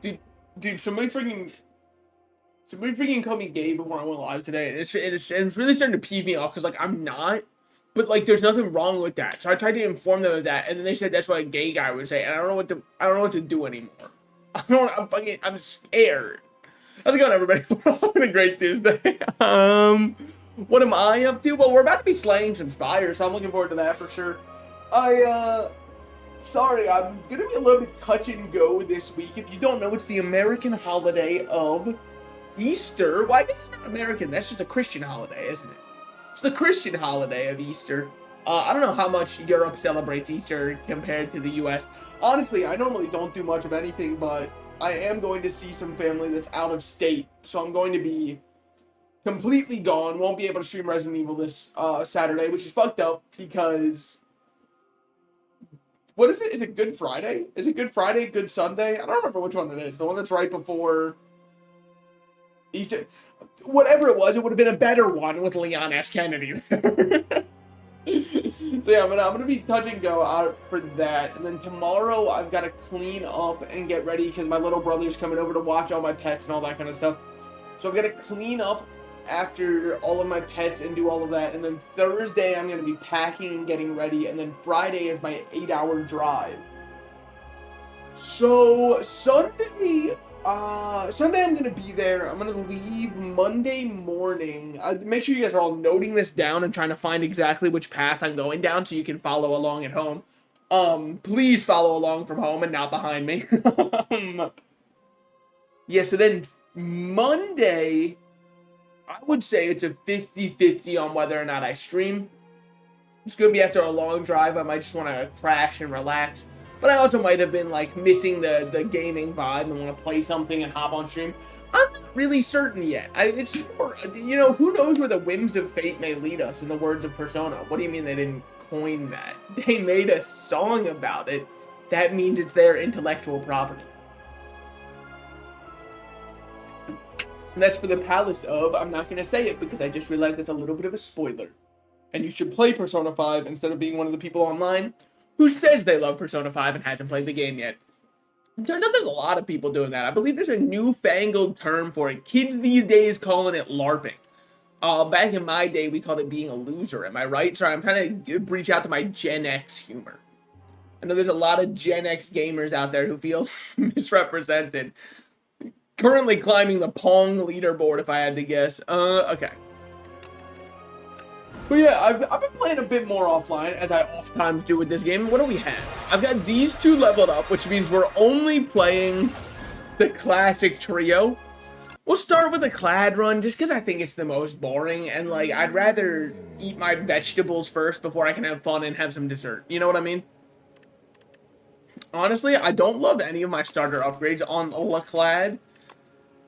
Dude, dude, somebody freaking called me gay before I went live today, and it's really starting to pee me off because like I'm not, but like there's nothing wrong with that. So I tried to inform them of that, and then they said that's what a gay guy would say, and I don't know what to do anymore. I'm scared. How's it going, everybody? We're having a great Tuesday. What am I up to? Well, we're about to be slaying some spires, so I'm looking forward to that for sure. Sorry, I'm gonna be a little bit touch and go this week. If you don't know, it's the American holiday of Easter. Well, I guess it's not American. That's just a Christian holiday, isn't it? It's the Christian holiday of Easter. I don't know how much Europe celebrates Easter compared to the U.S. Honestly, I normally don't do much of anything, but I am going to see some family that's out of state, so I'm going to be completely gone. Won't be able to stream Resident Evil this Saturday, which is fucked up because what is it? Is it Good Friday? Is it Good Friday, Good Sunday? I don't remember which one it is. The one that's right before Easter. Whatever it was, it would have been a better one with Leon S. Kennedy. So yeah, I'm gonna be touch and go out for that, and then tomorrow I've got to clean up and get ready because my little brother's coming over to watch all my pets and all that kind of stuff. So I've got to clean up after all of my pets and do all of that, and then Thursday I'm gonna be packing and getting ready, and then Friday is my 8-hour drive. So Sunday I'm gonna be there. I'm gonna leave Monday morning. Make sure you guys are all noting this down and trying to find exactly which path I'm going down so you can follow along at home. Please follow along from home and not behind me. Yeah, so then Monday, I would say it's a 50-50 on whether or not I stream. It's gonna be after a long drive. I might just want to crash and relax. But I also might have been like missing the gaming vibe and want to play something and hop on stream. I'm not really certain yet. It's more, who knows where the whims of fate may lead us, in the words of Persona. What do you mean they didn't coin that? They made a song about it. That means it's their intellectual property. And that's for the Palace of, I'm not going to say it because I just realized that's a little bit of a spoiler. And you should play Persona 5 instead of being one of the people online who says they love Persona 5 and hasn't played the game yet. It turns out there's a lot of people doing that. I believe there's a newfangled term for it. Kids these days calling it LARPing. Back in my day, we called it being a loser. Am I right? Sorry, I'm trying to reach out to my Gen X humor. I know there's a lot of Gen X gamers out there who feel misrepresented. Currently climbing the Pong leaderboard, if I had to guess. Okay. But yeah, I've been playing a bit more offline, as I oftentimes do with this game. What do we have? I've got these two leveled up, which means we're only playing the classic trio. We'll start with a clad run, just because I think it's the most boring, and like, I'd rather eat my vegetables first before I can have fun and have some dessert. You know what I mean? Honestly, I don't love any of my starter upgrades on La Clad.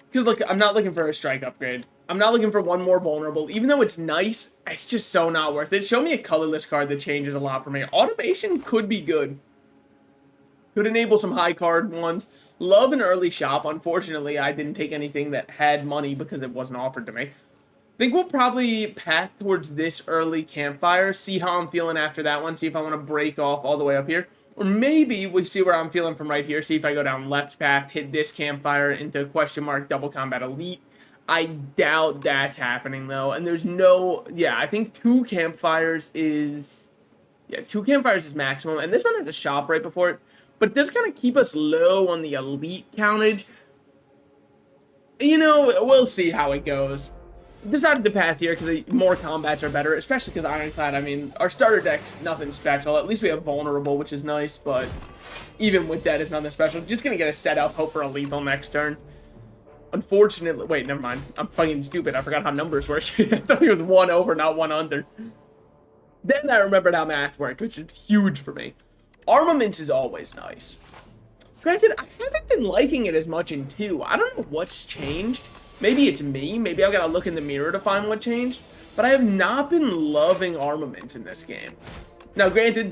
Because look, I'm not looking for a strike upgrade. I'm not looking for one more vulnerable. Even though it's nice, it's just so not worth it. Show me a colorless card that changes a lot for me. Automation could be good. Could enable some high card ones. Love an early shop. Unfortunately, I didn't take anything that had money because it wasn't offered to me. I think we'll probably path towards this early campfire. See how I'm feeling after that one. See if I want to break off all the way up here. Or maybe we see where I'm feeling from right here. See if I go down left path, hit this campfire into question mark double combat elite. I doubt that's happening though. And there's no, yeah, I think two campfires is maximum. And this one has a shop right before it. But it does kind of keep us low on the elite countage. You know, we'll see how it goes. Decided the path here because more combats are better, especially because Ironclad, I mean, our starter deck's nothing special. At least we have Vulnerable, which is nice, but even with that, it's nothing special. Just gonna get a set up, hope for a lethal next turn. Unfortunately, wait, never mind. I'm fucking stupid. I forgot how numbers work. I thought it was one over, not one under. Then I remembered how math worked, which is huge for me. Armaments is always nice. Granted, I haven't been liking it as much in 2. I don't know what's changed. Maybe it's me. Maybe I've got to look in the mirror to find what changed. But I have not been loving armaments in this game. Now, granted,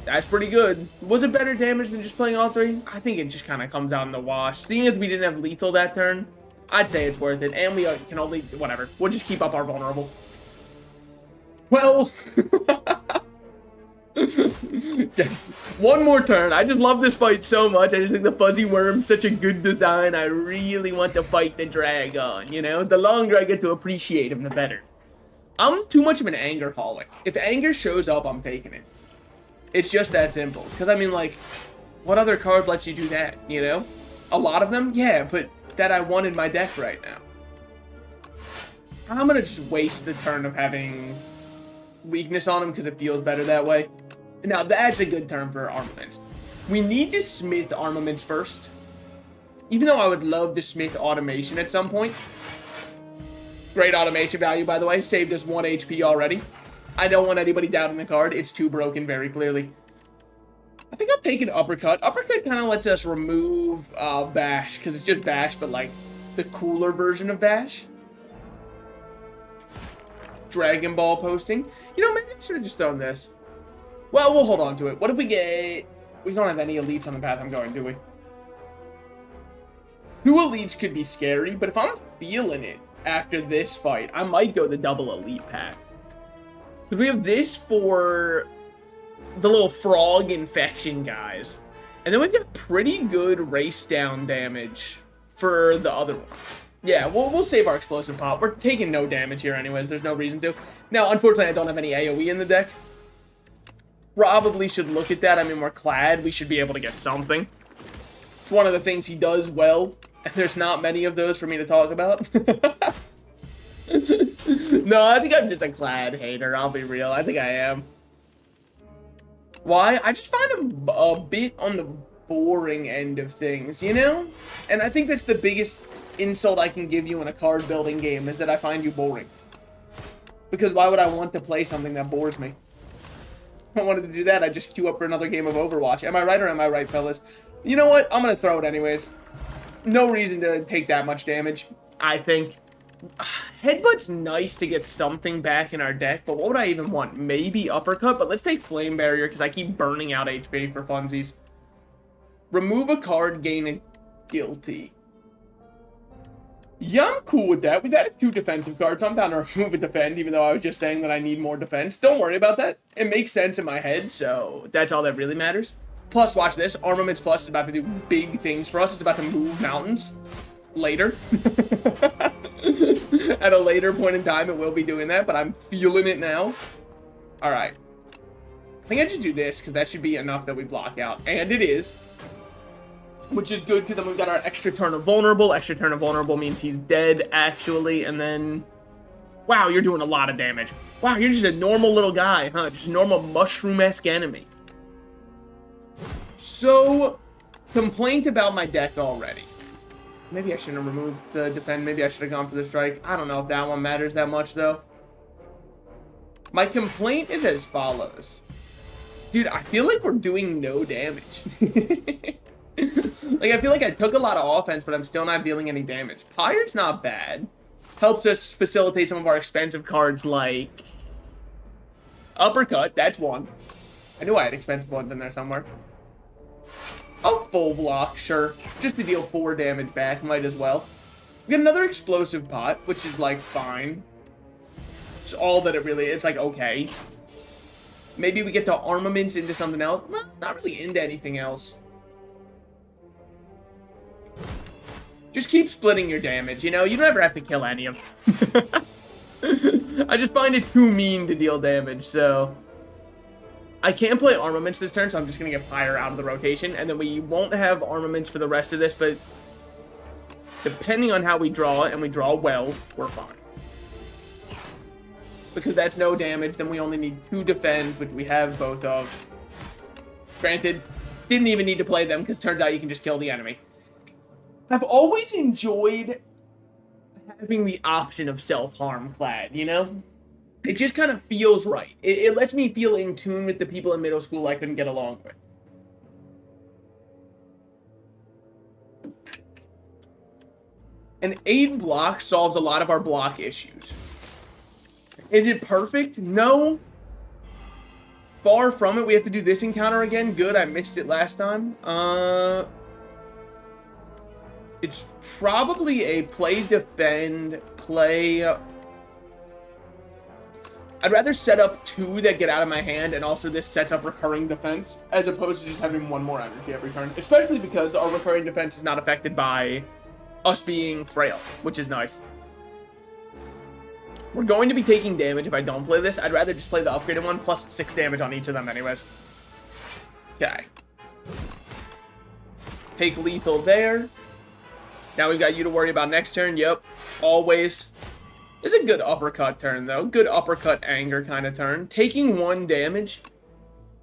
that's pretty good. Was it better damage than just playing all 3? I think it just kind of comes down to wash. Seeing as we didn't have lethal that turn, I'd say it's worth it. And we can only, whatever. We'll just keep up our vulnerable. Well, Okay. One more turn. I just love this fight so much. I just think the fuzzy worm's such a good design. I really want to fight the drag on, you know? The longer I get to appreciate him, the better. I'm too much of an anger holic. If anger shows up, I'm taking it. It's just that simple. Because, I mean, like, what other card lets you do that, you know? A lot of them? Yeah, but that I want in my deck right now. I'm going to just waste the turn of having weakness on him because it feels better that way. Now, that's a good turn for armaments. We need to smith armaments first. Even though I would love to smith automation at some point. Great automation value, by the way. Saved us 1 HP already. I don't want anybody doubting the card. It's too broken very clearly. I think I'll take an uppercut. Uppercut kind of lets us remove bash, because it's just bash, but like the cooler version of bash. Dragon Ball posting. You know, maybe I should have just thrown this. Well, we'll hold on to it. What if we get... We don't have any elites on the path I'm going, do we? 2 elites could be scary, but if I'm feeling it after this fight, I might go the double elite pack. Because we have this for the little frog infection guys. And then we've got pretty good race down damage for the other ones. Yeah, we'll save our explosive pop. We're taking no damage here anyways. There's no reason to. Now, unfortunately, I don't have any AoE in the deck. Probably should look at that. I mean, we're clad. We should be able to get something. It's one of the things he does well. And there's not many of those for me to talk about. No, I think I'm just a clad hater. I'll be real. I think I am. Why? I just find him a bit on the boring end of things, you know? And I think that's the biggest insult I can give you in a card building game, is that I find you boring. Because why would I want to play something that bores me? If I wanted to do that, I'd just queue up for another game of Overwatch. Am I right or am I right, fellas? You know what? I'm going to throw it anyways. No reason to take that much damage, I think. Headbutt's nice to get something back in our deck, but what would I even want? Maybe Uppercut, but let's take Flame Barrier because I keep burning out HP for funsies. Remove a card, gain a Guilty. Yeah, I'm cool with that. We've added 2 defensive cards, so I'm down to remove a defend, even though I was just saying that I need more defense. Don't worry about that. It makes sense in my head, so that's all that really matters. Plus, watch this. Armaments Plus is about to do big things for us. It's about to move mountains. Later. At a later point in time, it will be doing that, but I'm feeling it now. Alright. I think I just do this, because that should be enough that we block out. And it is. Which is good, because then we've got our extra turn of vulnerable. Extra turn of vulnerable means he's dead, actually. And then... Wow, you're doing a lot of damage. Wow, you're just a normal little guy, huh? Just a normal mushroom-esque enemy. So, complaint about my deck already. Maybe I shouldn't have removed the defend. Maybe I should have gone for the strike. I don't know if that one matters that much, though. My complaint is as follows. Dude, I feel like we're doing no damage. Like, I feel like I took a lot of offense, but I'm still not dealing any damage. Pyre's not bad. Helps us facilitate some of our expensive cards, like... Uppercut, that's one. I knew I had expensive ones in there somewhere. Oh, full block, sure. Just to deal 4 damage back, might as well. We got another explosive pot, which is, like, fine. It's all that it really is, like, okay. Maybe we get to armaments into something else. Well, not really into anything else. Just keep splitting your damage, you know? You don't ever have to kill any of them. I just find it too mean to deal damage, so... I can't play armaments this turn, so I'm just going to get Pyre out of the rotation. And then we won't have armaments for the rest of this, but depending on how we draw, and we draw well, we're fine. Because that's no damage, then we only need 2 defends, which we have both of. Granted, didn't even need to play them, because turns out you can just kill the enemy. I've always enjoyed having the option of self-harm clad, you know? It just kind of feels right. It lets me feel in tune with the people in middle school I couldn't get along with. An aid block solves a lot of our block issues. Is it perfect? No. Far from it. We have to do this encounter again. Good, I missed it last time. It's probably a play defend, play... I'd rather set up 2 that get out of my hand, and also this sets up recurring defense, as opposed to just having 1 more energy every turn. Especially because our recurring defense is not affected by us being frail, which is nice. We're going to be taking damage if I don't play this. I'd rather just play the upgraded one, plus 6 damage on each of them anyways. Okay. Take lethal there. Now we've got you to worry about next turn. Yep, always. It's a good uppercut turn, though. Good uppercut anger kind of turn. Taking 1 damage.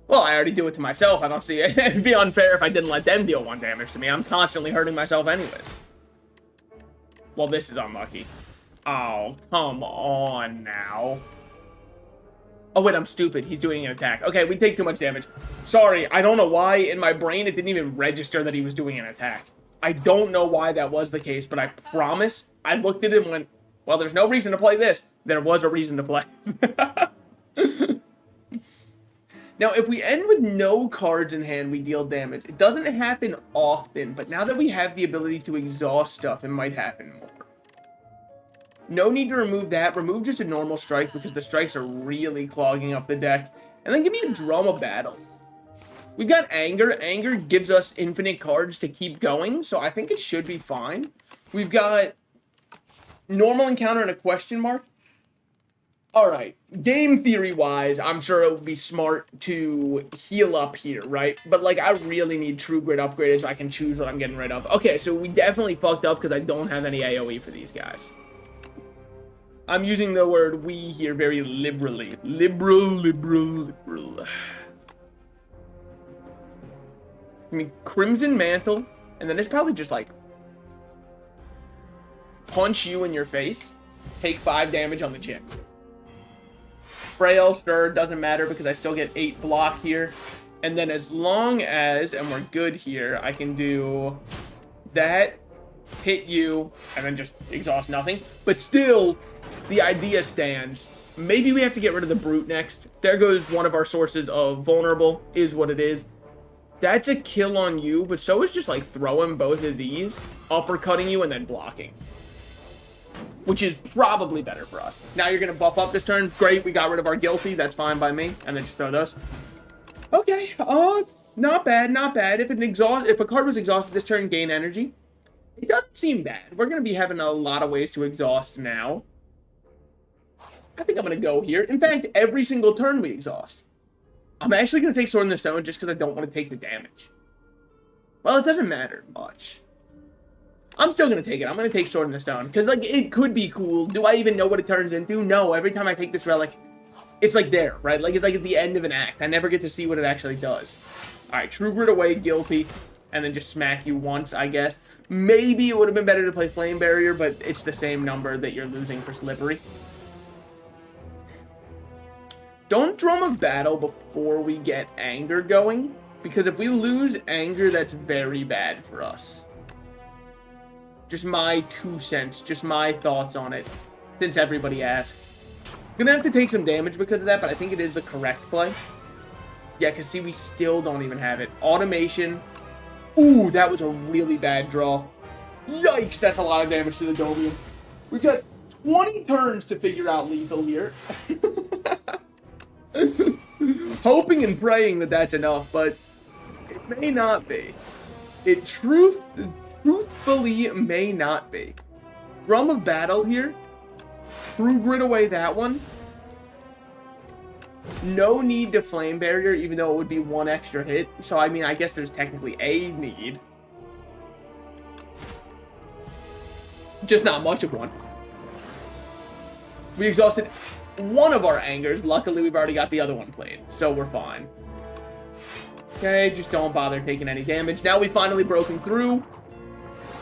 Well, I already do it to myself. I don't see it. It'd be unfair if I didn't let them deal 1 damage to me. I'm constantly hurting myself anyways. Well, this is unlucky. Oh, come on now. Oh, wait, I'm stupid. He's doing an attack. Okay, we take too much damage. Sorry, I don't know why. In my brain, it didn't even register that he was doing an attack. I don't know why that was the case, but I promise I looked at it and went, well, there's no reason to play this. There was a reason to play. Now, if we end with no cards in hand, we deal damage. It doesn't happen often, but now that we have the ability to exhaust stuff, it might happen more. No need to remove that. Remove just a normal strike because the strikes are really clogging up the deck. And then give me a Drum of Battle. We've got Anger. Anger gives us infinite cards to keep going, so I think it should be fine. We've got Normal Encounter and a question mark. Alright, game theory-wise, I'm sure it would be smart to heal up here, right? But, like, I really need True Grit upgraded so I can choose what I'm getting rid of. Okay, so we definitely fucked up because I don't have any AoE for these guys. I'm using the word we here very liberally. Liberal. I mean, Crimson Mantle, and then it's probably just, like, punch you in your face, take 5 damage on the chin. Frail, sure, doesn't matter because I still get 8 block here. And then as long as, and we're good here, I can do that, hit you, and then just exhaust nothing. But still, the idea stands. Maybe we have to get rid of the Brute next. There goes one of our sources of vulnerable, is what it is. That's a kill on you, but so is just like throwing both of these, uppercutting you, and then blocking. Which is probably better for us. Now you're going to buff up this turn. Great, we got rid of our Guilty. That's fine by me. And then just throw those. Okay, not bad, not bad. If a card was exhausted this turn, gain energy. It doesn't seem bad. We're going to be having a lot of ways to exhaust now. I think I'm going to go here. In fact, every single turn we exhaust. I'm actually going to take Sword in the Stone just because I don't want to take the damage. Well, it doesn't matter much. I'm still going to take it. I'm going to take Sword in the Stone. Because, like, it could be cool. Do I even know what it turns into? No. Every time I take this relic, it's, like, there, right? Like, it's, like, at the end of an act. I never get to see what it actually does. Alright, True Grit away, Guilty. And then just smack you once, I guess. Maybe it would have been better to play Flame Barrier, but it's the same number that you're losing for Slippery. Don't Drum of Battle before we get Anger going. Because if we lose Anger, that's very bad for us. Just my 2 cents. Just my thoughts on it. Since everybody asked. I'm gonna have to take some damage because of that, but I think it is the correct play. Yeah, because see, we still don't even have it. Automation. Ooh, that was a really bad draw. Yikes, that's a lot of damage to the Dovium. We've got 20 turns to figure out lethal here. Hoping and praying that that's enough, but it may not be. It truthfully may not be. Drum of Battle here. True Grit away that one. No need to Flame Barrier, even though it would be 1 extra hit. So, I mean, I guess there's technically a need. Just not much of one. We exhausted one of our Angers. Luckily, we've already got the other one played, so we're fine. Okay, just don't bother taking any damage. Now we've finally broken through.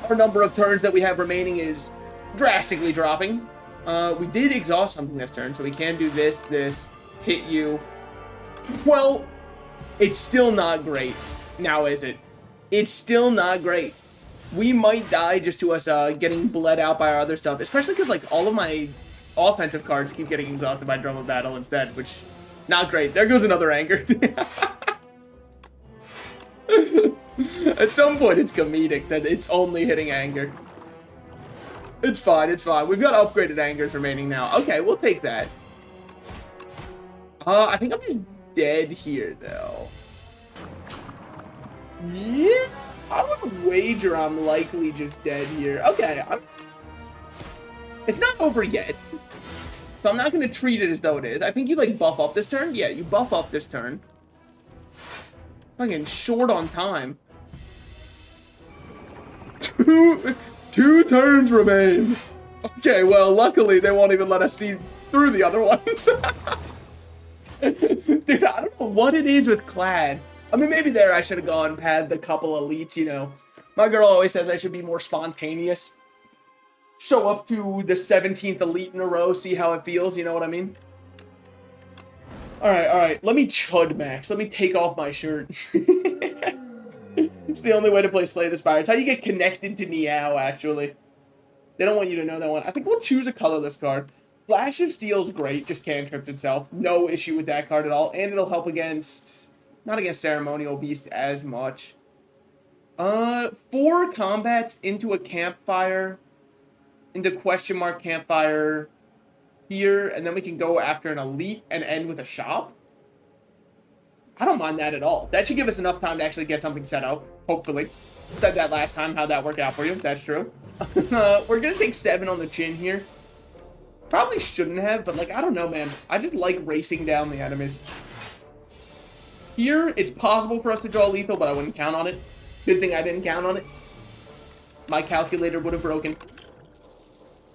Our number of turns that we have remaining is drastically dropping. We did exhaust something this turn, so we can do this, hit you. Well, it's still not great. Now, is it? It's still not great. We might die just to us getting bled out by our other stuff, especially because, like, all of my offensive cards keep getting exhausted by Drum of Battle instead, which, not great. There goes another Anger. At some point, it's comedic that it's only hitting Anger. It's fine, it's fine. We've got upgraded Angers remaining now. Okay, we'll take that. I think I'm just dead here, though. Yeah, I would wager I'm likely just dead here. Okay, it's not over yet. So I'm not going to treat it as though it is. I think you, like, buff up this turn. Yeah, you buff up this turn. Fucking short on time. Two turns remain. Okay, well, luckily they won't even let us see through the other ones. Dude, I don't know what it is with Clad. I mean, maybe there I should have gone pad the couple elites, you know. My girl always says I should be more spontaneous. Show up to the 17th elite in a row, see how it feels, you know what I mean? Alright, let me chud max. Let me take off my shirt. It's the only way to play Slay the Spire. It's how you get connected to Niao, actually. They don't want you to know that one. I think we'll choose a colorless card. Flash of Steel's great, just cantrips itself. No issue with that card at all. And it'll help against... not against Ceremonial Beast as much. 4 combats into a campfire. Into question mark campfire here. And then we can go after an elite and end with a shop. I don't mind that at all. That should give us enough time to actually get something set up. Hopefully. Said that last time. How'd that work out for you? That's true. We're going to take 7 on the chin here. Probably shouldn't have, but, like, I don't know, man. I just like racing down the enemies. Here, it's possible for us to draw lethal, but I wouldn't count on it. Good thing I didn't count on it. My calculator would have broken.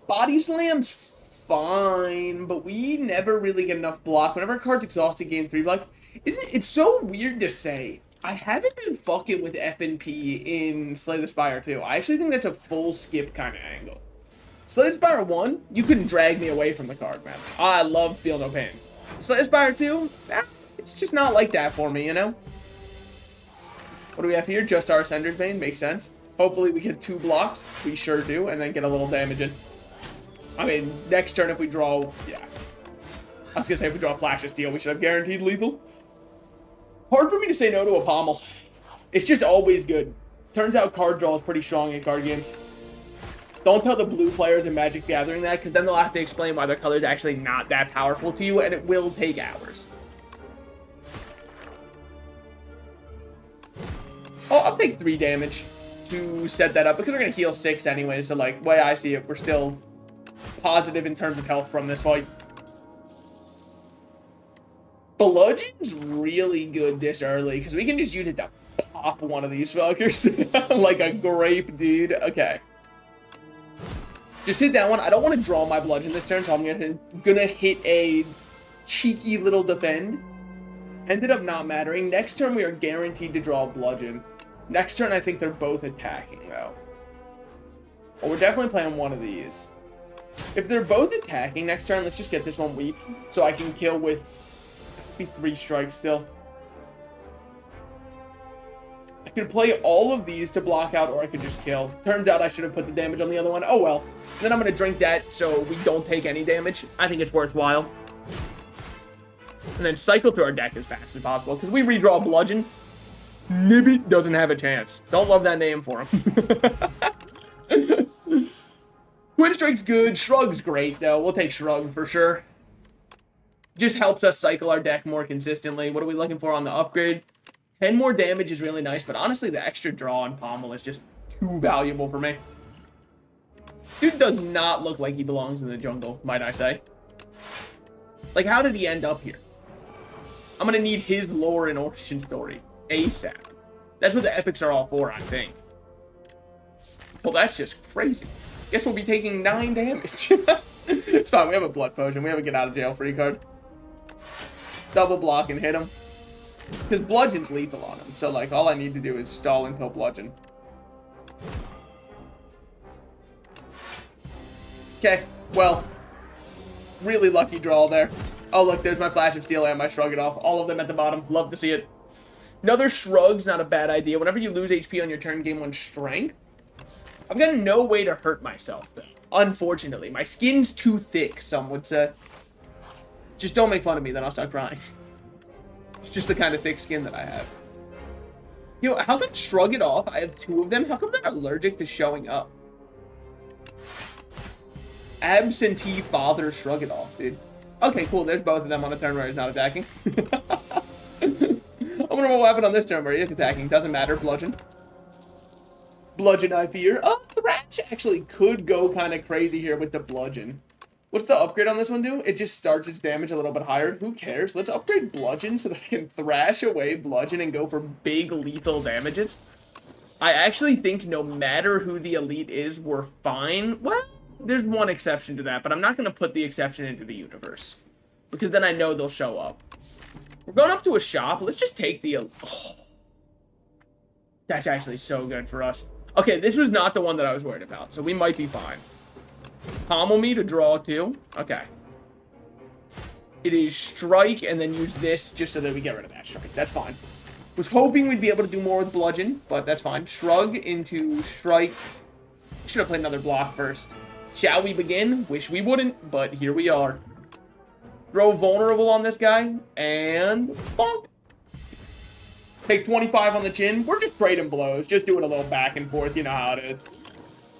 Body Slam's fine, but we never really get enough block. Whenever a card's exhausted, gain 3 block. It's so weird to say. I haven't been fucking with F&P in Slay the Spire 2. I actually think that's a full skip kind of angle. Slay the Spire 1, you couldn't drag me away from the card, man. I loved Feel No Pain. Slay the Spire 2, it's just not like that for me, you know? What do we have here? Just our Ascender's Bane, makes sense. Hopefully we get 2 blocks. We sure do, and then get a little damage in. I mean, next turn if we draw, yeah. I was gonna say if we draw Flash of Steel, we should have guaranteed lethal. Hard for me to say no to a Pommel. It's just always good. Turns out card draw is pretty strong in card games. Don't tell the blue players in Magic Gathering that, because then they'll have to explain why their color is actually not that powerful to you, and it will take hours. Oh, I'll take 3 damage to set that up, because we're going to heal 6 anyway, so, like, the way I see it, we're still positive in terms of health from this fight. Bludgeon's really good this early, because we can just use it to pop one of these fuckers. Like a grape, dude. Okay. Just hit that one. I don't want to draw my Bludgeon this turn, so I'm gonna hit a cheeky little defend. Ended up not mattering. Next turn, we are guaranteed to draw a Bludgeon. Next turn, I think they're both attacking, though. Well, we're definitely playing one of these. If they're both attacking next turn, let's just get this one weak, so I can kill with... be 3 strikes still. I could play all of these to block out, or I could just kill. Turns out I should have put the damage on the other one. Oh well. Then I'm going to drink that so we don't take any damage. I think it's worthwhile. And then cycle through our deck as fast as possible, because we redraw Bludgeon. Nibby doesn't have a chance. Don't love that name for him. Twin Strike's good. Shrug's great, though. We'll take Shrug for sure. Just helps us cycle our deck more consistently. What are we looking for on the upgrade? 10 more damage is really nice, but honestly, the extra draw on Pommel is just too valuable for me. Dude does not look like he belongs in the jungle, might I say. Like, how did he end up here? I'm gonna need his lore and origin story ASAP. That's what the epics are all for, I think. Well, that's just crazy. Guess we'll be taking 9 damage. It's fine, we have a blood potion. We have a get out of jail free card. Double block and hit him. Because Bludgeon's lethal on him. So, like, all I need to do is stall until Bludgeon. Okay, well. Really lucky draw there. Oh, look, there's my Flash of Steel and my Shrug It Off. All of them at the bottom. Love to see it. Another Shrug's not a bad idea. Whenever you lose HP on your turn, gain 1 strength. I've got no way to hurt myself, though. Unfortunately. My skin's too thick, some would say. Just don't make fun of me, then I'll start crying. It's just the kind of thick skin that I have. You know, how come Shrug It Off? I have 2 of them. How come they're allergic to showing up? Absentee father Shrug It Off, dude. Okay, cool. There's both of them on a turn where he's not attacking. I wonder what happened on this turn where he is attacking. Doesn't matter. Bludgeon. Bludgeon, I fear. Oh, Thrash actually could go kind of crazy here with the Bludgeon. What's the upgrade on this one do? It just starts its damage a little bit higher. Who cares? Let's upgrade Bludgeon so that I can thrash away Bludgeon and go for big lethal damages. I actually think no matter who the elite is, we're fine. Well, there's one exception to that, but I'm not going to put the exception into the universe. Because then I know they'll show up. We're going up to a shop. Let's just take the... Oh, that's actually so good for us. Okay, this was not the one that I was worried about, so we might be fine. Pommel me to draw 2. Okay. It is strike and then use this just so that we get rid of that strike. That's fine. Was hoping we'd be able to do more with bludgeon, but that's fine. Shrug into strike. Should have played another block first. Shall we begin? Wish we wouldn't, but here we are. Throw vulnerable on this guy, and bonk. Take 25 on the chin. We're just trading blows, just doing a little back and forth. You know how it is.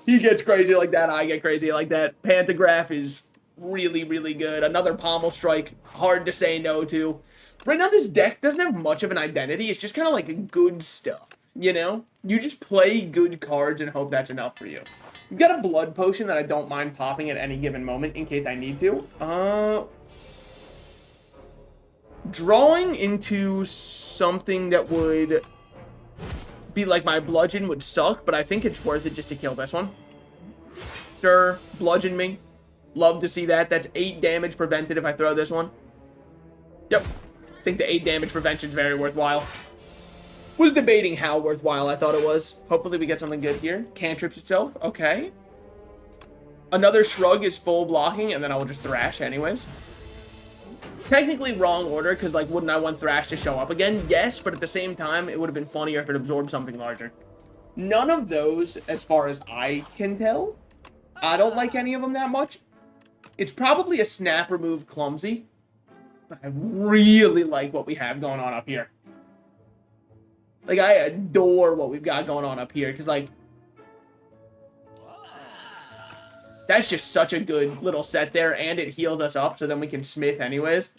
He gets crazy like that, I get crazy like that. Pantograph is really, really good. Another pommel strike, hard to say no to. Right now, this deck doesn't have much of an identity. It's just kind of like good stuff, you know? You just play good cards and hope that's enough for you. You've got a blood potion that I don't mind popping at any given moment in case I need to. Drawing into something that would be like my bludgeon would suck, but I think it's worth it just to kill this one. Sure, bludgeon me. Love to see that. That's 8 damage prevented if I throw this one. Yep. I think the 8 damage prevention is very worthwhile. Was debating how worthwhile I thought it was. Hopefully we get something good here. Cantrips itself. Okay. Another shrug is full blocking, and then I will just thrash anyways. Technically wrong order, because, like, wouldn't I want Thrash to show up again? Yes, but at the same time, it would have been funnier if it absorbed something larger. None of those, as far as I can tell. I don't like any of them that much. It's probably a snap remove clumsy, but I really like what we have going on up here. Like, I adore what we've got going on up here, because, like, that's just such a good little set there, and it heals us up, so then we can smith anyways.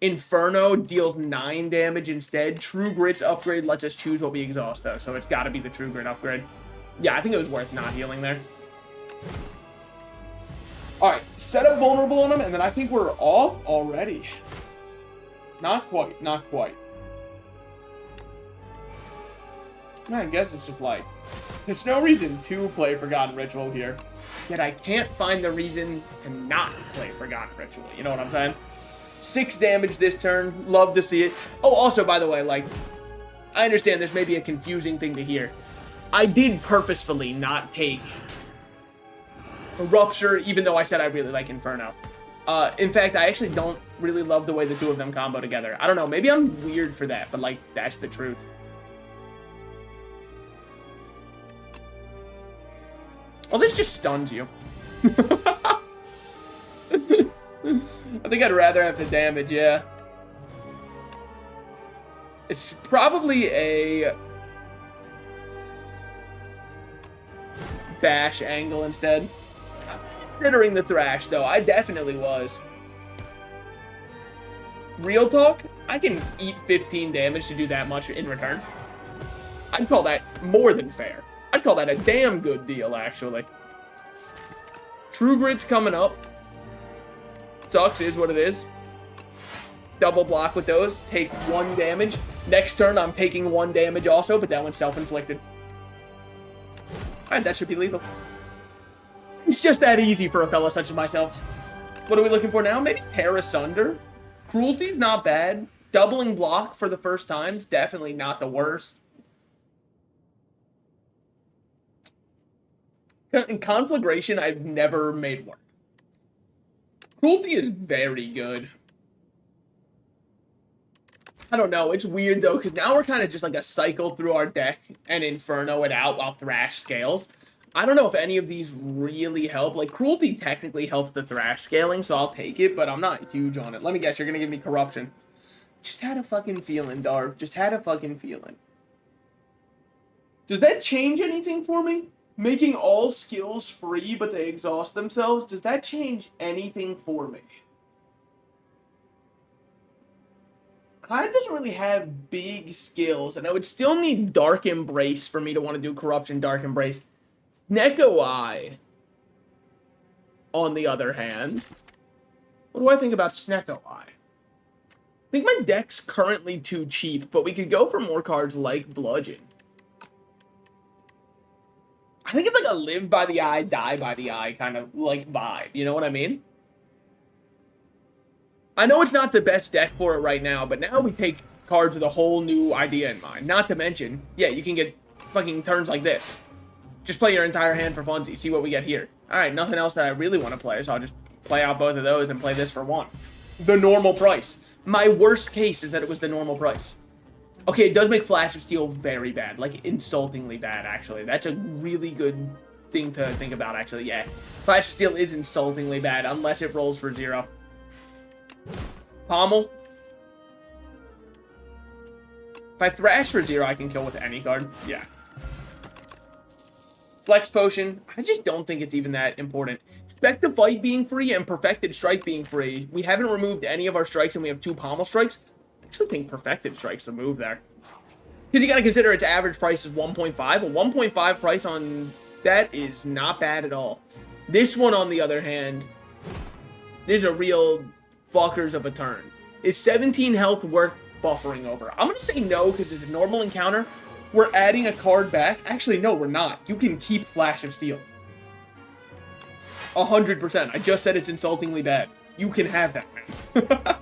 Inferno deals 9 damage instead. True Grit's upgrade lets us choose what we exhaust, though, so it's got to be the True Grit upgrade. Yeah, I think it was worth not healing there. Alright, set up vulnerable on him, and then I think we're off already. Not quite, not quite. I guess it's just like, there's no reason to play Forgotten Ritual here. Yet I can't find the reason to not play Forgotten Ritual. You know what I'm saying? 6 damage this turn. Love to see it. Oh, also, by the way, like, I understand this may be a confusing thing to hear. I did purposefully not take a Rupture, even though I said I really like Inferno. In fact, I actually don't really love the way the two of them combo together. I don't know. Maybe I'm weird for that, but, like, that's the truth. Oh, this just stuns you. I think I'd rather have the damage, yeah. It's probably a bash angle instead. Considering the thrash, though, I definitely was. Real talk, I can eat 15 damage to do that much in return. I'd call that more than fair. I'd call that a damn good deal, actually. True Grit's coming up. Sucks is what it is. Double block with those. Take 1 damage. Next turn, I'm taking 1 damage also, but that one's self-inflicted. Alright, that should be lethal. It's just that easy for a fella such as myself. What are we looking for now? Maybe Tear Asunder? Cruelty's not bad. Doubling block for the first time is definitely not the worst. In Conflagration, I've never made work. Cruelty is very good. I don't know. It's weird, though, because now we're kind of just like a cycle through our deck and Inferno it out while Thrash scales. I don't know if any of these really help. Like, Cruelty technically helps the Thrash scaling, so I'll take it, but I'm not huge on it. Let me guess, you're going to give me Corruption. Just had a fucking feeling, Darv. Just had a fucking feeling. Does that change anything for me? Making all skills free, but they exhaust themselves, does that change anything for me? Clyde doesn't really have big skills, and I would still need Dark Embrace for me to want to do Corruption Dark Embrace. Neko Eye, on the other hand, what do I think about Snecko Eye? I think my deck's currently too cheap, but we could go for more cards like Bludgeon. I think it's like a live by the eye, die by the eye kind of like vibe. You know what I mean? I know it's not the best deck for it right now, but now we take cards with a whole new idea in mind. Not to mention, yeah, you can get fucking turns like this. Just play your entire hand for funsies. See what we get here. Alright, nothing else that I really want to play, so I'll just play out both of those and play this for one. The normal price. My worst case is that it was the normal price. Okay, it does make Flash of Steel very bad. Like, insultingly bad, actually. That's a really good thing to think about, actually. Yeah, Flash of Steel is insultingly bad, unless it rolls for 0. Pommel. If I thrash for 0, I can kill with any card. Yeah. Flex Potion. I just don't think it's even that important. Expect the Fight being free and Perfected Strike being free. We haven't removed any of our strikes, and we have 2 Pommel strikes. I actually think Perfected Strike's the move there. Because you gotta consider its average price is 1.5. A 1.5 price on that is not bad at all. This one, on the other hand, is a real fuckers of a turn. Is 17 health worth buffering over? I'm gonna say no, because it's a normal encounter. We're adding a card back. Actually, no, we're not. You can keep Flash of Steel. 100%. I just said it's insultingly bad. You can have that, man.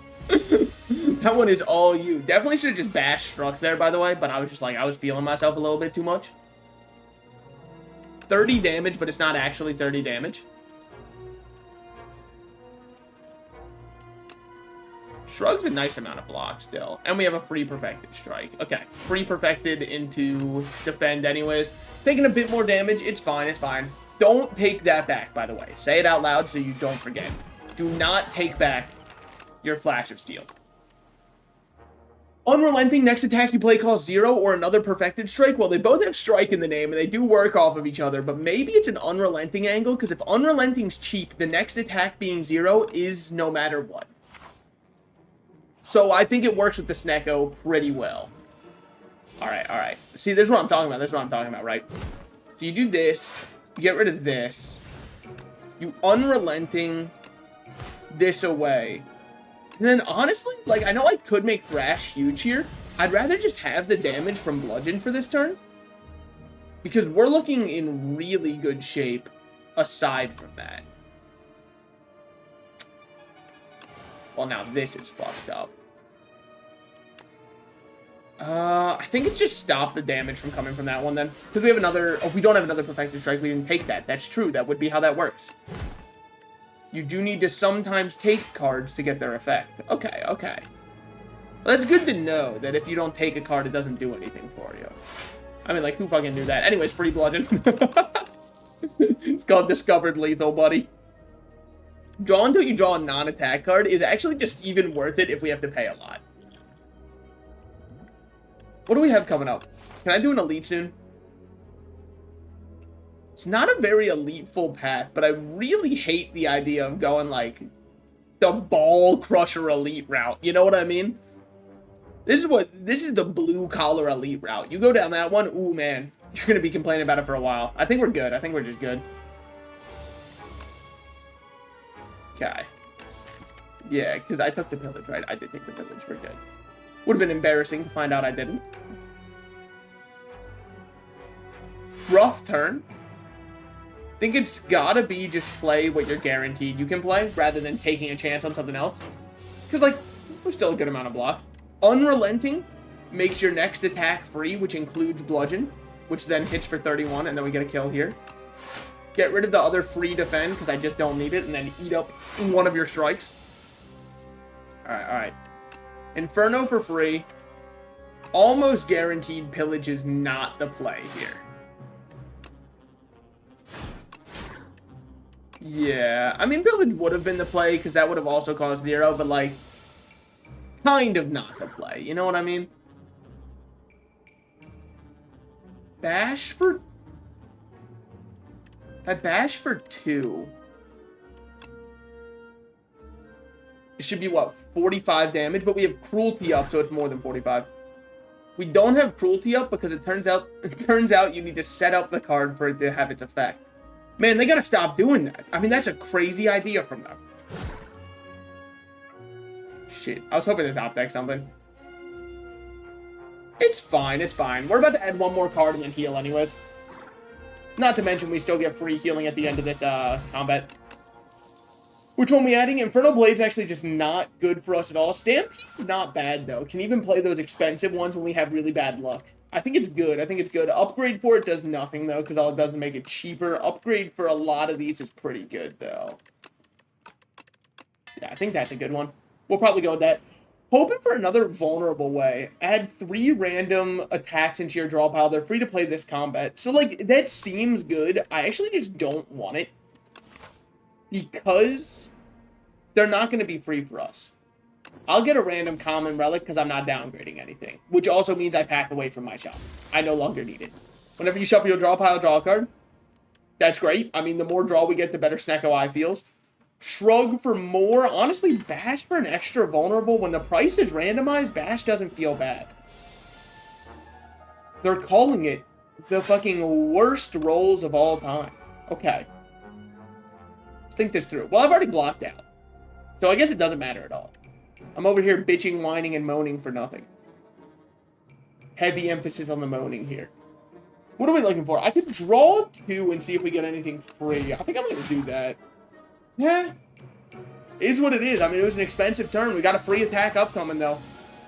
That one is all you. Definitely should have just bashed Struck there, by the way, but I was just like, I was feeling myself a little bit too much. 30 damage, but it's not actually 30 damage. Shrug's a nice amount of block still. And we have a free Perfected Strike. Okay, free Perfected into defend anyways. Taking a bit more damage, it's fine, it's fine. Don't take that back, by the way. Say it out loud so you don't forget. Do not take back your Flash of Steel. Unrelenting, next attack you play costs 0 or another Perfected Strike. Well, they both have Strike in the name, and they do work off of each other, but maybe it's an Unrelenting angle, because if Unrelenting's cheap, the next attack being 0 is no matter what. So I think it works with the Snecko pretty well. Alright, alright. See, this is what I'm talking about. This is what I'm talking about, right? So you do this. You get rid of this. You Unrelenting this away. And then, honestly, like, I know I could make Thrash huge here. I'd rather just have the damage from Bludgeon for this turn. Because we're looking in really good shape aside from that. Well, now this is fucked up. I think it's just stop the damage from coming from that one, then. Because we have another... Oh, we don't have another Perfected Strike. We didn't take that. That's true. That would be how that works. You do need to sometimes take cards to get their effect. Okay, okay. Well, that's good to know, that if you don't take a card, it doesn't do anything for you. I mean, like, who fucking knew that? Anyways, free Bludgeon. It's called Discovered Lethal, buddy. Draw until you draw a non-attack card is actually just even worth it if we have to pay a lot. What do we have coming up? Can I do an Elite soon? It's not a very elite full path, but I really hate the idea of going, like, the Ball Crusher Elite route. You know what I mean? This is the blue collar Elite route. You go down that one, ooh, man. You're going to be complaining about it for a while. I think we're good. I think we're just good. Okay. Yeah, because I took the Pillage, right? I did take the Pillage. We're good. Would have been embarrassing to find out I didn't. Rough turn. Think it's gotta be just play what you're guaranteed you can play, rather than taking a chance on something else. Because, like, we're still a good amount of block. Unrelenting makes your next attack free, which includes Bludgeon, which then hits for 31, and then we get a kill here. Get rid of the other free defend, because I just don't need it, and then eat up one of your strikes. Alright, alright. Inferno for free. Almost guaranteed Pillage is not the play here. Yeah, I mean, Pillage would have been the play, because that would have also caused 0, but, like, kind of not the play. You know what I mean? Bash for... If I bash for 2... It should be, what, 45 damage, but we have Cruelty up, so it's more than 45. We don't have Cruelty up because it turns out you need to set up the card for it to have its effect. Man, they gotta stop doing that. I mean, that's a crazy idea from them. Shit, I was hoping to top deck something. It's fine, it's fine. We're about to add one more card and then heal anyways. Not to mention we still get free healing at the end of this combat. Which one we adding? Infernal Blade's actually just not good for us at all. Stampede, not bad though. Can even play those expensive ones when we have really bad luck. I think it's good. I think it's good. Upgrade for it does nothing though, because all it does is make it cheaper. Upgrade for a lot of these is pretty good though. Yeah, I think that's a good one. We'll probably go with that. Hoping for another vulnerable way. Add 3 random attacks into your draw pile. They're free to play this combat. So, like, that seems good. I actually just don't want it. Because they're not going to be free for us. I'll get a random common relic because I'm not downgrading anything. Which also means I pack away from my shop. I no longer need it. Whenever you shuffle your draw pile, draw a card. That's great. I mean, the more draw we get, the better Snecko Eye feels. Shrug for more. Honestly, Bash for an extra vulnerable. When the price is randomized, Bash doesn't feel bad. They're calling it the fucking worst rolls of all time. Okay. Let's think this through. Well, I've already blocked out. So I guess it doesn't matter at all. I'm over here bitching, whining, and moaning for nothing. Heavy emphasis on the moaning here. What are we looking for? I could draw 2 and see if we get anything free. I think I'm going to do that. Yeah. Is what it is. I mean, it was an expensive turn. We got a free attack upcoming, though.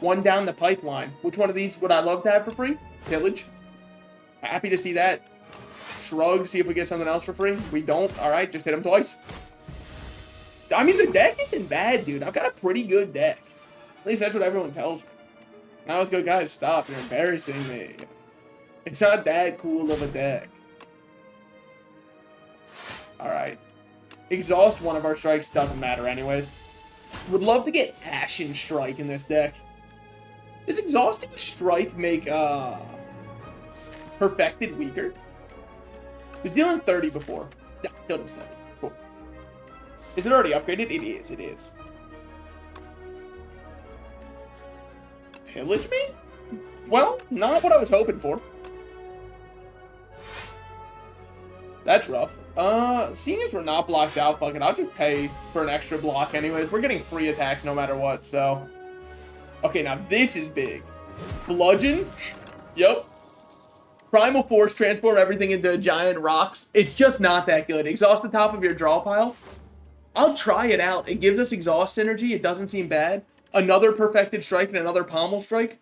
One down the pipeline. Which one of these would I love to have for free? Pillage. Happy to see that. Shrug, see if we get something else for free. We don't. All right, just hit him twice. I mean, the deck isn't bad, dude. I've got a pretty good deck. At least that's what everyone tells me. Now let's go, guys. Stop. You're embarrassing me. It's not that cool of a deck. All right. Exhaust one of our strikes. Doesn't matter anyways. Would love to get Ashen Strike in this deck. Does Exhausting Strike make Perfected weaker? It was dealing 30 before. No, still does 30. Cool. Is it already upgraded? It is. It is. Pillage me? Well, not what I was hoping for. That's rough. Seeing as we're not blocked out, fuck it, I'll just pay for an extra block anyways. We're getting free attacks no matter what, so. Okay, now this is big. Bludgeon? Yep. Primal Force, transform everything into giant rocks. It's just not that good. Exhaust the top of your draw pile. I'll try it out. It gives us exhaust synergy. It doesn't seem bad. Another Perfected Strike and another Pommel Strike.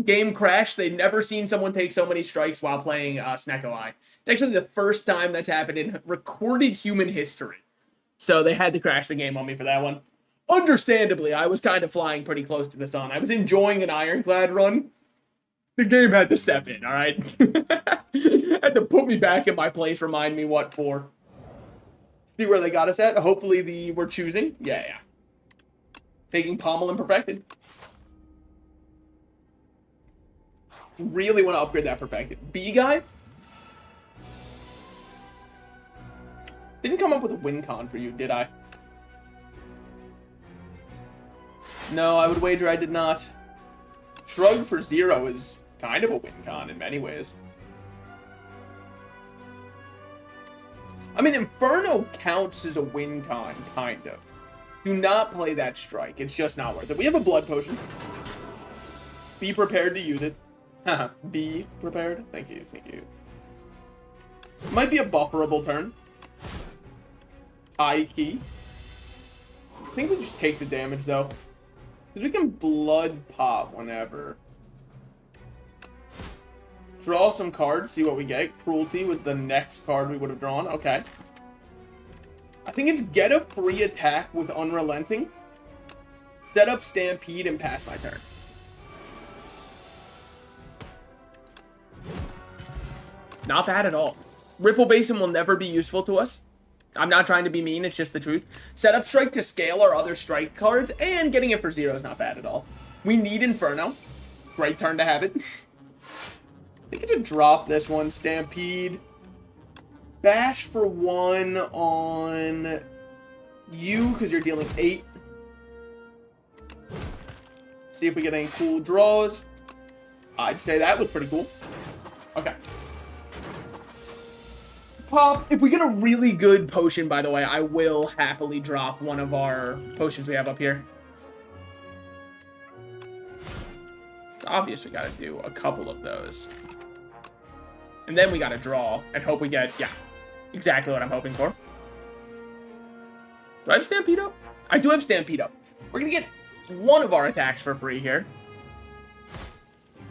Game crash. They've never seen someone take so many strikes while playing Snecko Eye. It's actually the first time that's happened in recorded human history. So they had to crash the game on me for that one. Understandably, I was kind of flying pretty close to the sun. I was enjoying an Ironclad run. The game had to step in, alright? Had to put me back in my place, remind me what for. See where they got us at? Hopefully we're choosing. Yeah. Taking Pommel and Perfected. Really want to upgrade that Perfected. B guy? Didn't come up with a win con for you, did I? No, I would wager I did not. Shrug for 0 is kind of a win con in many ways. I mean, Inferno counts as a win con, kind of. Do not play that strike. It's just not worth it. We have a blood potion. Be prepared to use it. Be prepared. Thank you. Might be a bufferable turn. High key. I think we just take the damage, though. Because we can blood pop whenever. Draw some cards, see what we get. Cruelty was the next card we would have drawn. Okay. I think it's get a free attack with Unrelenting. Set up Stampede and pass my turn. Not bad at all. Ripple Basin will never be useful to us. I'm not trying to be mean, it's just the truth. Set up Strike to scale our other strike cards, and getting it for 0 is not bad at all. We need Inferno. Great turn to have it. I think it's a drop this one. Stampede. Bash for 1 on you, because you're dealing 8. See if we get any cool draws. I'd say that was pretty cool. Okay. Pop. If we get a really good potion, by the way, I will happily drop one of our potions we have up here. It's obvious we gotta do a couple of those. And then we gotta draw and hope we get, yeah, exactly what I'm hoping for. Do I have Stampede up? I do have Stampede up. We're gonna get one of our attacks for free here.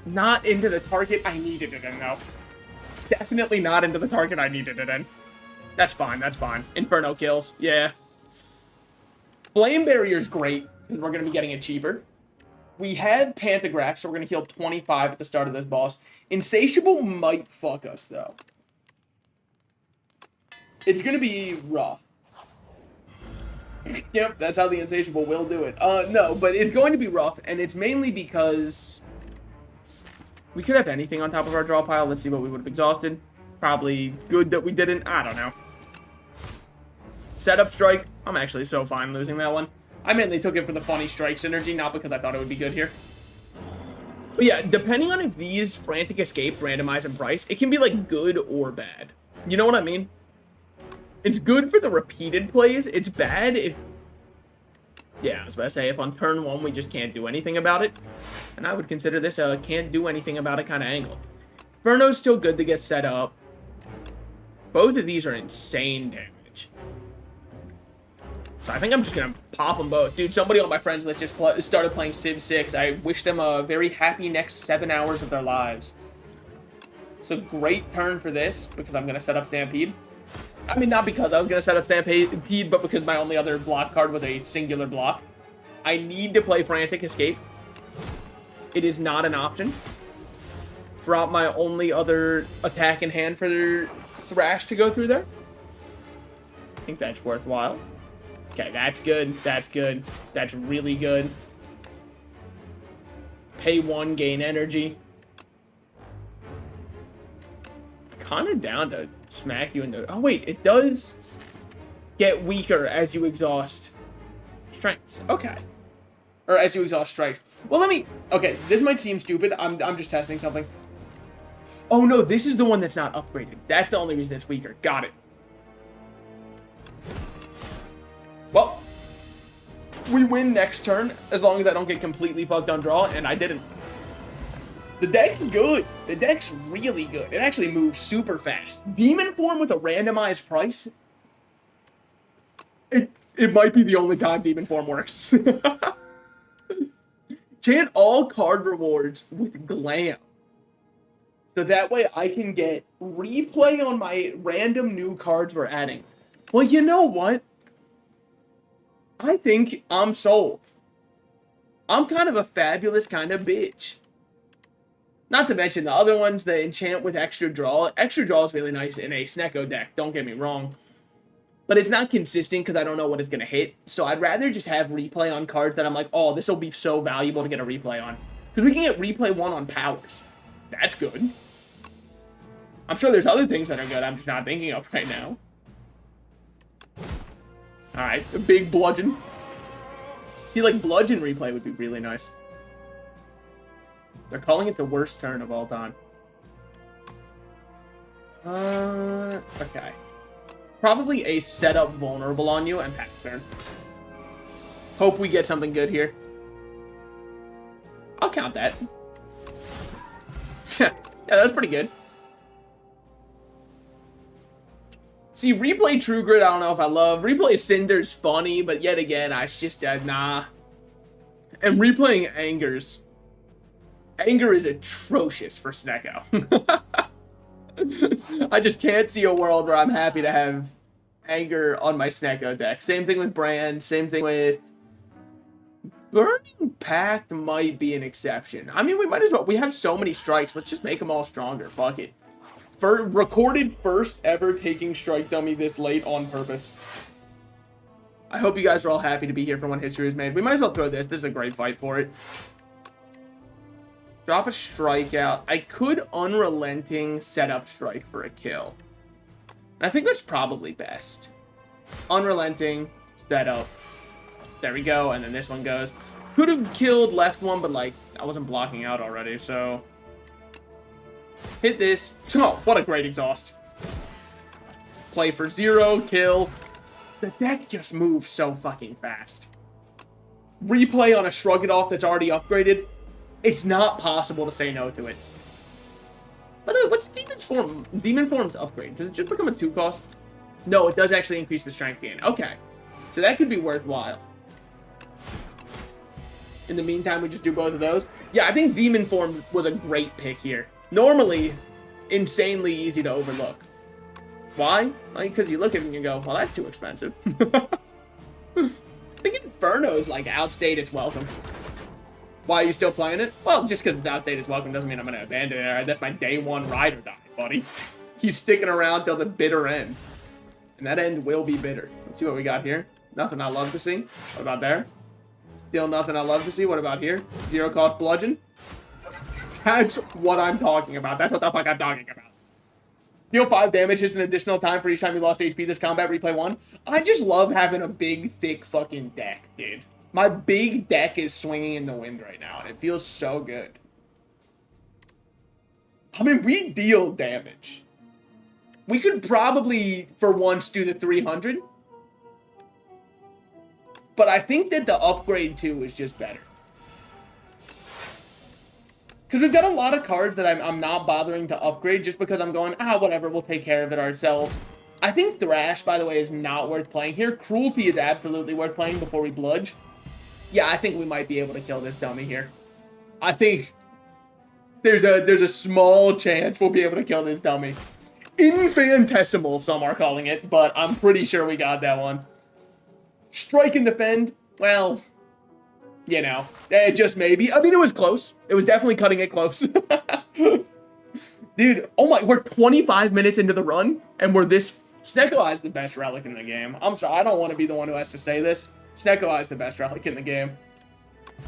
Not into the target I needed it in, though. Definitely not into the target I needed it in. That's fine, that's fine. Inferno kills, yeah. Flame Barrier's great, because we're going to be getting it cheaper. We have Pantograph, so we're going to heal 25 at the start of this boss. Insatiable might fuck us, though. It's going to be rough. Yep, that's how the Insatiable will do it. No, but it's going to be rough, and it's mainly because we could have anything on top of our draw pile. Let's see what we would have exhausted. Probably good that we didn't. I don't know. Setup strike. I'm actually so fine losing that one. I mainly took it for the funny strike synergy, not because I thought it would be good here. But yeah, depending on if these Frantic Escape randomize in price, it can be like good or bad. You know what I mean? It's good for the repeated plays. It's bad if... Yeah, I was about to say, if on turn 1 we just can't do anything about it, and I would consider this a can't do anything about it kind of angle. Inferno's still good to get set up. Both of these are insane damage. So I think I'm just going to pop them both. Dude, somebody on my friends list just started playing Civ 6. I wish them a very happy next 7 hours of their lives. It's a great turn for this, because I'm going to set up Stampede. I mean, not because I was going to set up Stampede, but because my only other block card was a singular block. I need to play Frantic Escape. It is not an option. Drop my only other attack in hand for Thrash to go through there. I think that's worthwhile. Okay, that's good. That's good. That's really good. Pay 1, gain energy. Kind of down to smack you in the... Oh, wait. It does get weaker as you exhaust strengths. Okay. Or as you exhaust strikes. Well, let me... Okay, this might seem stupid. I'm just testing something. Oh, no. This is the one that's not upgraded. That's the only reason it's weaker. Got it. Well, we win next turn as long as I don't get completely fucked on draw, and I didn't. The deck's good. The deck's really good. It actually moves super fast. Demon form with a randomized price. It might be the only time demon form works. Chant all card rewards with glam. So that way I can get replay on my random new cards we're adding. Well, you know what? I think I'm sold. I'm kind of a fabulous kind of bitch. Not to mention the other ones, the enchant with extra draw. Extra draw is really nice in a Snecko deck, don't get me wrong. But it's not consistent because I don't know what it's going to hit. So I'd rather just have replay on cards that I'm like, oh, this will be so valuable to get a replay on. Because we can get replay 1 on powers. That's good. I'm sure there's other things that are good I'm just not thinking of right now. Alright, a big bludgeon. I feel like bludgeon replay would be really nice. They're calling it the worst turn of all time. Okay. Probably a setup vulnerable on you and pass turn. Hope we get something good here. I'll count that. Yeah, that was pretty good. See, replay True Grit, I don't know if I love. Replay Cinder's funny, but yet again, I just, nah. And replaying Angers. Anger is atrocious for Snecko. I just can't see a world where I'm happy to have Anger on my Snecko deck. Same thing with Brand, same thing with... Burning Pact might be an exception. I mean, we might as well. We have so many strikes. Let's just make them all stronger. Fuck it. Recorded first ever taking Strike Dummy this late on purpose. I hope you guys are all happy to be here for when history is made. We might as well throw this. This is a great fight for it. Drop a strikeout. I could Unrelenting Setup Strike for a kill. I think that's probably best. Unrelenting, Setup. There we go, and then this one goes. Could have killed left one, but like I wasn't blocking out already, so hit this. Oh, what a great exhaust. Play for 0, kill. The deck just moves so fucking fast. Replay on a Shrug It Off that's already upgraded. It's not possible to say no to it. By the way, what's Demon's Form? Demon Form's upgrade. Does it just become a 2 cost? No, it does actually increase the strength gain. Okay. So that could be worthwhile. In the meantime, we just do both of those. Yeah, I think Demon Form was a great pick here. Normally, insanely easy to overlook. Why? Like, because you look at it and you go, well, that's too expensive. I think Inferno's, like, outstayed its welcome. Why are you still playing it? Well, just because it's outstayed its welcome doesn't mean I'm going to abandon it. Right? That's my day 1 ride or die, buddy. He's sticking around till the bitter end. And that end will be bitter. Let's see what we got here. Nothing I love to see. What about there? Still nothing I love to see. What about here? 0 cost bludgeon. That's what I'm talking about. That's what the fuck I'm talking about. Deal 5 damage, hits an additional time for each time you lost HP this combat, replay 1. I just love having a big, thick fucking deck, dude. My big deck is swinging in the wind right now, and it feels so good. I mean, we deal damage. We could probably, for once, do the 300. But I think that the upgrade 2 is just better. Because we've got a lot of cards that I'm not bothering to upgrade just because I'm going, whatever, we'll take care of it ourselves. I think Thrash, by the way, is not worth playing here. Cruelty is absolutely worth playing before we bludge. Yeah, I think we might be able to kill this dummy here. I think there's a small chance we'll be able to kill this dummy. Infinitesimal, some are calling it, but I'm pretty sure we got that one. Strike and defend, well, you know, just maybe. I mean, it was close. It was definitely cutting it close. Dude, oh my, we're 25 minutes into the run, and we're this... Snecko Eye's the best relic in the game. I'm sorry, I don't want to be the one who has to say this. Snecko Eye's the best relic in the game.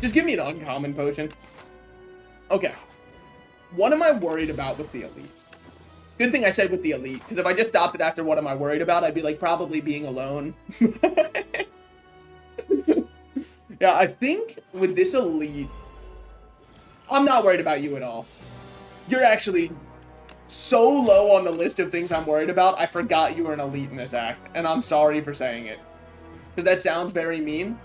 Just give me an uncommon potion. Okay. What am I worried about with the Elite? Good thing I said with the Elite, because if I just stopped it after what am I worried about, I'd be like, probably being alone. Yeah, I think with this Elite, I'm not worried about you at all. You're actually so low on the list of things I'm worried about, I forgot you were an Elite in this act, and I'm sorry for saying it. Because that sounds very mean.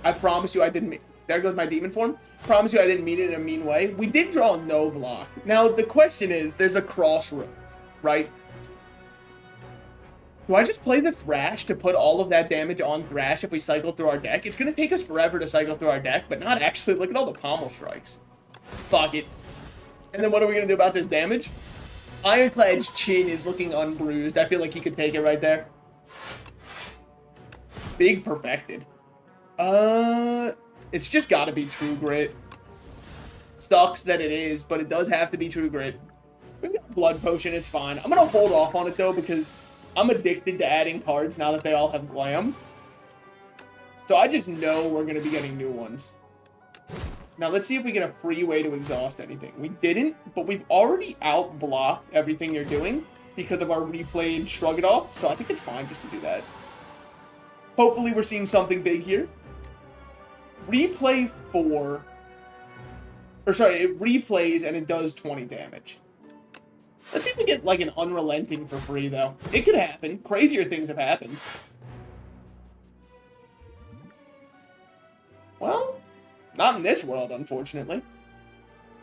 I promise you I didn't mean... There goes my Demon Form. Promise you I didn't mean it in a mean way. We did draw no block. Now, the question is, there's a crossroads, right? Do I just play the Thrash to put all of that damage on Thrash if we cycle through our deck? It's going to take us forever to cycle through our deck, but not actually. Look at all the pommel strikes. Fuck it. And then what are we going to do about this damage? Ironclad's chin is looking unbruised. I feel like he could take it right there. Big perfected. It's just got to be True Grit. Sucks that it is, but it does have to be True Grit. We've got Blood Potion. It's fine. I'm going to hold off on it, though, because I'm addicted to adding cards now that they all have Glam. So I just know we're going to be getting new ones. Now, let's see if we get a free way to exhaust anything. We didn't, but we've already out-blocked everything you're doing because of our replayed Shrug It Off. So I think it's fine just to do that. Hopefully, we're seeing something big here. Replay 4. Or sorry, it replays and it does 20 damage. Let's see if we get, like, an Unrelenting for free, though. It could happen. Crazier things have happened. Well, not in this world, unfortunately.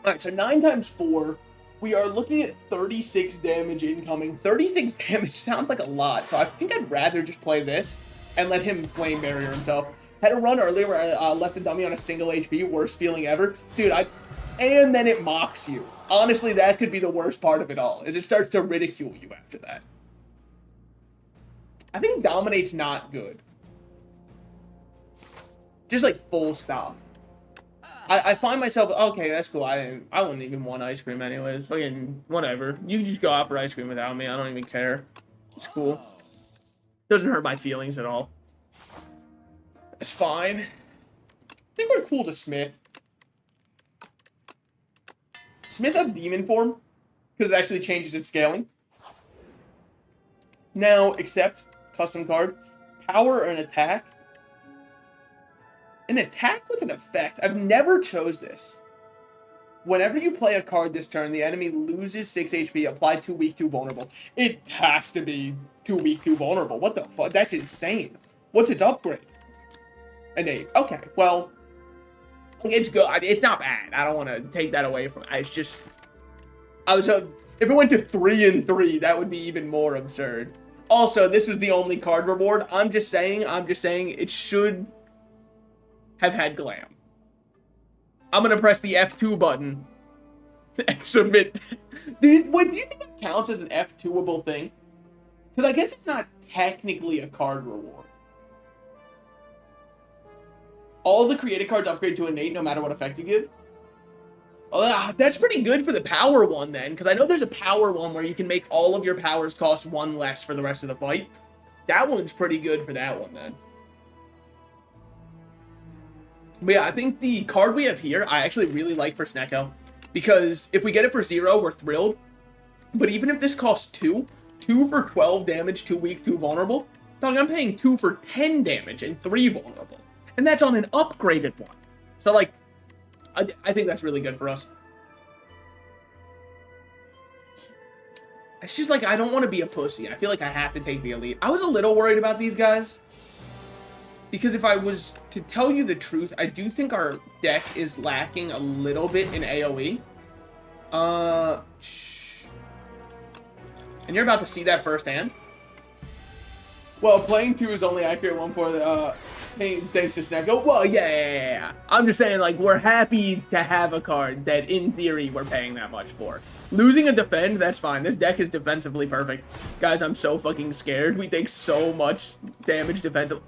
Alright, so 9 times 4. We are looking at 36 damage incoming. 36 damage sounds like a lot, so I think I'd rather just play this and let him Flame Barrier himself. Had a run earlier where I left the dummy on a single HP. Worst feeling ever. Dude, and then it mocks you. Honestly, that could be the worst part of it all, is it starts to ridicule you after that. I think Dominate's not good. Just like full stop. I find myself, okay, that's cool. I wouldn't even want ice cream anyways. Fucking whatever. You can just go out for ice cream without me. I don't even care. It's cool. Doesn't hurt my feelings at all. It's fine. I think we're cool to Smith. Smith have Demon Form, because it actually changes its scaling. Now, accept custom card. Power and attack. An attack with an effect. I've never chose this. Whenever you play a card this turn, the enemy loses 6 HP, apply 2 weak, 2 vulnerable. It has to be 2 weak, 2 vulnerable. What the fuck? That's insane. What's its upgrade? An 8. Okay, well, it's good. It's not bad. I don't want to take that away from it. It's just, if it went to 3 and 3, that would be even more absurd. Also, this was the only card reward. I'm just saying it should have had glam. I'm gonna press the F2 button and submit. Do you think that counts as an F2able thing? Because I guess it's not technically a card reward. All the created cards upgrade to innate no matter what effect you give. Oh, that's pretty good for the power one then, because I know there's a power one where you can make all of your powers cost 1 less for the rest of the fight. That one's pretty good for that one then. But yeah, I think the card we have here, I actually really like for Snecko. Because if we get it for 0, we're thrilled. But even if this costs 2, 2 for 12 damage, 2 weak, 2 vulnerable, dog, I'm paying 2 for 10 damage and 3 vulnerable. And that's on an upgraded one. So, like, I think that's really good for us. It's just like, I don't want to be a pussy. I feel like I have to take the elite. I was a little worried about these guys. Because if I was to tell you the truth, I do think our deck is lacking a little bit in AoE. And you're about to see that firsthand. Well, playing 2 is only accurate 1 for the, thanks to Snecko. Well, yeah. I'm just saying, like, we're happy to have a card that, in theory, we're paying that much for. Losing a defend, that's fine. This deck is defensively perfect. Guys, I'm so fucking scared. We take so much damage defensively.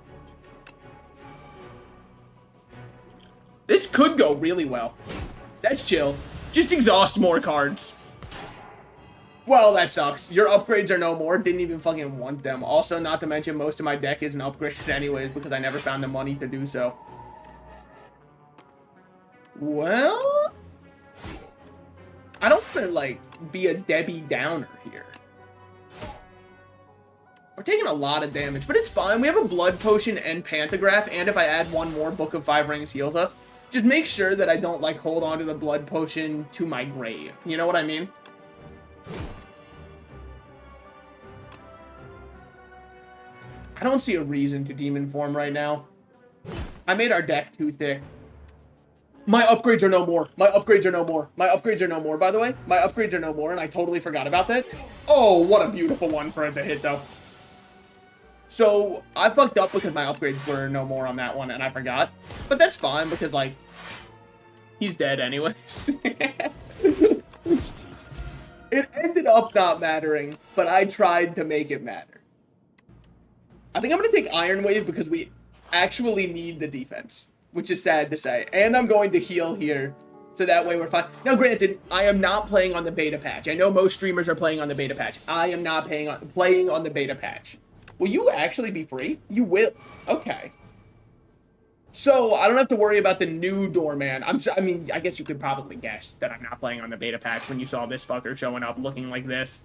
This could go really well. That's chill. Just exhaust more cards. Well, that sucks. Your upgrades are no more. Didn't even fucking want them. Also, not to mention, most of my deck isn't upgraded anyways because I never found the money to do so. Well, I don't want to, like, be a Debbie Downer here. We're taking a lot of damage, but it's fine. We have a Blood Potion and Pantograph, and if I add 1 more, Book of 5 Rings heals us. Just make sure that I don't, like, hold on to the Blood Potion to my grave. You know what I mean? I don't see a reason to Demon Form right now. I made our deck too thick. My upgrades are no more. My upgrades are no more. My upgrades are no more, by the way. My upgrades are no more, and I totally forgot about that. Oh, what a beautiful one for it to hit, though. So, I fucked up because my upgrades were no more on that one, and I forgot. But that's fine, because, like, he's dead anyways. It ended up not mattering, but I tried to make it matter. I think I'm going to take Iron Wave because we actually need the defense, which is sad to say. And I'm going to heal here, so that way we're fine. Now, granted, I am not playing on the beta patch. I know most streamers are playing on the beta patch. I am not playing on the beta patch. Will you actually be free? You will. Okay. So, I don't have to worry about the new doorman. I mean, I guess you could probably guess that I'm not playing on the beta patch when you saw this fucker showing up looking like this.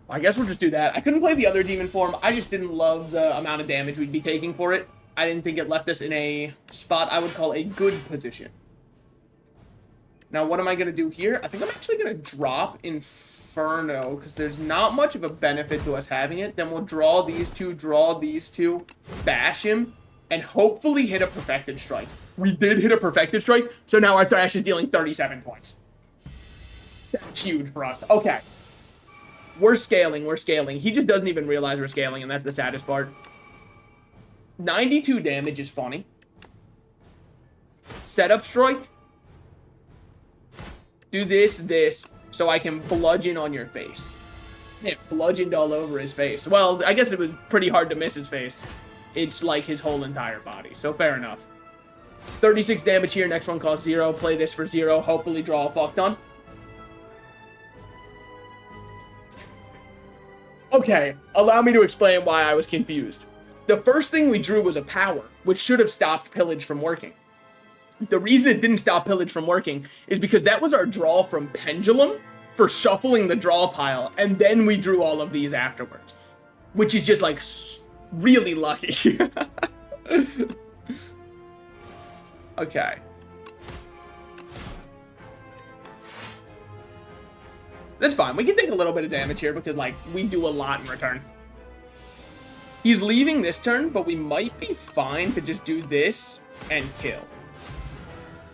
I guess we'll just do that. I couldn't play the other Demon Form. I just didn't love the amount of damage we'd be taking for it. I didn't think it left us in a spot I would call a good position. Now, what am I going to do here? I think I'm actually going to drop Inferno, because there's not much of a benefit to us having it. Then we'll draw these two, bash him, and hopefully hit a Perfected Strike. We did hit a Perfected Strike, so now our trash is dealing 37 points. That's huge for us. Okay. We're scaling. He just doesn't even realize we're scaling, and that's the saddest part. 92 damage is funny. Setup Strike. Do this, so I can bludgeon on your face. It bludgeoned all over his face. Well, I guess it was pretty hard to miss his face. It's like his whole entire body, so fair enough. 36 damage here, next one costs 0. Play this for 0, hopefully draw a fuck ton. Okay, allow me to explain why I was confused. The first thing we drew was a power, which should have stopped Pillage from working. The reason it didn't stop Pillage from working is because that was our draw from Pendulum for shuffling the draw pile, and then we drew all of these afterwards. Which is just, like, really lucky. Okay. That's fine. We can take a little bit of damage here because, like, we do a lot in return. He's leaving this turn, but we might be fine to just do this and kill.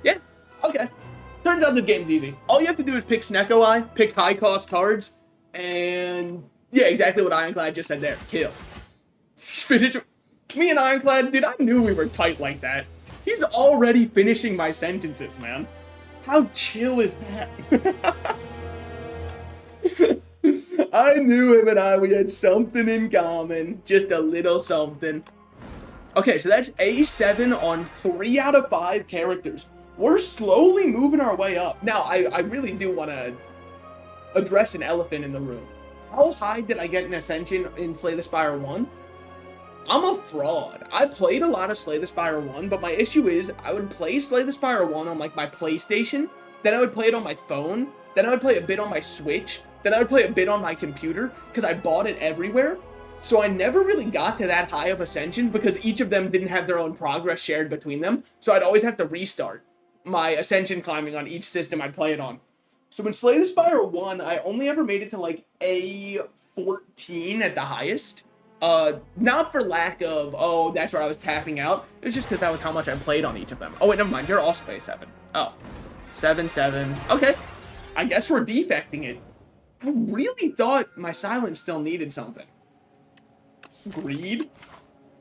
Yeah, okay. Turns out this game's easy. All you have to do is pick Snecko Eye, pick high-cost cards, and yeah, exactly what Ironclad just said there. Kill. Finish. Me and Ironclad, dude, I knew we were tight like that. He's already finishing my sentences, man. How chill is that? I knew him and we had something in common. Just a little something. Okay, so that's A7 on 3 out of 5 characters. We're slowly moving our way up. Now, I really do want to address an elephant in the room. How high did I get in Ascension in Slay the Spire 1? I'm a fraud. I played a lot of Slay the Spire 1, but my issue is I would play Slay the Spire 1 on, like, my PlayStation, then I would play it on my phone, then I would play a bit on my Switch, then I would play a bit on my computer, because I bought it everywhere. So I never really got to that high of Ascension, because each of them didn't have their own progress shared between them, so I'd always have to restart my Ascension climbing on each system I'd play it on. So in Slay the Spire 1, I only ever made it to, like, A14 at the highest. Not for lack of, oh, that's where I was tapping out. It was just because that was how much I played on each of them. Oh, wait, never mind. You're also A7. Oh. 7-7. Okay. I guess we're defecting it. I really thought my silence still needed something. Greed?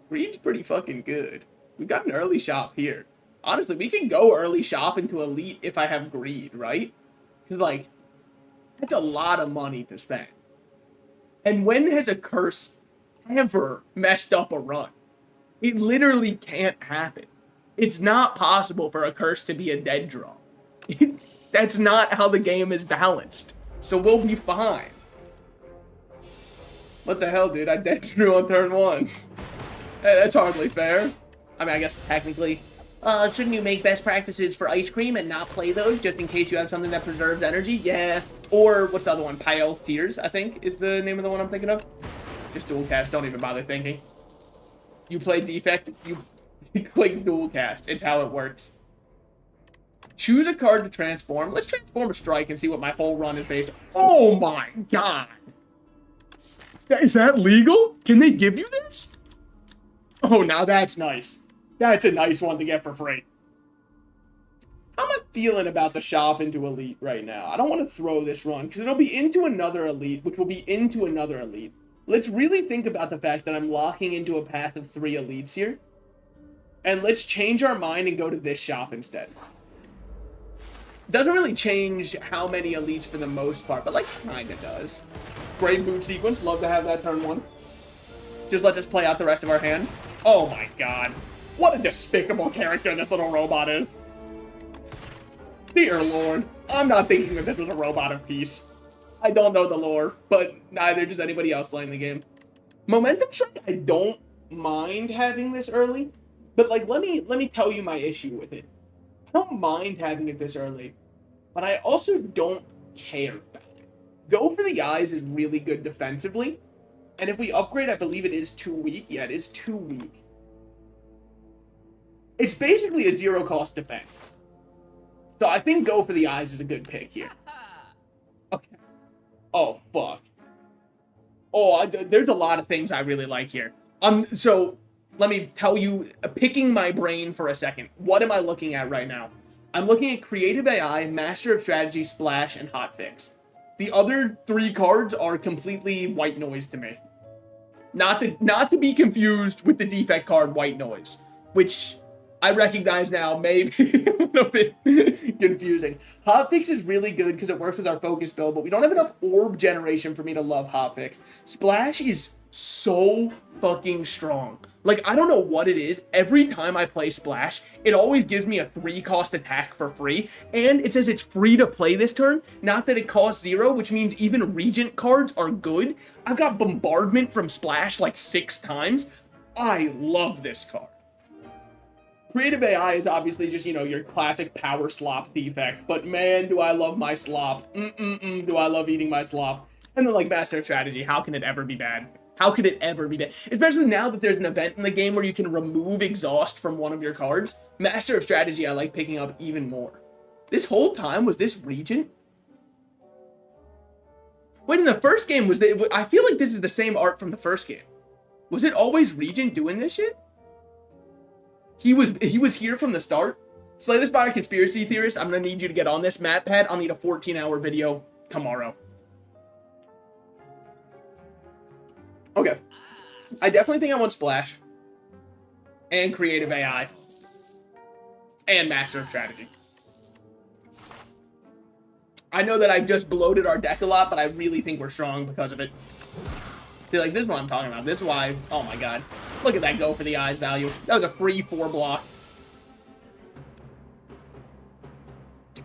Greed's pretty fucking good. We got an early shop here. Honestly, we can go early shop into Elite if I have Greed, right? Because, like, that's a lot of money to spend. And when has a curse ever messed up a run? It literally can't happen. It's not possible for a curse to be a dead draw. That's not how the game is balanced. So we'll be fine. What the hell, dude? I dead drew on turn 1. Hey, that's hardly fair. I mean, I guess technically. Shouldn't you make best practices for ice cream and not play those just in case you have something that preserves energy? Yeah. Or what's the other one? Pyle's Tears, I think, is the name of the one I'm thinking of. Just dual cast. Don't even bother thinking. You play defect, you click dual cast. It's how it works. Choose a card to transform. Let's transform a strike and see what my whole run is based on. Oh my god. Is that legal? Can they give you this? Oh, now that's nice. That's a nice one to get for free. How am I feeling about the shop into Elite right now? I don't want to throw this run because it'll be into another Elite, which will be into another Elite. Let's really think about the fact that I'm locking into a path of 3 Elites here. And let's change our mind and go to this shop instead. Doesn't really change how many Elites for the most part, but, like, kinda does. Great boot sequence. Love to have that turn 1. Just lets us play out the rest of our hand. Oh my god. What a despicable character this little robot is. Dear Lord. I'm not thinking that this was a robot of peace. I don't know the lore, but neither does anybody else playing the game. Momentum Strike, I don't mind having this early, but, like, let me tell you my issue with it. I don't mind having it this early, but I also don't care about it. Go for the Eyes is really good defensively, and if we upgrade, I believe it is too weak. Yeah, it is too weak. It's basically a 0-cost defense. So I think Go for the Eyes is a good pick here. Okay. Oh, fuck. Oh, there's a lot of things I really like here. So let me tell you, picking my brain for a second. What am I looking at right now? I'm looking at Creative AI, Master of Strategy, Splash, and Hotfix. The other 3 cards are completely white noise to me. Not to be confused with the defect card White Noise, which I recognize now may be a little bit confusing. Hotfix is really good because it works with our focus build, but we don't have enough orb generation for me to love Hotfix. Splash is so fucking strong. Like, I don't know what it is. Every time I play Splash, it always gives me a 3-cost attack for free, and it says it's free to play this turn, not that it costs 0, which means even Regent cards are good. I've got Bombardment from Splash like 6 times. I love this card. Creative AI is obviously just, you know, your classic power slop defect, but man, do I love my slop. Do I love eating my slop. And then, like, Master Strategy, how can it ever be bad? How could it ever be bad? Especially now that there's an event in the game where you can remove exhaust from one of your cards. Master of Strategy I like picking up even more. This whole time, was this Regent? Wait, in the first game, I feel like this is the same art from the first game. Was it always Regent doing this shit? He was here from the start? Slay the Spire Conspiracy Theorist, I'm gonna need you to get on this map pad. I'll need a 14-hour video tomorrow. Okay. I definitely think I want Splash. And Creative AI. And Master of Strategy. I know that I just bloated our deck a lot, but I really think we're strong because of it. See, like, this is what I'm talking about. This is why, oh my god. Look at that go for the eyes value. That was a free 4 block.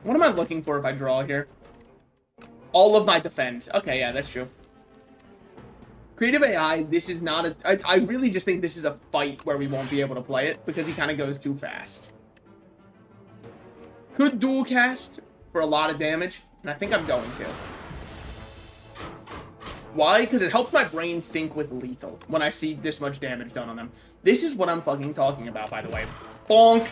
What am I looking for if I draw here? All of my defense. Okay, yeah, that's true. Creative AI, this is not a... I really just think this is a fight where we won't be able to play it because he kind of goes too fast. Could dual cast for a lot of damage, and I think I'm going to. Why? Because it helps my brain think with lethal when I see this much damage done on them. This is what I'm fucking talking about, by the way. Bonk!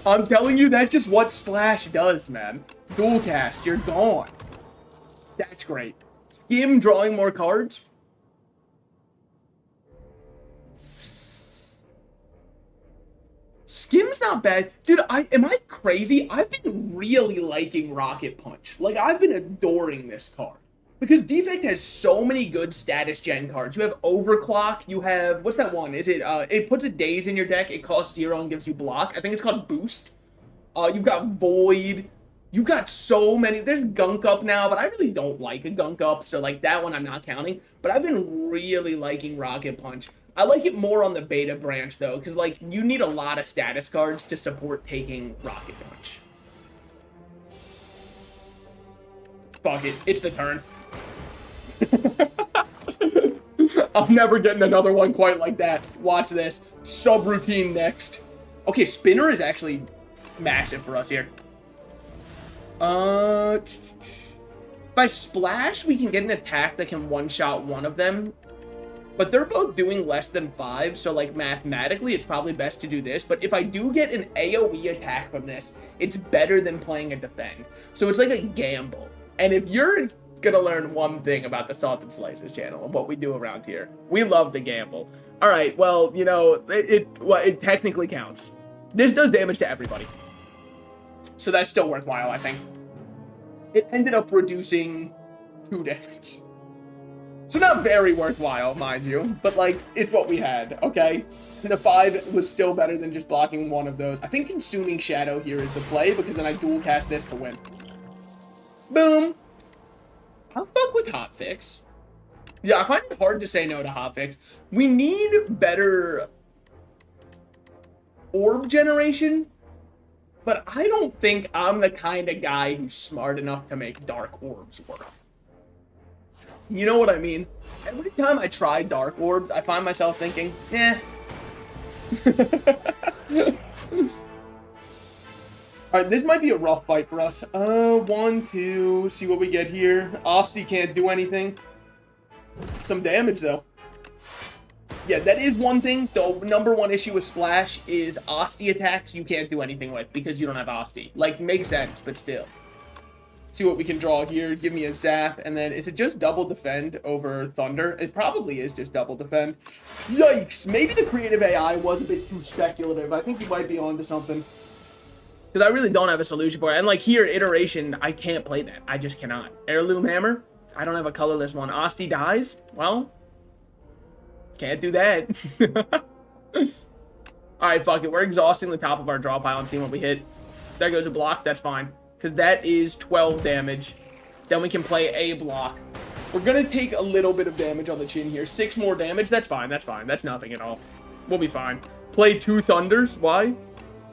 I'm telling you, that's just what Splash does, man. Dual cast, you're gone. That's great. Skim drawing more cards. Skim's not bad. Dude, am I crazy? I've been really liking Rocket Punch. Like, I've been adoring this card. Because Defect has so many good status gen cards. You have Overclock, you have, what's that one? Is it, it puts a daze in your deck, it costs 0 and gives you block. I think it's called Boost. You've got Void. You've got so many. There's Gunk Up now, but I really don't like a Gunk Up, so like that one I'm not counting. But I've been really liking Rocket Punch. I like it more on the beta branch though, because like you need a lot of status cards to support taking Rocket Punch. Fuck it, it's the turn. I'm never getting another one quite like that. Watch this. Subroutine next. Okay, Spinner is actually massive for us here. By Splash, we can get an attack that can one-shot one of them. But they're both doing less than 5, so like mathematically, it's probably best to do this. But if I do get an AoE attack from this, it's better than playing a defend. So it's like a gamble. And if you're gonna learn one thing about the Salt and Slices channel and what we do around here, we love the gamble. All right, well, you know, it technically counts. This does damage to everybody. So that's still worthwhile, I think. It ended up reducing 2 damage. So not very worthwhile, mind you, but like, it's what we had, okay? And a 5 was still better than just blocking one of those. I think Consuming Shadow here is the play, because then I dual cast this to win. Boom! I'll fuck with Hotfix. Yeah, I find it hard to say no to Hotfix. We need better orb generation, but I don't think I'm the kind of guy who's smart enough to make dark orbs work. You know what I mean? Every time I try dark orbs, I find myself thinking, eh. Alright, this might be a rough fight for us. 1, 2, see what we get here. Asti can't do anything. Some damage, though. Yeah, that is one thing. The #1 issue with Splash is Asti attacks you can't do anything with because you don't have Asti. Like, makes sense, but still. See what we can draw here. Give me a zap. And then, is it just double defend over Thunder? It probably is just double defend. Yikes! Maybe the creative AI was a bit too speculative. I think you might be onto something. Because I really don't have a solution for it. And like here, Iteration, I can't play that. I just cannot. Heirloom Hammer? I don't have a colorless one. Asti dies? Well, can't do that. Alright, fuck it. We're exhausting the top of our draw pile and seeing what we hit. There goes a block. That's fine. Because that is 12 damage. Then we can play a block. We're going to take a little bit of damage on the chin here. 6 more damage. That's fine. That's fine. That's nothing at all. We'll be fine. Play 2 Thunders. Why?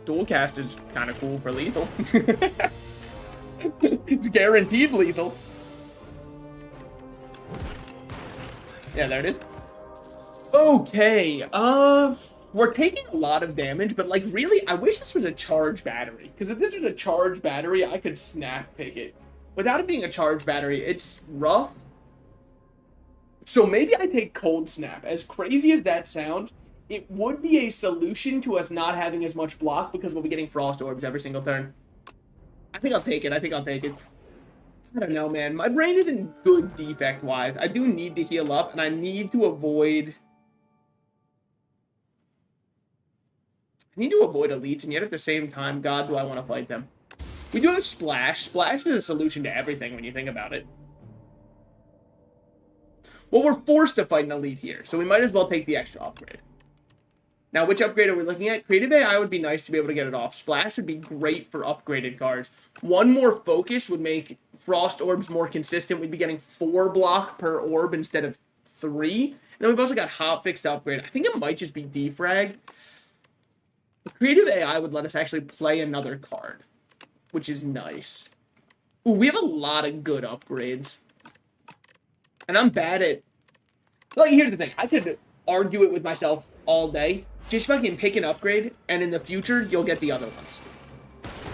Dual cast is kind of cool for lethal. It's guaranteed lethal. Yeah, there it is. Okay. We're taking a lot of damage, but like really, I wish this was a charge battery. Because if this was a charge battery, I could snap pick it. Without it being a charge battery, it's rough. So maybe I take Cold Snap. As crazy as that sounds, it would be a solution to us not having as much block because we'll be getting Frost Orbs every single turn. I think I'll take it. I think I'll take it. I don't know, man. My brain isn't good defect-wise. I do need to heal up, and I need to avoid... elites, and yet at the same time, God, do I want to fight them. We do have Splash. Splash is a solution to everything when you think about it. Well, we're forced to fight an elite here, so we might as well take the extra upgrade. Now, which upgrade are we looking at? Creative AI would be nice to be able to get it off. Splash would be great for upgraded cards. One more focus would make Frost Orbs more consistent. We'd be getting 4 block per orb instead of 3. And then we've also got Hotfix to upgrade. I think it might just be Defrag. Creative AI would let us actually play another card, which is nice. Ooh, we have a lot of good upgrades. And I'm bad at... Like, here's the thing. I could argue it with myself all day. Just fucking pick an upgrade, and in the future, you'll get the other ones.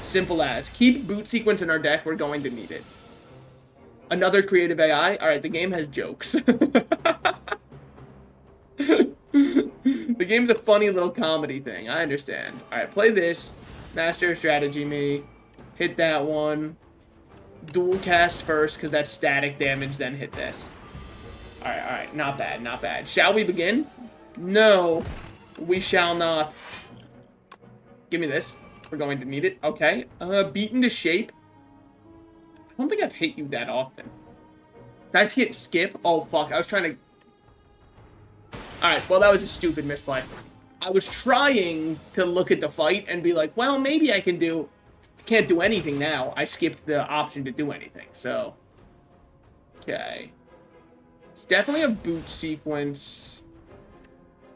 Simple as. Keep Boot Sequence in our deck. We're going to need it. Another creative AI. Alright, the game has jokes. The game's a funny little comedy thing. I understand. Alright, play this. Master Strategy me. Hit that one. Dual cast first, because that's static damage, then hit this. Alright. Not bad, not bad. Shall we begin? No, we shall not. Give me this. We're going to need it. Okay. Beaten to shape. I don't think I've hit you that often. Did I hit skip? Oh, fuck. I was trying to... Alright, well, that was a stupid misplay. I was trying to look at the fight and be like, well, maybe I can do... Can't do anything now. I skipped the option to do anything, so... Okay. It's definitely a boot sequence.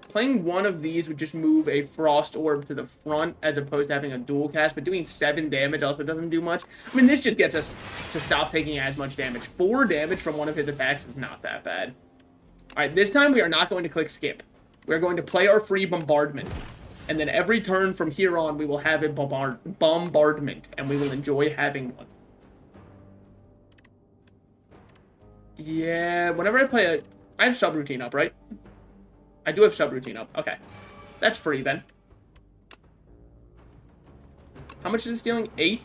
Playing one of these would just move a Frost Orb to the front as opposed to having a dual cast, but doing 7 damage also doesn't do much. I mean, this just gets us to stop taking as much damage. 4 damage from one of his attacks is not that bad. Alright, this time we are not going to click skip. We are going to play our free bombardment. And then every turn from here on, we will have a bombardment, and we will enjoy having one. Yeah, whenever I play a... I have subroutine up, right? I do have subroutine up. Okay. That's free, then. How much is this dealing? 8?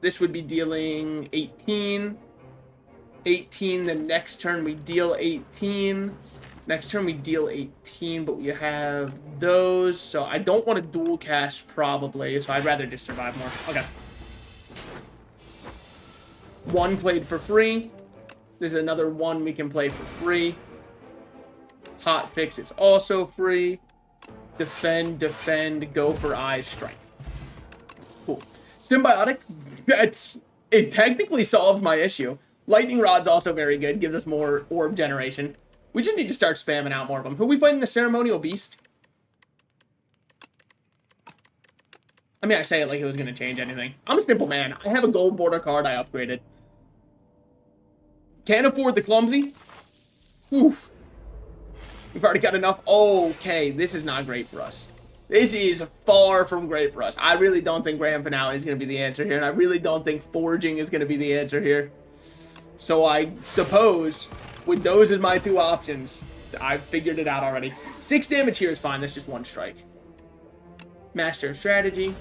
This would be dealing 18. 18, the next turn we deal 18. Next turn we deal 18, but we have those. So I don't want to dual cast, probably. So I'd rather just survive more. Okay. 1 played for free. There's another 1 we can play for free. Hotfix is also free. Defend, go for eyes, strike. Cool. Symbiotic, it technically solves my issue. Lightning Rod's also very good, gives us more orb generation. We just need to start spamming out more of them. Who are we fighting? The Ceremonial Beast? I mean, I say it like it was going to change anything. I'm a simple man. I have a gold border card I upgraded. Can't afford the Clumsy. Oof. We've already got enough. Okay, this is not great for us. This is far from great for us. I really don't think Grand Finale is going to be the answer here, and I really don't think Forging is going to be the answer here. So I suppose, with those as my 2 options, I've figured it out already. 6 damage here is fine. That's just 1 strike. Master of Strategy.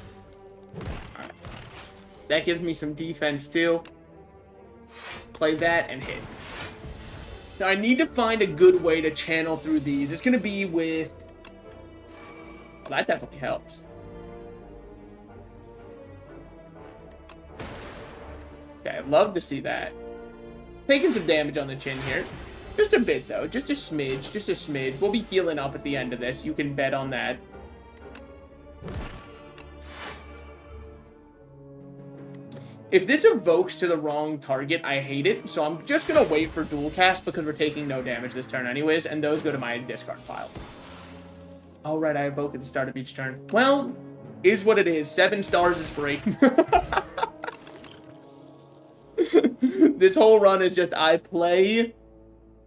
Alright. That gives me some defense, too. Play that and hit. Now, I need to find a good way to channel through these. It's going to be with... Well, that definitely helps. Okay, I'd love to see that. Taking some damage on the chin here. Just a bit, though. Just a smidge. Just a smidge. We'll be healing up at the end of this. You can bet on that. If this evokes to the wrong target, I hate it. So I'm just going to wait for dual cast because we're taking no damage this turn anyways. And those go to my discard pile. Alright, I evoke at the start of each turn. Well, is what it is. 7 stars is free. This whole run is just I play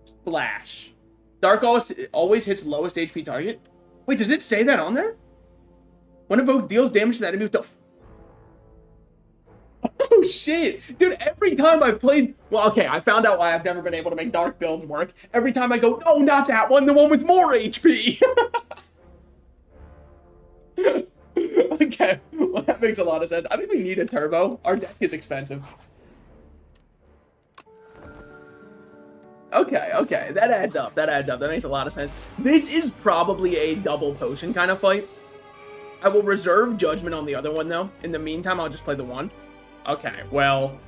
Splash. Dark always hits lowest HP target. Wait, does it say that on there? When evoke deals damage to that enemy with the... Oh shit, dude! Every time I've played, well, okay, I found out why I've never been able to make dark builds work. Every time I go, no, not that one, the one with more HP. Okay, well, that makes a lot of sense. I think we need a turbo. Our deck is expensive. Okay, okay, that adds up. That adds up. That makes a lot of sense. This is probably a double potion kind of fight. I will reserve judgment on the other one, though. In the meantime, I'll just play the one. Okay, well,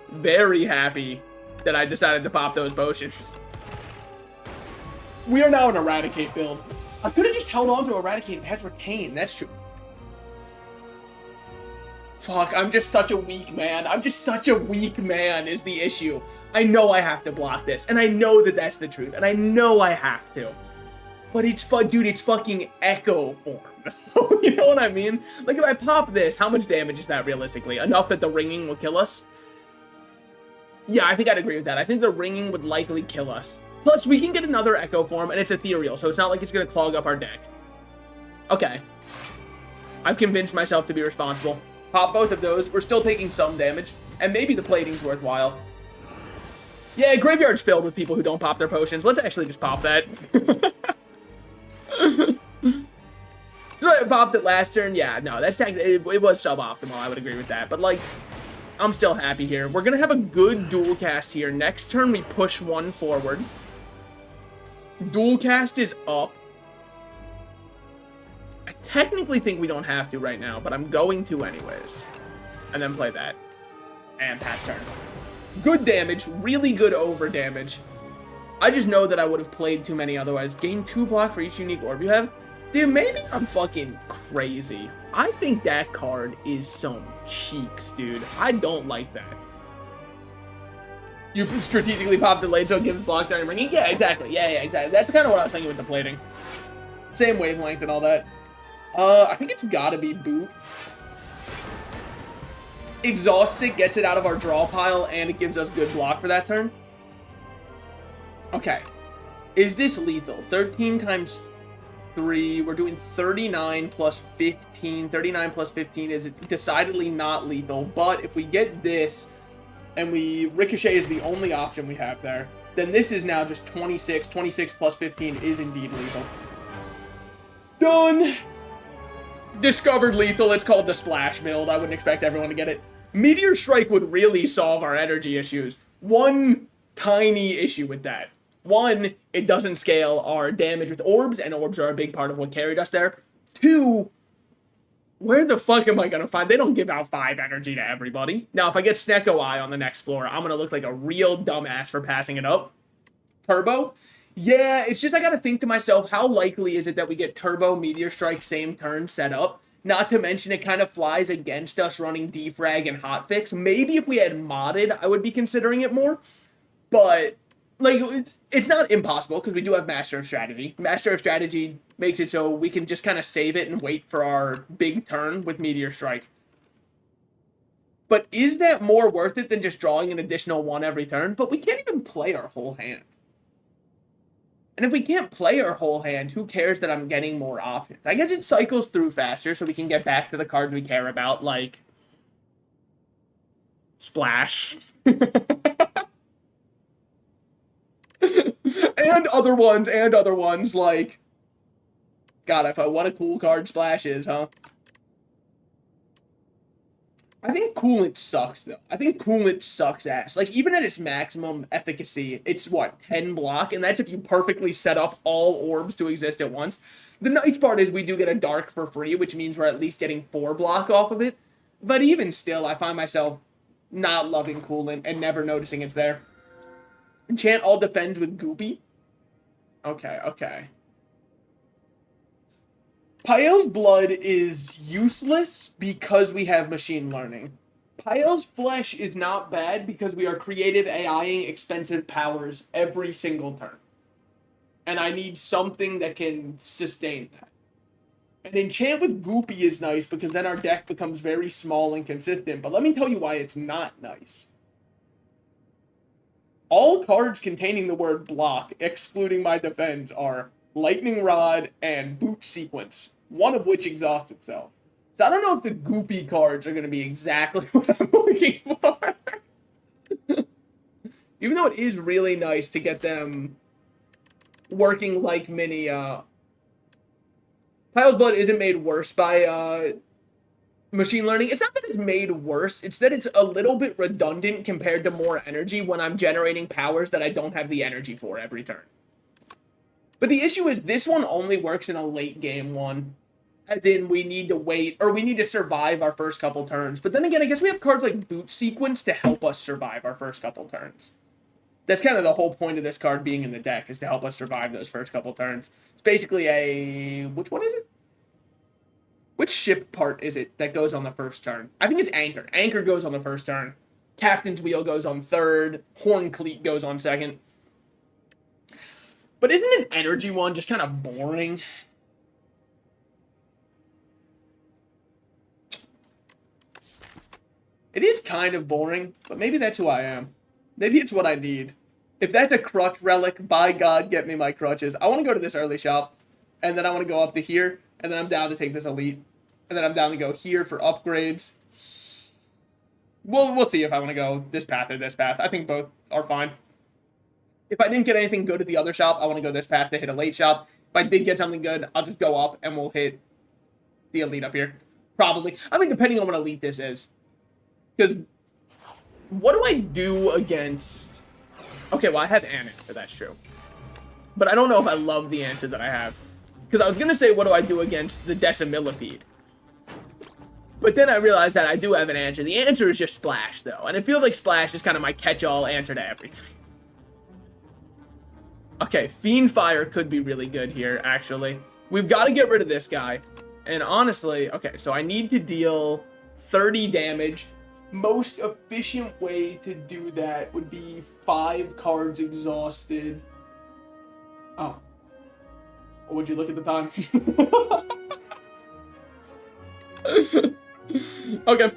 very happy that I decided to pop those potions. We are now an Eradicate build. I could have just held on to Eradicate. It has Retain. That's true. Fuck, I'm just such a weak man. I'm just such a weak man is the issue. I know I have to block this, and I know that that's the truth, and I know I have to. But it's dude, it's fucking Echo form. So, you know what I mean? Like, if I pop this, how much damage is that realistically? Enough that the ringing will kill us? Yeah, I think I'd agree with that. I think the ringing would likely kill us. Plus, we can get another Echo form, and it's ethereal, so it's not like it's going to clog up our deck. Okay. I've convinced myself to be responsible. Pop both of those. We're still taking some damage, and maybe the plating's worthwhile. Yeah, Graveyard's filled with people who don't pop their potions. Let's actually just pop that. So I popped it last turn. Yeah, no, that's it was suboptimal. I would agree with that. But, like, I'm still happy here. We're going to have a good dual cast here. Next turn, we push one forward. Dual cast is up. I technically think we don't have to right now, but I'm going to anyways. And then play that. And pass turn. Good damage. Really good over damage. I just know that I would have played too many otherwise. Gain 2 block for each unique orb you have. Dude, maybe I'm fucking crazy. I think that card is some cheeks, dude. I don't like that. You strategically pop the blade so it gives block during ringing? Yeah, exactly. Yeah, exactly. That's kind of what I was thinking with the plating. Same wavelength and all that. I think it's gotta be boot. Exhaust it, gets it out of our draw pile, and it gives us good block for that turn. Okay. Is this lethal? 13 times 3. We're doing 39 plus 15. 39 plus 15 is decidedly not lethal. But if we get this, and Ricochet is the only option we have there, then this is now just 26. 26 plus 15 is indeed lethal. Done! Discovered lethal. It's called the Splash build. I wouldn't expect everyone to get it. Meteor Strike would really solve our energy issues. One tiny issue with that. One, it doesn't scale our damage with orbs, and orbs are a big part of what carried us there. 2, where the fuck am I going to find? They don't give out 5 energy to everybody. Now, if I get Snecko Eye on the next floor, I'm going to look like a real dumbass for passing it up. Turbo? Yeah, it's just I got to think to myself, how likely is it that we get Turbo, Meteor Strike, same turn set up? Not to mention it kind of flies against us running Defrag and Hotfix. Maybe if we had modded, I would be considering it more. But, like, it's not impossible because we do have Master of Strategy. Master of Strategy makes it so we can just kind of save it and wait for our big turn with Meteor Strike. But is that more worth it than just drawing an additional 1 every turn? But we can't even play our whole hand. And if we can't play our whole hand, who cares that I'm getting more options? I guess it cycles through faster so we can get back to the cards we care about, like Splash. and other ones like, God, if I what a cool card Splash is, huh? I think Coolant sucks, though. I think Coolant sucks ass. Like, even at its maximum efficacy, it's, what, 10 block? And that's if you perfectly set up all orbs to exist at once. The nice part is we do get a Dark for free, which means we're at least getting 4 block off of it. But even still, I find myself not loving Coolant and never noticing it's there. Enchant all defends with Goopy. Okay, okay. Pael's Blood is useless because we have machine learning. Pael's Flesh is not bad because we are creative AIing expensive powers every single turn. And I need something that can sustain that. And Enchant with Goopy is nice because then our deck becomes very small and consistent. But let me tell you why it's not nice. All cards containing the word block, excluding my defense, are Lightning Rod and Boot Sequence, one of which exhausts itself. So I don't know if the goopy cards are going to be exactly what I'm looking for. Even though it is really nice to get them working like mini, Pyle's Blood isn't made worse by, machine learning. It's not that it's made worse, it's that it's a little bit redundant compared to more energy when I'm generating powers that I don't have the energy for every turn. But the issue is this one only works in a late game one. As in, we need to wait, or we need to survive our first couple turns. But then again, I guess we have cards like Boot Sequence to help us survive our first couple turns. That's kind of the whole point of this card being in the deck, is to help us survive those first couple turns. It's basically a... which one is it? Which ship part is it that goes on the first turn? I think it's Anchor. Anchor goes on the first turn. Captain's Wheel goes on third. Horn Cleat goes on second. But isn't an energy one just kind of boring? It is kind of boring, but maybe that's who I am. Maybe it's what I need. If that's a crutch relic, by God, get me my crutches. I want to go to this early shop, and then I want to go up to here, and then I'm down to take this elite, and then I'm down to go here for upgrades. We'll see if I want to go this path or this path. I think both are fine. If I didn't get anything good at the other shop, I want to go this path to hit a late shop. If I did get something good, I'll just go up, and we'll hit the elite up here. Probably. I mean, depending on what elite this is. Because, what do I do against... Okay, well, I have an answer, that's true. But I don't know if I love the answer that I have. Because I was going to say, what do I do against the Decimillipede? But then I realized that I do have an answer. The answer is just Splash, though. And it feels like Splash is kind of my catch-all answer to everything. Okay, Fiend Fire could be really good here, actually. We've got to get rid of this guy. And honestly, okay, so I need to deal 30 damage. Most efficient way to do that would be 5 cards exhausted. Oh. Would you look at the time? Okay.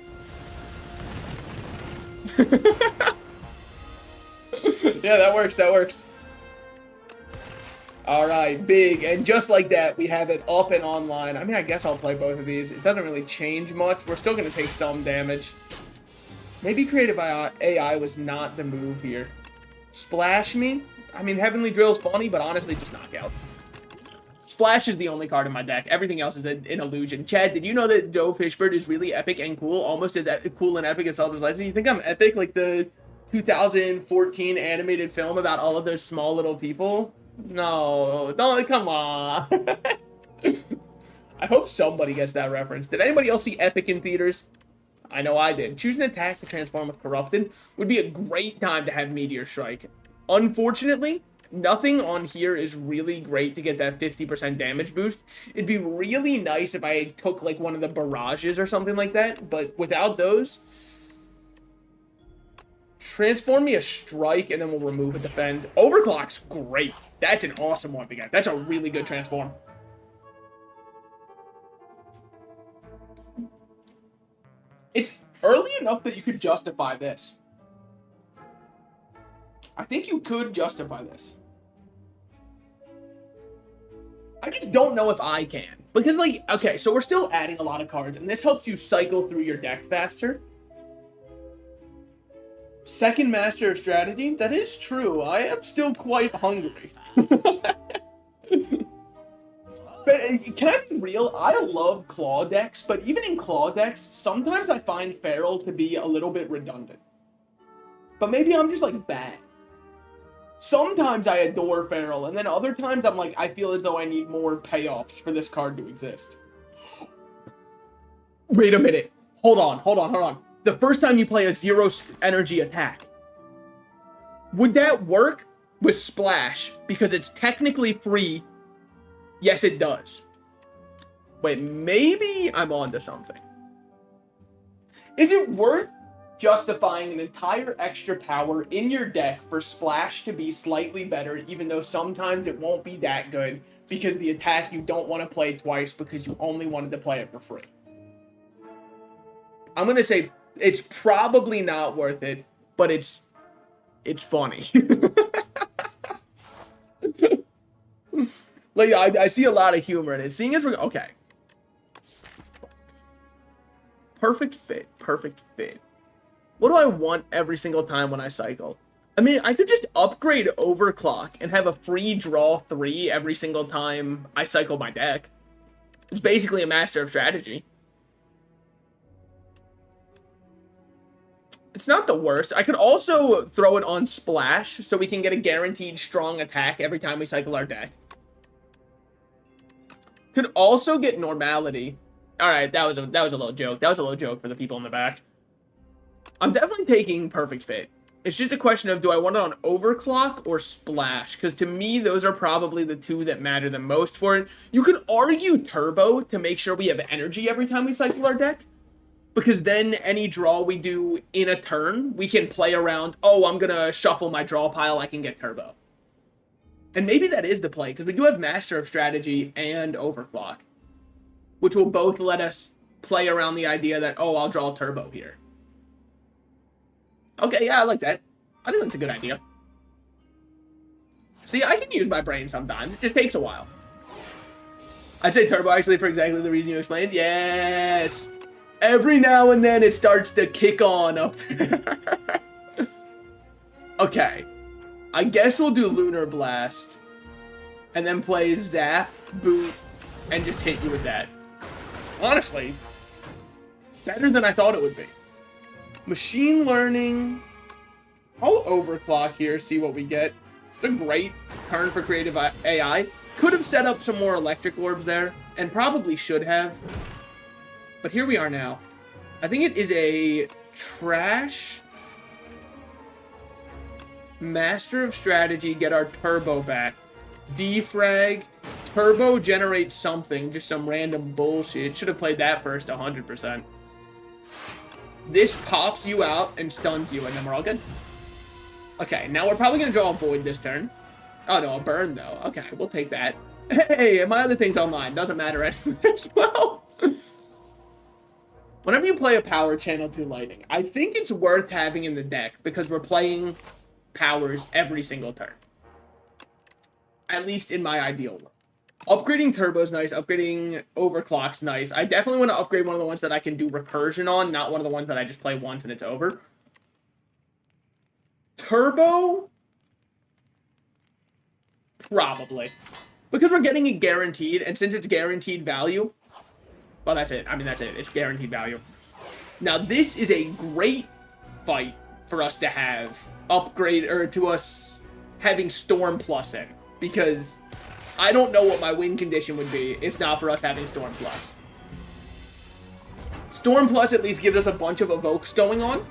Yeah, that works, that works. Alright, big. And just like that, we have it up and online. I mean, I guess I'll play both of these. It doesn't really change much. We're still going to take some damage. Maybe Creative AI was not the move here. Splash me? I mean, Heavenly Drill is funny, but honestly, just knockout. Splash is the only card in my deck. Everything else is an illusion. Chad, did you know that Joe Fishbird is really epic and cool? Almost as cool and epic as Zelda's Legend? You think I'm epic? Like the 2014 animated film about all of those small little people? No, don't, come on. I hope somebody gets that reference. Did anybody else see Epic in theaters? I know I did. Choose an attack to transform with Corrupted would be a great time to have Meteor Strike. Unfortunately, nothing on here is really great to get that 50% damage boost. It'd be really nice if I took like one of the barrages or something like that, but without those, transform me a strike and then we'll remove a defend. Overclock's great. That's an awesome one to get. That's a really good transform. It's early enough that you could justify this. I think you could justify this. I just don't know if I can. Because, like, okay, so we're still adding a lot of cards, and this helps you cycle through your deck faster. Second Master of Strategy? That is true. I am still quite hungry. But can I be real? I love claw decks, but even in claw decks, sometimes I find Feral to be a little bit redundant. But maybe I'm just, like, bad. Sometimes I adore Feral, and then other times I'm like, I feel as though I need more payoffs for this card to exist. Wait a minute. Hold on. The first time you play a 0 energy attack, would that work with Splash? Because it's technically free. Yes, it does. Wait, maybe I'm onto something. Is it worth justifying an entire extra power in your deck for Splash to be slightly better, even though sometimes it won't be that good, because the attack you don't want to play twice because you only wanted to play it for free? I'm going to say it's probably not worth it, but it's funny. Like, I see a lot of humor in it. Seeing as we're... Okay. Perfect fit. Perfect fit. What do I want every single time when I cycle? I mean, I could just upgrade Overclock and have a free draw 3 every single time I cycle my deck. It's basically a master of strategy. It's not the worst. I could also throw it on Splash so we can get a guaranteed strong attack every time we cycle our deck. Could also get Normality. Alright, that was a little joke. That was a little joke for the people in the back. I'm definitely taking Perfect Fit. It's just a question of, do I want it on Overclock or Splash? Because to me, those are probably the two that matter the most for it. You could argue Turbo to make sure we have energy every time we cycle our deck. Because then any draw we do in a turn, we can play around, oh, I'm going to shuffle my draw pile, I can get Turbo. And maybe that is the play, because we do have Master of Strategy and Overclock, which will both let us play around the idea that, oh, I'll draw Turbo here. Okay, yeah, I like that. I think that's a good idea. See, I can use my brain sometimes. It just takes a while. I'd say Turbo, actually, for exactly the reason you explained. Yes! Every now and then, it starts to kick on up there. Okay. I guess we'll do Lunar Blast. And then play Zap, Boot, and just hit you with that. Honestly, better than I thought it would be. Machine Learning. I'll Overclock here, see what we get. It's a great turn for creative AI. Could have set up some more electric orbs there, and probably should have. But here we are now. I think it is a trash Master of Strategy, get our Turbo back. Defrag, Turbo generates something, just some random bullshit. Should have played that first 100%. This pops you out and stuns you, and then we're all good. Okay, now we're probably going to draw a Void this turn. Oh, no, a Burn, though. Okay, we'll take that. Hey, my other thing's online. Doesn't matter anyway as well. Whenever you play a Power Channel 2 Lightning, I think it's worth having in the deck because we're playing powers every single turn. At least in my ideal world. Upgrading Turbo's nice. Upgrading Overclock's nice. I definitely want to upgrade one of the ones that I can do recursion on, not one of the ones that I just play once and it's over. Turbo? Probably. Because we're getting it guaranteed, and since it's guaranteed value, well, that's it. I mean, that's it. It's guaranteed value. Now, this is a great fight for us to have upgrade, or to us having Storm Plus in. Because I don't know what my win condition would be if not for us having Storm Plus. Storm Plus at least gives us a bunch of evokes going on.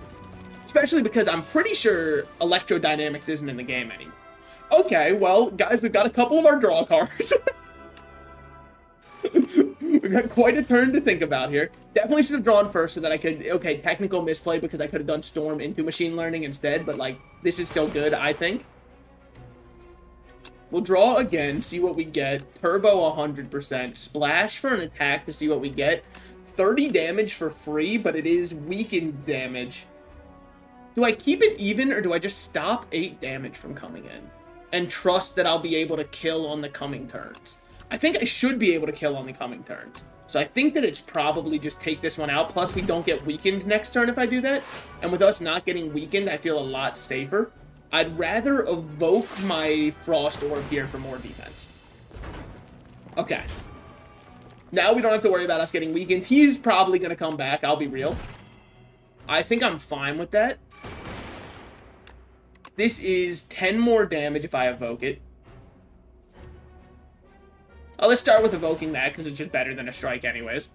Especially because I'm pretty sure Electrodynamics isn't in the game anymore. Okay, well, guys, we've got a couple of our draw cards. We've got quite a turn to think about here. Definitely should have drawn first so that I could... Okay, technical misplay because I could have done Storm into Machine Learning instead. But, like, this is still good, I think. We'll draw again, see what we get. Turbo 100%. Splash for an attack to see what we get. 30 damage for free, but it is weakened damage. Do I keep it even, or do I just stop 8 damage from coming in? And trust that I'll be able to kill on the coming turns. I think I should be able to kill on the coming turns. So I think that it's probably just take this one out. Plus, we don't get weakened next turn if I do that. And with us not getting weakened, I feel a lot safer. I'd rather evoke my Frost Orb here for more defense. Okay. Now we don't have to worry about us getting weakened. He's probably going to come back, I'll be real. I think I'm fine with that. This is 10 more damage if I evoke it. Let's start with evoking that, because it's just better than a strike anyways.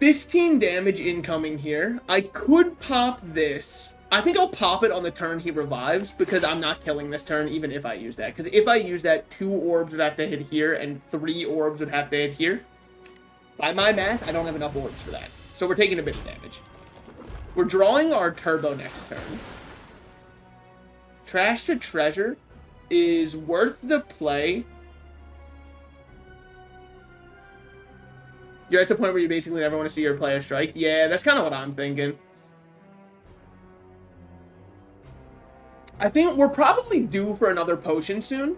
15 damage incoming here. I could pop this. I think I'll pop it on the turn he revives, because I'm not killing this turn, even if I use that. Because if I use that, 2 orbs would have to hit here, and 3 orbs would have to hit here. By my math, I don't have enough orbs for that. So we're taking a bit of damage. We're drawing our Turbo next turn. Trash to Treasure is worth the play. You're at the point where you basically never want to see your player strike. Yeah, that's kind of what I'm thinking. I think we're probably due for another potion soon.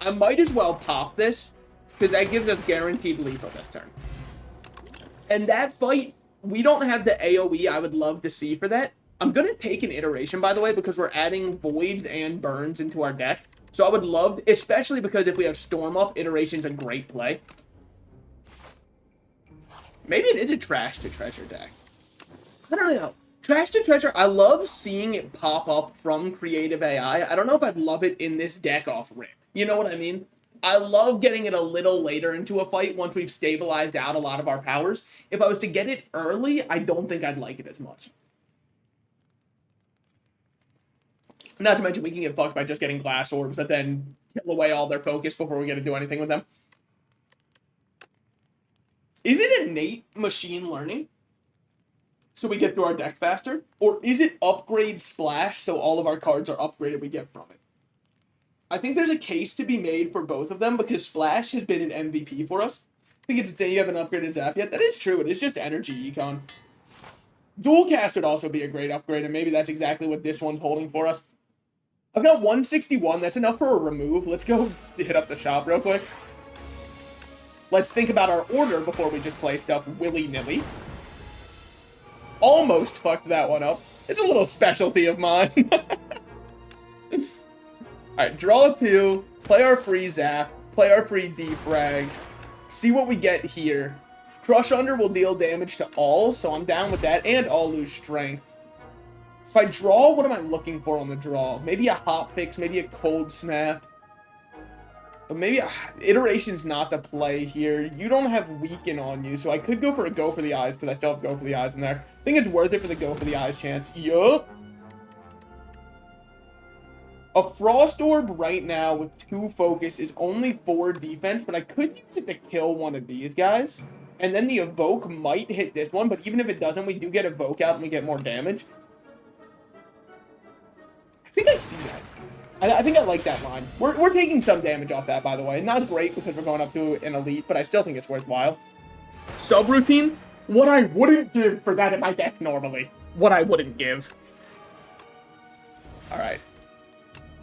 I might as well pop this, because that gives us guaranteed lethal this turn. And that fight we don't have the AoE I would love to see for that. I'm going to take an iteration, by the way, because we're adding voids and burns into our deck. So I would love, especially because if we have Storm up, iteration's a great play. Maybe it is a trash to treasure deck. I don't know. Trash to treasure, I love seeing it pop up from creative AI. I don't know if I'd love it in this deck off rip. You know what I mean? I love getting it a little later into a fight once we've stabilized out a lot of our powers. If I was to get it early, I don't think I'd like it as much. Not to mention we can get fucked by just getting glass orbs that then kill away all their focus before we get to do anything with them. Is it innate machine learning so we get through our deck faster? Or is it upgrade splash so all of our cards are upgraded we get from it? I think there's a case to be made for both of them because splash has been an MVP for us. I think it's insane you haven't upgraded Zap yet. That is true. It is just energy econ. Dual cast would also be a great upgrade, and maybe that's exactly what this one's holding for us. I've got 161. That's enough for a remove. Let's go hit up the shop real quick. Let's think about our order before we just play stuff willy-nilly. Almost fucked that one up. It's a little specialty of mine. Alright, draw 2, play our free Zap, play our free defrag, see what we get here. Crush Under will deal damage to all, so I'm down with that, and I'll lose strength. If I draw, what am I looking for on the draw? Maybe a hot fix, maybe a cold snap. But maybe iteration's not the play here. You don't have weaken on you, so I could go for a go for the eyes because I still have go for the eyes in there. I think it's worth it for the go for the eyes chance. Yup. A Frost Orb right now with 2 focus is only 4 defense, but I could use it to kill one of these guys. And then the Evoke might hit this one, but even if it doesn't, we do get Evoke out and we get more damage. I think I see that. I think I like that line. We're taking some damage off that, by the way. Not great because we're going up to an elite, but I still think it's worthwhile. Subroutine? What I wouldn't give for that in my deck normally. What I wouldn't give. Alright.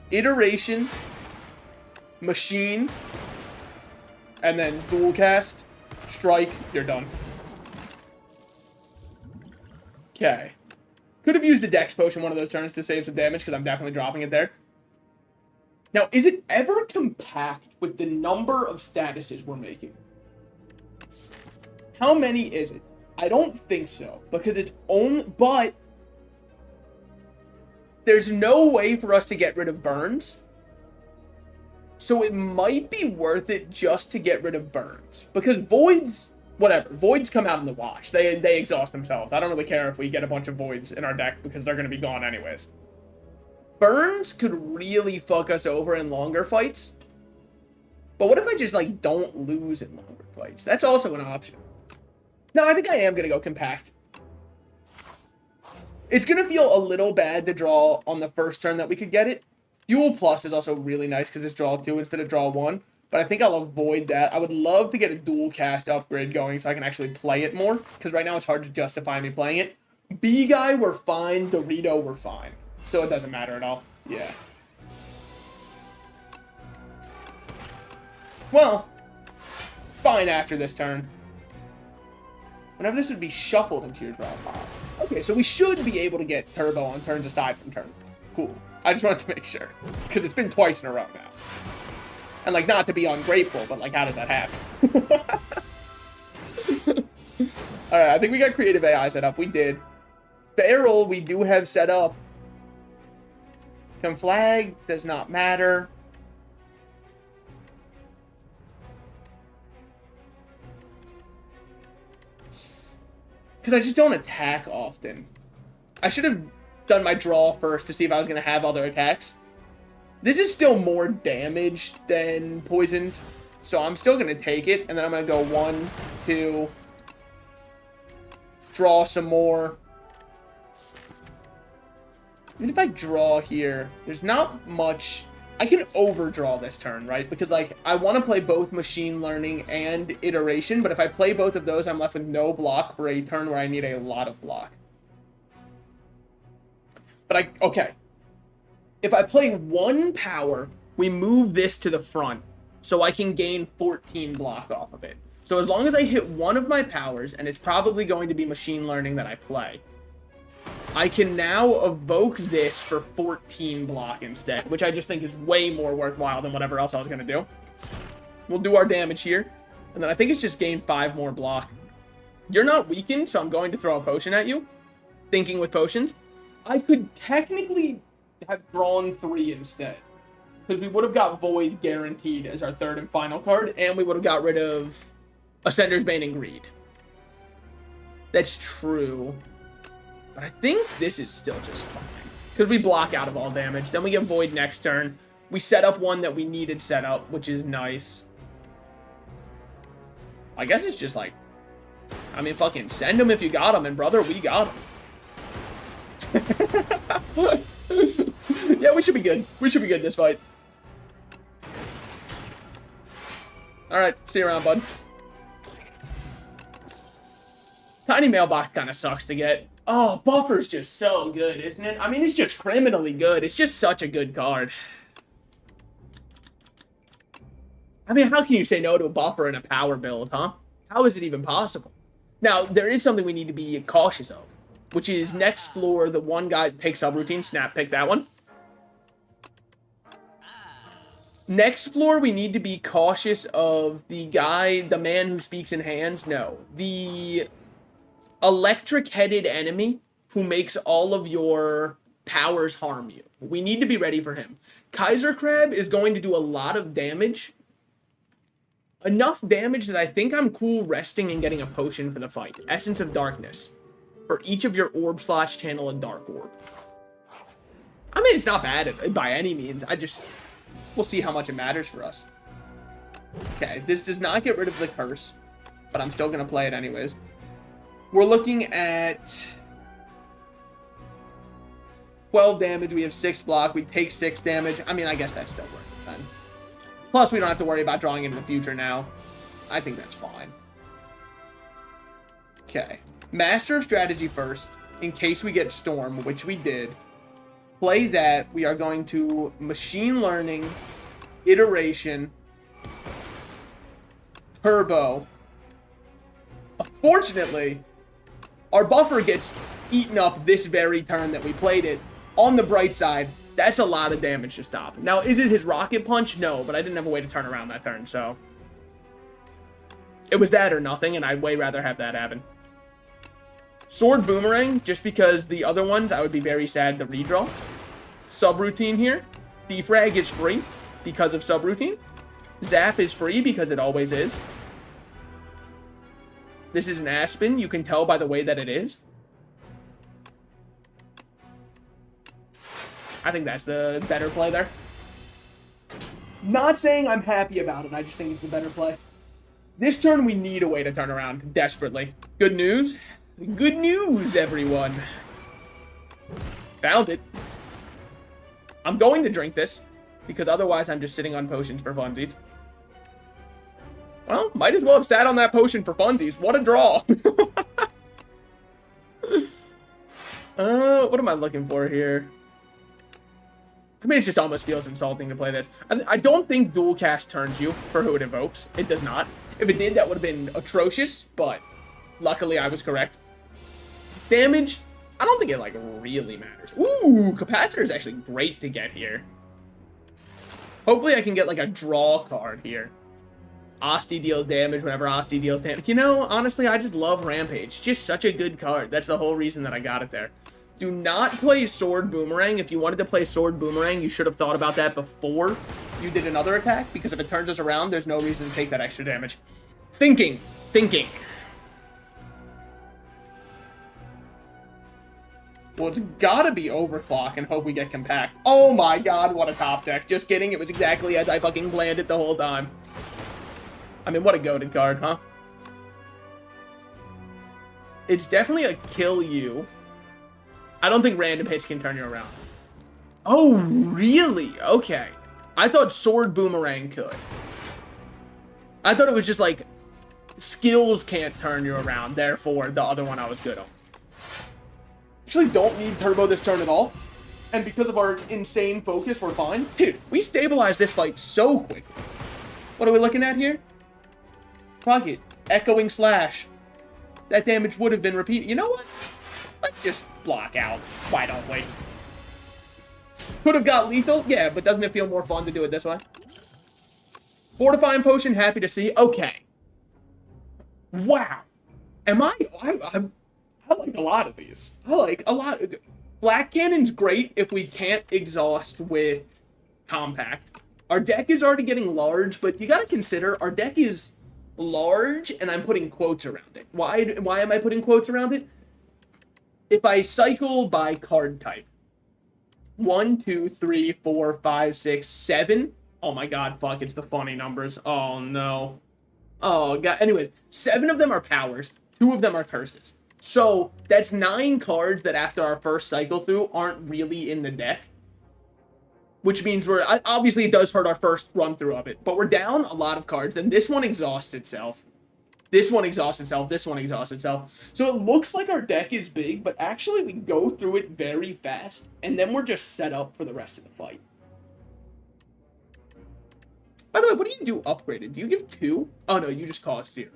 Iteration. Machine. And then dual cast. Strike. You're done. Okay. Could have used a Dex Potion one of those turns to save some damage because I'm definitely dropping it there. Now, is it ever compact with the number of statuses we're making? How many is it? I don't think so, because it's only, but there's no way for us to get rid of burns. So it might be worth it just to get rid of burns, because voids, whatever, voids come out in the wash. They exhaust themselves. I don't really care if we get a bunch of voids in our deck because they're going to be gone anyways. Burns could really fuck us over in longer fights. But what if I just, like, don't lose in longer fights? That's also an option. No, I think I am going to go compact. It's going to feel a little bad to draw on the first turn that we could get it. Fuel Plus is also really nice because it's draw 2 instead of draw 1. But I think I'll avoid that. I would love to get a dual cast upgrade going so I can actually play it more. Because right now it's hard to justify me playing it. B-Guy, we're fine. Dorito, we're fine. So it doesn't matter at all. Yeah. Well, fine after this turn. Whenever this would be shuffled into your draw pile. Okay, so we should be able to get turbo on turns aside from turn. Cool. I just wanted to make sure. Because it's been twice in a row now. And, like, not to be ungrateful, but, like, how did that happen? Alright, I think we got creative AI set up. We did. Feral, we do have set up. Conflag does not matter. Because I just don't attack often. I should have done my draw first to see if I was going to have other attacks. This is still more damage than poisoned. So I'm still going to take it. And then I'm going to go 1, 2. Draw some more. Even if I draw here, there's not much. I can overdraw this turn, right? Because, like, I want to play both Machine Learning and Iteration, but if I play both of those, I'm left with no block for a turn where I need a lot of block. But okay. If I play 1 power, we move this to the front, so I can gain 14 block off of it. So So as long as I hit one of my powers, and it's probably going to be machine learning that I play, I can now evoke this for 14 block instead, which I just think is way more worthwhile than whatever else I was going to do. We'll do our damage here, and then I think it's just gain 5 more block. You're not weakened, so I'm going to throw a potion at you. Thinking with potions. I could technically have drawn 3 instead, because we would have got Void guaranteed as our 3rd and final card, and we would have got rid of Ascender's Bane and Greed. That's true. But I think this is still just fine, because we block out of all damage. Then we get Void next turn. We set up one that we needed set up, which is nice. I guess it's just like, I mean, fucking send him if you got him, and brother, we got him. Yeah, we should be good. We should be good this fight. Alright, see you around, bud. Tiny Mailbox kind of sucks to get. Oh, Buffer's just so good, isn't it? I mean, it's just criminally good. It's just such a good card. I mean, how can you say no to a Buffer in a power build, huh? How is it even possible? Now, there is something we need to be cautious of, which is next floor, the one guy pick subroutine. Snap, pick that one. Next floor, we need to be cautious of the guy, the man who speaks in hands. No, the electric-headed enemy who makes all of your powers harm you. We need to be ready for him. Kaiser Crab is going to do a lot of damage. Enough damage that I think I'm cool resting and getting a potion for the fight. Essence of Darkness. For each of your orb slots, channel a Dark Orb. I mean, it's not bad by any means. We'll see how much it matters for us. Okay, this does not get rid of the curse, but I'm still going to play it anyways. We're looking at 12 damage. We have 6 block. We take 6 damage. I mean, I guess that's still worth it then. Plus, we don't have to worry about drawing into the future now. I think that's fine. Okay. Master of Strategy first, in case we get Storm, which we did. Play that. We are going to Machine Learning, Iteration, Turbo. Unfortunately, our Buffer gets eaten up this very turn that we played it. On the bright side, that's a lot of damage to stop. Now, is it his Rocket Punch? No, but I didn't have a way to turn around that turn, so. It was that or nothing, and I'd way rather have that happen. Sword Boomerang, just because the other ones, I would be very sad to redraw. Subroutine here. Defrag is free because of subroutine. Zap is free because it always is. This is an Aspen. You can tell by the way that it is. I think that's the better play there. Not saying I'm happy about it. I just think it's the better play. This turn, we need a way to turn around desperately. Good news. Good news, everyone. Found it. I'm going to drink this, because otherwise I'm just sitting on potions for funsies. Well, might as well have sat on that potion for funsies. What a draw. What am I looking for here? I mean, it just almost feels insulting to play this. I don't think dual cast turns you for who it evokes. It does not. If it did, that would have been atrocious, but luckily I was correct. Damage, I don't think it, like, really matters. Ooh, Capacitor is actually great to get here. Hopefully I can get, like, a draw card here. Asti deals damage whenever Asti deals damage. You know, honestly, I just love Rampage. Just such a good card. That's the whole reason that I got it there. Do not play Sword Boomerang. If you wanted to play Sword Boomerang, you should have thought about that before you did another attack, because if it turns us around, there's no reason to take that extra damage. Thinking. Well, it's gotta be Overclock and hope we get Compact. Oh my god, what a top deck. Just kidding, it was exactly as I fucking planned it the whole time. I mean, what a goated card, huh? It's definitely a kill you. I don't think random hits can turn you around. Oh, really? Okay. I thought Sword Boomerang could. I thought it was just like, skills can't turn you around, therefore the other one I was good on. Actually don't need turbo this turn at all. And because of our insane focus, we're fine. Dude, we stabilized this fight so quickly. What are we looking at here? Fuck it. Echoing Slash. That damage would have been repeated. You know what? Let's just block out. Why don't we? Could have got lethal. Yeah, but doesn't it feel more fun to do it this way? Fortifying Potion, happy to see. Okay. Wow. I like a lot of these. I like a lot. Black Cannon's great if we can't exhaust with Compact. Our deck is already getting large, but you gotta consider our deck is large, and I'm putting quotes around it. Why am I putting quotes around it? If I cycle by card type, 1, 2, 3, 4, 5, 6, 7. Oh my god, fuck, it's the funny numbers. Oh no. Oh god. Anyways, 7 of them are powers, 2 of them are curses. So that's 9 cards that after our first cycle through aren't really in the deck. Which means obviously it does hurt our first run through of it, but we're down a lot of cards. Then this one exhausts itself. This one exhausts itself. This one exhausts itself. So it looks like our deck is big, but actually we go through it very fast, and then we're just set up for the rest of the fight. By the way, what do you do upgraded? Do you give 2? Oh no, you just cost 0.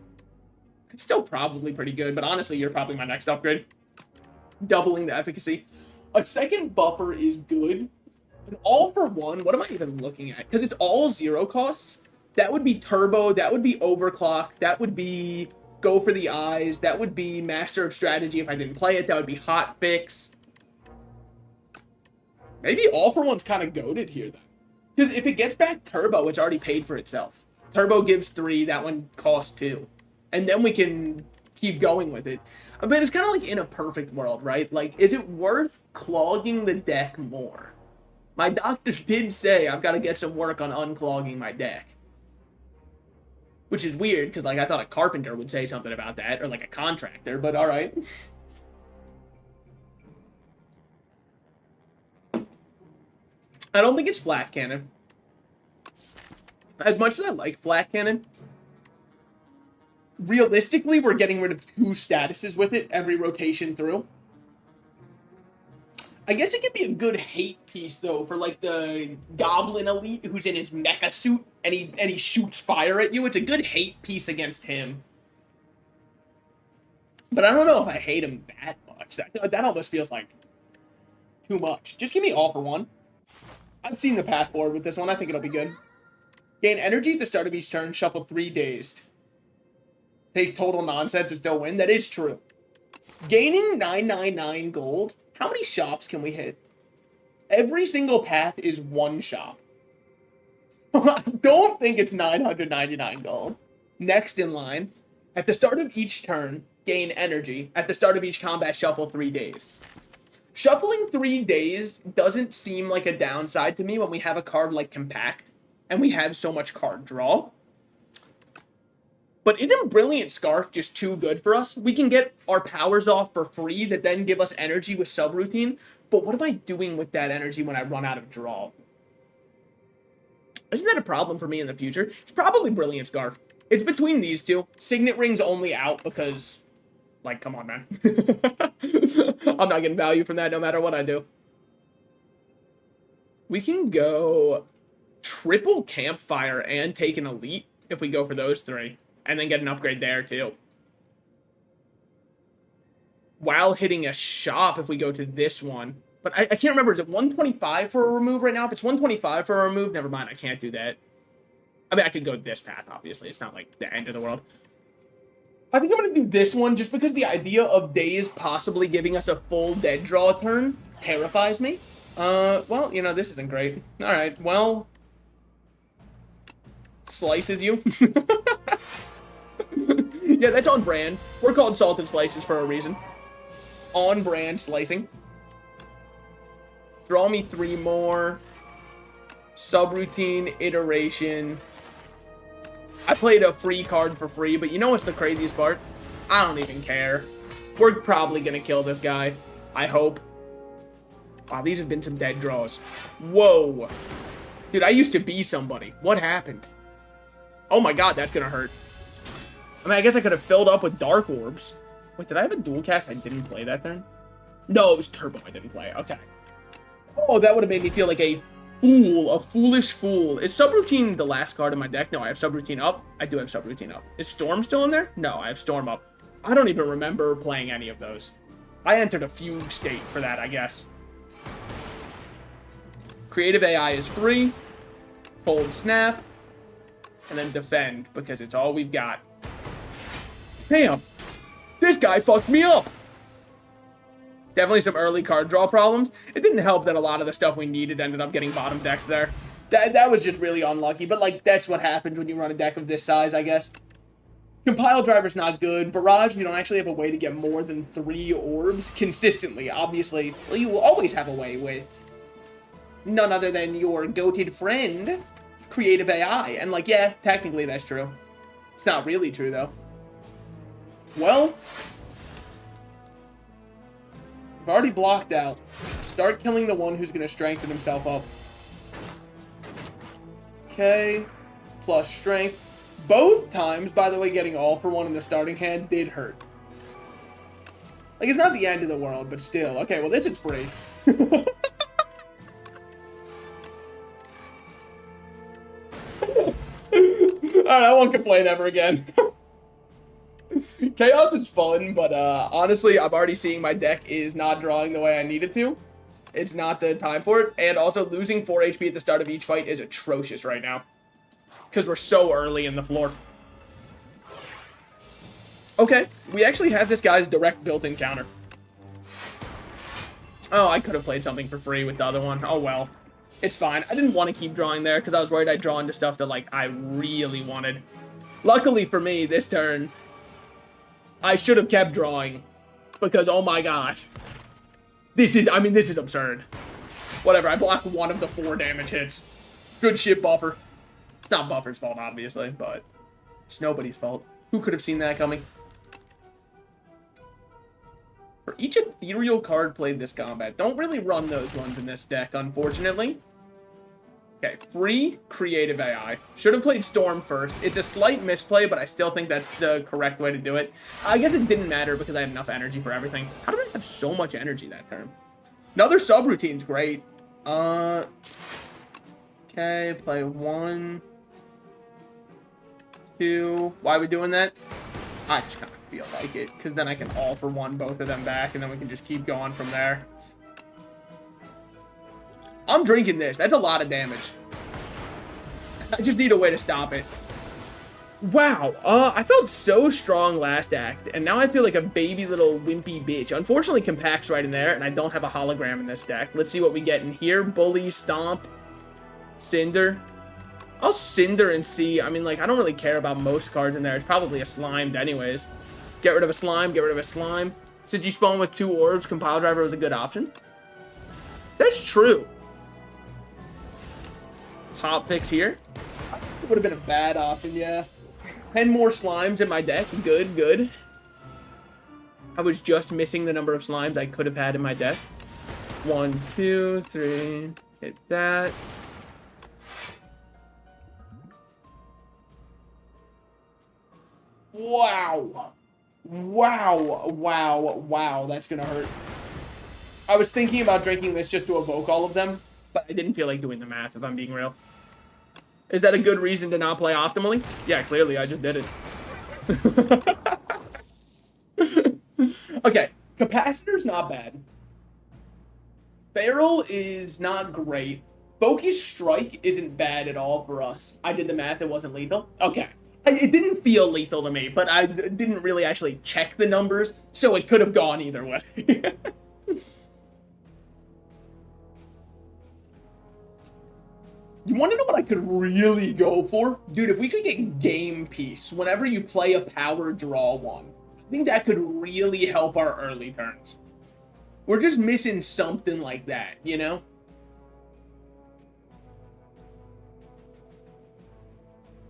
It's still probably pretty good, but honestly, you're probably my next upgrade. Doubling the efficacy. A second buffer is good. An all for one, what am I even looking at? Because it's all 0 costs. That would be turbo, that would be overclock, that would be go for the eyes, that would be master of strategy if I didn't play it, that would be hot fix. Maybe all for one's kind of goated here though. Because if it gets back turbo, it's already paid for itself. Turbo gives 3, that one costs 2. And then we can keep going with it. But it's kind of like in a perfect world, right? Like, is it worth clogging the deck more? My doctor did say I've got to get some work on unclogging my deck. Which is weird, because like I thought a carpenter would say something about that, or like a contractor, but alright. I don't think it's Flat Cannon. As much as I like Flat Cannon, realistically, we're getting rid of 2 statuses with it every rotation through. I guess it could be a good hate piece, though, for, like, the Goblin Elite who's in his mecha suit and he shoots fire at you. It's a good hate piece against him. But I don't know if I hate him that much. That almost feels like too much. Just give me all for one. I've seen the path forward with this one. I think it'll be good. Gain energy at the start of each turn. Shuffle 3 dazed. Take total nonsense and still win. That is true. Gaining 999 gold. How many shops can we hit? Every single path is 1 shop. I don't think it's 999 gold. Next in line. At the start of each turn, gain energy. At the start of each combat, shuffle 3 dazed. Shuffling 3 dazed doesn't seem like a downside to me when we have a card like Compact. And we have so much card draw. But isn't Brilliant Scarf just too good for us? We can get our powers off for free that then give us energy with subroutine. But what am I doing with that energy when I run out of draw? Isn't that a problem for me in the future? It's probably Brilliant Scarf. It's between these two. Signet Ring's only out because, like, come on, man. I'm not getting value from that no matter what I do. We can go triple Campfire and take an Elite if we go for those 3. And then get an upgrade there, too. While hitting a shop if we go to this one. But I can't remember. Is it 125 for a remove right now? If it's 125 for a remove, never mind. I can't do that. I mean, I could go this path, obviously. It's not like the end of the world. I think I'm going to do this one just because the idea of Daze possibly giving us a full dead draw turn terrifies me. Well, you know, this isn't great. Alright, well. Slices you. Yeah, that's on brand. We're called Salted Slices for a reason. On brand slicing. Draw me 3 more. Subroutine, iteration. I played a free card for free, but you know what's the craziest part? I don't even care. We're probably gonna kill this guy. I hope. Wow, these have been some dead draws. Whoa. Dude, I used to be somebody. What happened? Oh my god, that's gonna hurt. I mean, I guess I could have filled up with Dark Orbs. Wait, did I have a dual cast I didn't play that turn? No, it was Turbo I didn't play. Okay. Oh, that would have made me feel like a Fool, a foolish fool. Is subroutine the last card in my deck? No, I have subroutine up. I do have subroutine up. Is Storm still in there? No, I have Storm up. I don't even remember playing any of those. I entered a fugue state for that, I guess. Creative AI is free. Cold Snap. And then Defend, because it's all we've got. Damn. This guy fucked me up. Definitely some early card draw problems. It didn't help that a lot of the stuff we needed ended up getting bottom decks there. That was just really unlucky, but like that's what happens when you run a deck of this size, I guess. Compile Driver's not good. Barrage, we don't actually have a way to get more than 3 orbs consistently. Obviously, well, you will always have a way with none other than your goated friend, Creative AI. And like, yeah, technically that's true. It's not really true, though. Well, I've already blocked out. Start killing the one who's going to strengthen himself up. Okay. Plus strength. Both times, by the way, getting all for one in the starting hand did hurt. Like, it's not the end of the world, but still. Okay, well, this is free. Alright, I won't complain ever again. Chaos is fun, but honestly, I'm already seeing my deck is not drawing the way I need it to. It's not the time for it. And also, losing 4 HP at the start of each fight is atrocious right now. Because we're so early in the floor. Okay, we actually have this guy's direct built-in counter. Oh, I could have played something for free with the other one. Oh, well. It's fine. I didn't want to keep drawing there because I was worried I'd draw into stuff that, like, I really wanted. Luckily for me, this turn, I should have kept drawing. Because, oh my gosh. This is absurd. Whatever, I blocked one of the 4 damage hits. Good shit, Buffer. It's not Buffer's fault, obviously, but it's nobody's fault. Who could have seen that coming? For each ethereal card played this combat, don't really run those ones in this deck, unfortunately. Okay, free Creative AI. Should have played Storm first. It's a slight misplay, but I still think that's the correct way to do it. I guess it didn't matter because I had enough energy for everything. How did I have so much energy that turn? Another subroutine's great. Okay, play 1, 2. Why are we doing that? I just kind of feel like it, because then I can all for one both of them back, and then we can just keep going from there. I'm drinking this. That's a lot of damage. I just need a way to stop it. Wow. I felt so strong last act, and now I feel like a baby little wimpy bitch. Unfortunately, Compact's right in there, and I don't have a hologram in this deck. Let's see what we get in here. Bully, Stomp, Cinder. I'll Cinder and see. I mean, like, I don't really care about most cards in there. It's probably a Slimed anyways. Get rid of a Slime, get rid of a Slime. Since you spawn with 2 orbs, Compile Driver was a good option. That's true. Hop Fix here. It would have been a bad option, yeah. 10 more Slimes in my deck. Good, good. I was just missing the number of Slimes I could have had in my deck. 1, 2, 3. Hit that. Wow. Wow. Wow. Wow. That's gonna hurt. I was thinking about drinking this just to evoke all of them, but I didn't feel like doing the math, if I'm being real. Is that a good reason to not play optimally? Yeah, clearly, I just did it. Okay, Capacitor's not bad. Feral is not great. Focus Strike isn't bad at all for us. I did the math, it wasn't lethal. Okay. It didn't feel lethal to me, but I didn't really actually check the numbers, so it could have gone either way. You want to know what I could really go for? Dude, if we could get Game Piece whenever you play a power draw one, I think that could really help our early turns. We're just missing something like that, you know?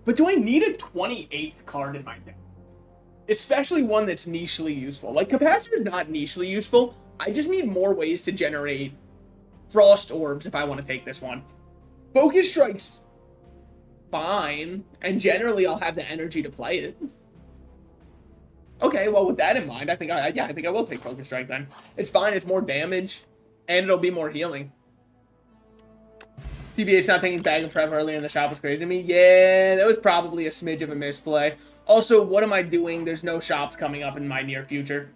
But do I need a 28th card in my deck? Especially one that's nichely useful. Like, Capacitor's not nichely useful. I just need more ways to generate Frost Orbs if I want to take this one. Focus Strike's fine, and generally I'll have the energy to play it. Okay, well, with that in mind, I think I will take Focus Strike then. It's fine, it's more damage, and it'll be more healing. TBH not taking Bag of Prep earlier in the shop was crazy to me. Yeah, that was probably a smidge of a misplay. Also, what am I doing? There's no shops coming up in my near future.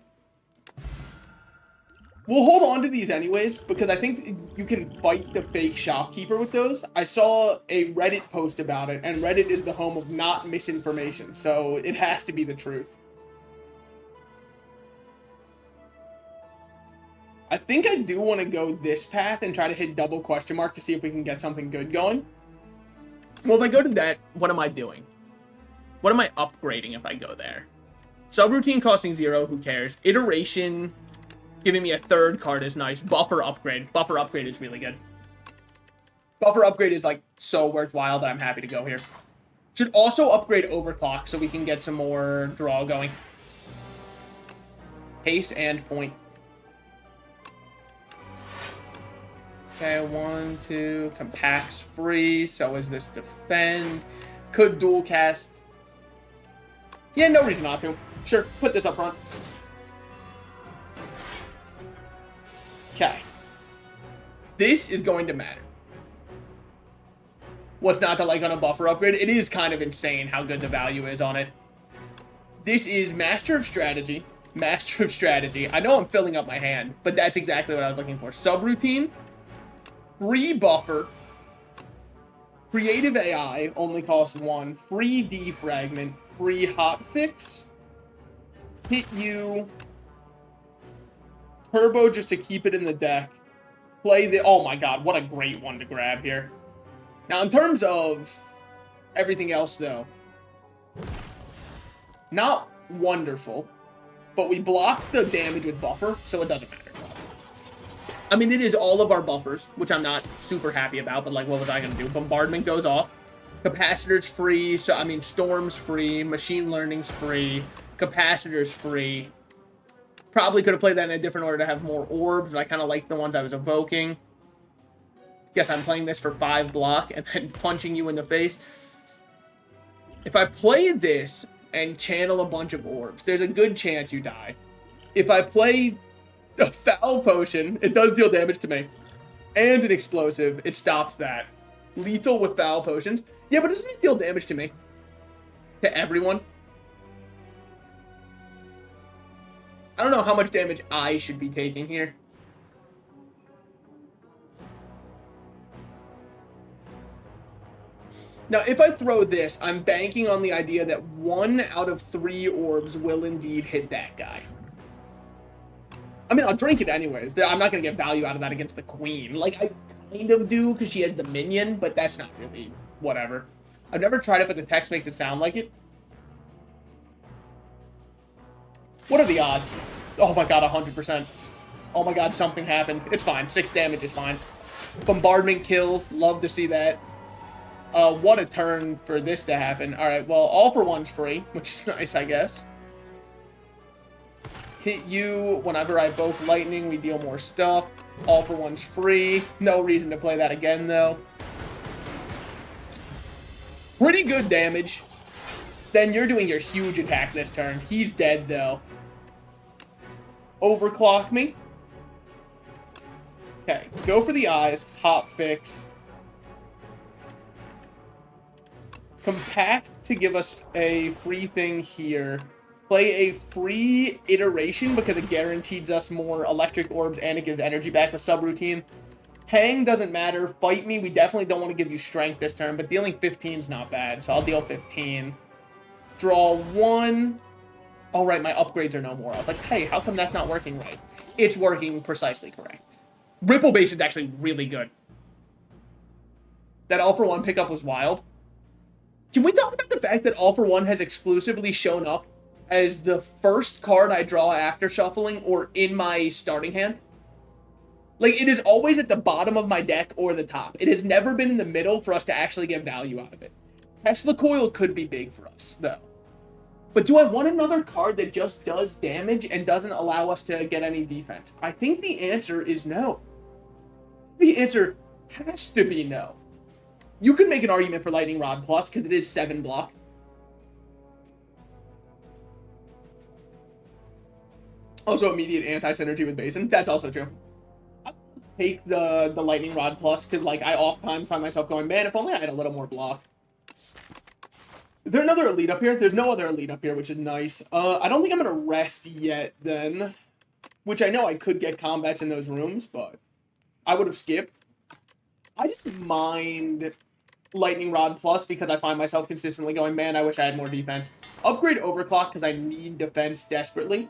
We'll hold on to these anyways, because I think you can fight the fake shopkeeper with those. I saw a Reddit post about it, and Reddit is the home of not misinformation, so it has to be the truth. I think I do want to go this path and try to hit double question mark to see if we can get something good going. Well, if I go to that, what am I doing? What am I upgrading if I go there? Subroutine costing 0, who cares? Iteration, giving me a third card is nice. Buffer upgrade. Buffer upgrade is really good. Buffer upgrade is, like, so worthwhile that I'm happy to go here. Should also upgrade Overclock so we can get some more draw going. Pace and point. Okay, 1, 2. Compact's free. So is this defend. Could dual cast. Yeah, no reason not to. Sure, put this up front. Okay. This is going to matter. What's not to like on a buffer upgrade? It is kind of insane how good the value is on it. This is Master of Strategy. Master of Strategy. I know I'm filling up my hand, but that's exactly what I was looking for. Subroutine. Free buffer. Creative AI only costs 1. Free defragment. Free hotfix. Hit you. Turbo just to keep it in the deck. Play the... Oh my god, what a great one to grab here. Now, in terms of everything else, though, not wonderful, but we block the damage with buffer, so it doesn't matter. I mean, it is all of our buffers, which I'm not super happy about, but, like, what was I going to do? Bombardment goes off. Capacitor's free, so, I mean, Storm's free. Machine Learning's free. Capacitor's free. Probably could have played that in a different order to have more orbs, but I kind of like the ones I was evoking. Guess I'm playing this for 5 block and then punching you in the face. If I play this and channel a bunch of orbs, there's a good chance you die. If I play a foul potion, it does deal damage to me. And an explosive, it stops that. Lethal with foul potions. Yeah, but doesn't it deal damage to me? To everyone? I don't know how much damage I should be taking here. Now, if I throw this, I'm banking on the idea that 1 out of 3 orbs will indeed hit that guy. I mean, I'll drink it anyways. I'm not going to get value out of that against the queen. Like, I kind of do because she has the minion, but that's not really whatever. I've never tried it, but the text makes it sound like it. What are the odds? Oh my god, 100%. Oh my god, something happened. It's fine. 6 damage is fine. Bombardment kills. Love to see that. What a turn for this to happen. Alright, well, All for One's free, which is nice, I guess. Hit you. Whenever I evoke lightning, we deal more stuff. All for One's free. No reason to play that again, though. Pretty good damage. Then you're doing your huge attack this turn. He's dead, though. Overclock me. Okay, go for the eyes. Hot fix. Compact to give us a free thing here. Play a free iteration because it guarantees us more electric orbs and it gives energy back with subroutine. Hang doesn't matter. Fight me. We definitely don't want to give you strength this turn, but dealing 15 is not bad, so I'll deal 15. Draw 1. Oh, right, my upgrades are no more. I was like, hey, how come that's not working right? It's working precisely correct. Ripple base is actually really good. That All for One pickup was wild. Can we talk about the fact that All for One has exclusively shown up as the first card I draw after shuffling or in my starting hand? Like, it is always at the bottom of my deck or the top. It has never been in the middle for us to actually get value out of it. Tesla Coil could be big for us, though. But do I want another card that just does damage and doesn't allow us to get any defense? I think the answer is no. The answer has to be no. You could make an argument for Lightning Rod Plus because it is 7 block. Also, immediate anti-synergy with Basin. That's also true. take the Lightning Rod Plus, because, like, I oftentimes find myself going, man, if only I had a little more block. Is there another elite up here? There's no other elite up here, which is nice. I don't think I'm going to rest yet, then. Which I know I could get combats in those rooms, but I would have skipped. I didn't mind Lightning Rod Plus because I find myself consistently going, man, I wish I had more defense. Upgrade Overclock because I need defense desperately.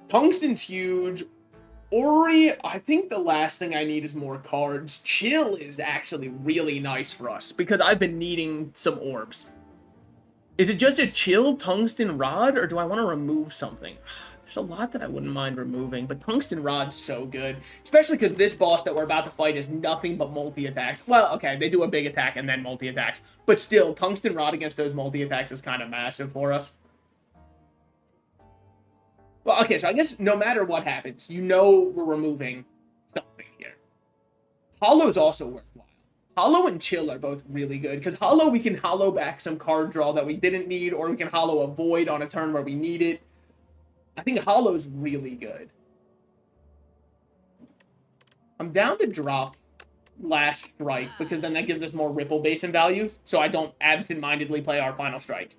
Tungsten's huge. Ori, I think the last thing I need is more cards. Chill is actually really nice for us because I've been needing some orbs. Is it just a chill tungsten rod, or do I want to remove something? There's a lot that I wouldn't mind removing, but tungsten rod's so good. Especially because this boss that we're about to fight is nothing but multi-attacks. Well, okay, they do a big attack and then multi-attacks. But still, tungsten rod against those multi-attacks is kind of massive for us. Well, okay, so I guess no matter what happens, you know we're removing something here. Hollow's also worthwhile. Hollow and Chill are both really good, because Hollow, we can hollow back some card draw that we didn't need, or we can hollow a Void on a turn where we need it. I think Hollow's really good. I'm down to drop Last Strike, because then that gives us more Ripple Basin values, so I don't absent-mindedly play our Final Strike.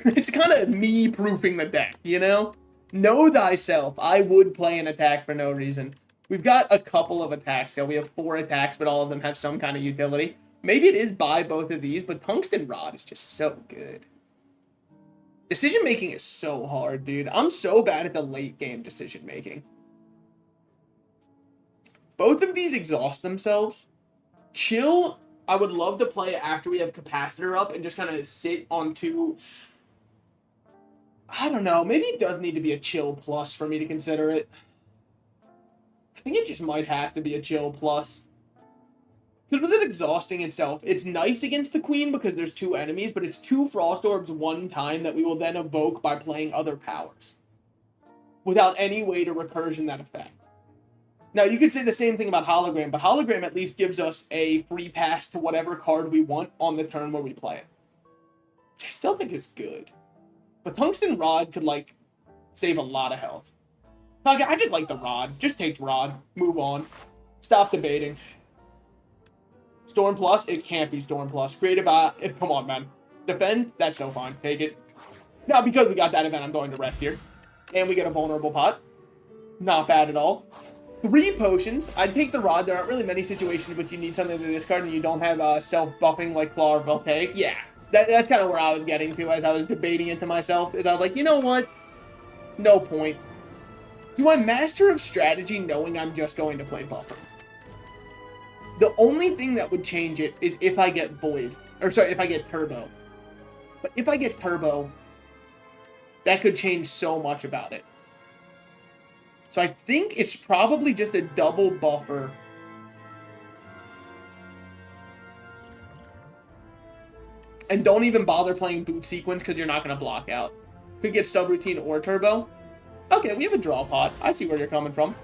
It's kind of me proofing the deck, you know? Know thyself. I would play an attack for no reason. We've got a couple of attacks, so we have 4 attacks, but all of them have some kind of utility. Maybe it is buy both of these, but Tungsten Rod is just so good. Decision-making is so hard, dude. I'm so bad at the late-game decision-making. Both of these exhaust themselves. Chill, I would love to play after we have Capacitor up and just kind of sit on 2... I don't know. Maybe it does need to be a Chill Plus for me to consider it. I think it just might have to be a Chill Plus. Because with it exhausting itself, it's nice against the Queen because there's 2 enemies, but it's 2 Frost Orbs one time that we will then evoke by playing other powers. Without any way to recursion that effect. Now, you could say the same thing about Hologram, but Hologram at least gives us a free pass to whatever card we want on the turn where we play it. Which I still think is good. But Tungsten Rod could, like, save a lot of health. Okay, I just like the Rod. Just take Rod. Move on. Stop debating. Storm Plus? It can't be Storm Plus. Creative, come on, man. Defend? That's so fine. Take it. Now, because we got that event, I'm going to rest here. And we get a vulnerable pot. Not bad at all. 3 potions. I'd take the Rod. There aren't really many situations in which you need something to discard and you don't have self-buffing like Claw or Voltaic. Yeah. That's kind of where I was getting to as I was debating it to myself. Is I was like, you know what? No point. Do I Master of Strategy knowing I'm just going to play Buffer? The only thing that would change it is if I get Void. Or sorry, if I get Turbo. But if I get Turbo, that could change so much about it. So I think it's probably just a double Buffer. And don't even bother playing Boot Sequence because you're not going to block out. Could get Subroutine or Turbo. Okay, we have a draw pot. I see where you're coming from.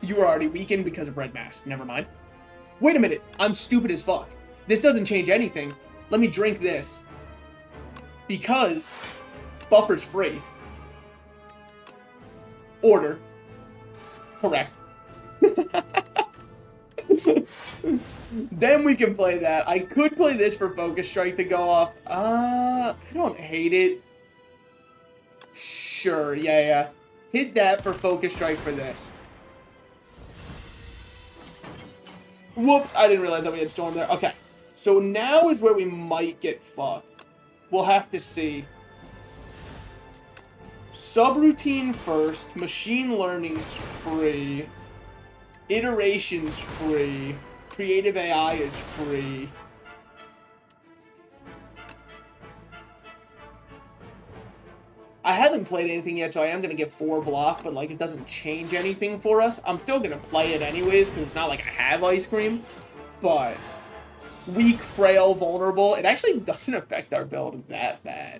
You were already weakened because of Red Mask. Never mind. Wait a minute. I'm stupid as fuck. This doesn't change anything. Let me drink this. Because Buffer's free. Order. Correct. Then we can play that. I could play this for Focus Strike to go off. I don't hate it. Sure, yeah. Hit that for Focus Strike for this. Whoops, I didn't realize that we had Storm there. Okay, so now is where we might get fucked. We'll have to see. Subroutine first. Machine Learning's free. Iteration's free. Creative AI is free. I haven't played anything yet, so I am going to get 4 block, but, like, it doesn't change anything for us. I'm still going to play it anyways, because it's not like I have Ice Cream. But weak, frail, vulnerable. It actually doesn't affect our build that bad.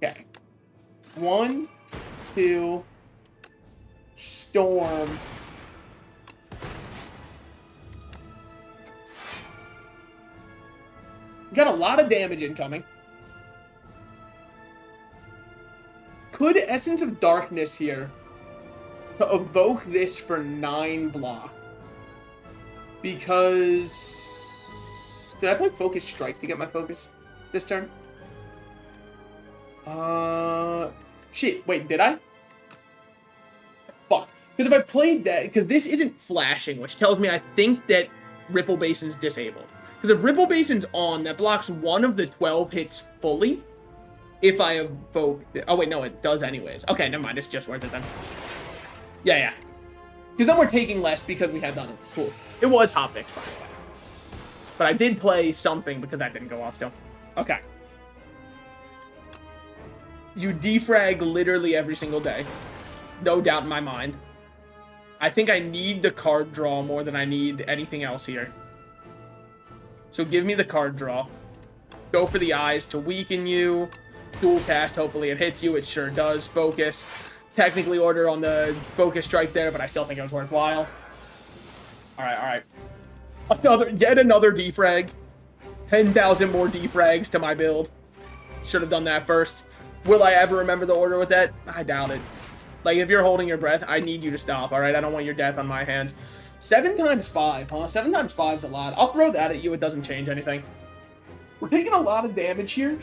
Okay. 1, 2, Storm. Got a lot of damage incoming. could Essence of Darkness here to evoke this for 9 block. Because... Did I play Focus Strike to get my focus this turn? Shit, wait, did I? Fuck. Because if I played that, because this isn't flashing, which tells me I think that Ripple Basin's disabled. Because if Ripple Basin's on, that blocks one of the 12 hits fully. If I evoke... Oh, wait, no, it does anyways. Okay, never mind. It's just worth it then. Yeah. Because then we're taking less because we had done it. Cool. It was hotfix, by the way. But I did play something because that didn't go off still. Okay. You defrag literally every single day. No doubt in my mind. I think I need the card draw more than I need anything else here. So give me the card draw. Go for the eyes to weaken you. Dual cast, hopefully it hits you. It sure does. Focus. Technically order on the focus strike there, but I still think it was worthwhile. Alright. Yet another defrag. 10,000 more defrags to my build. Should have done that first. Will I ever remember the order with that? I doubt it. Like, if you're holding your breath, I need you to stop, alright? I don't want your death on my hands. 7 times 5, huh? 7 times 5 is a lot. I'll throw that at you. It doesn't change anything. We're taking a lot of damage here.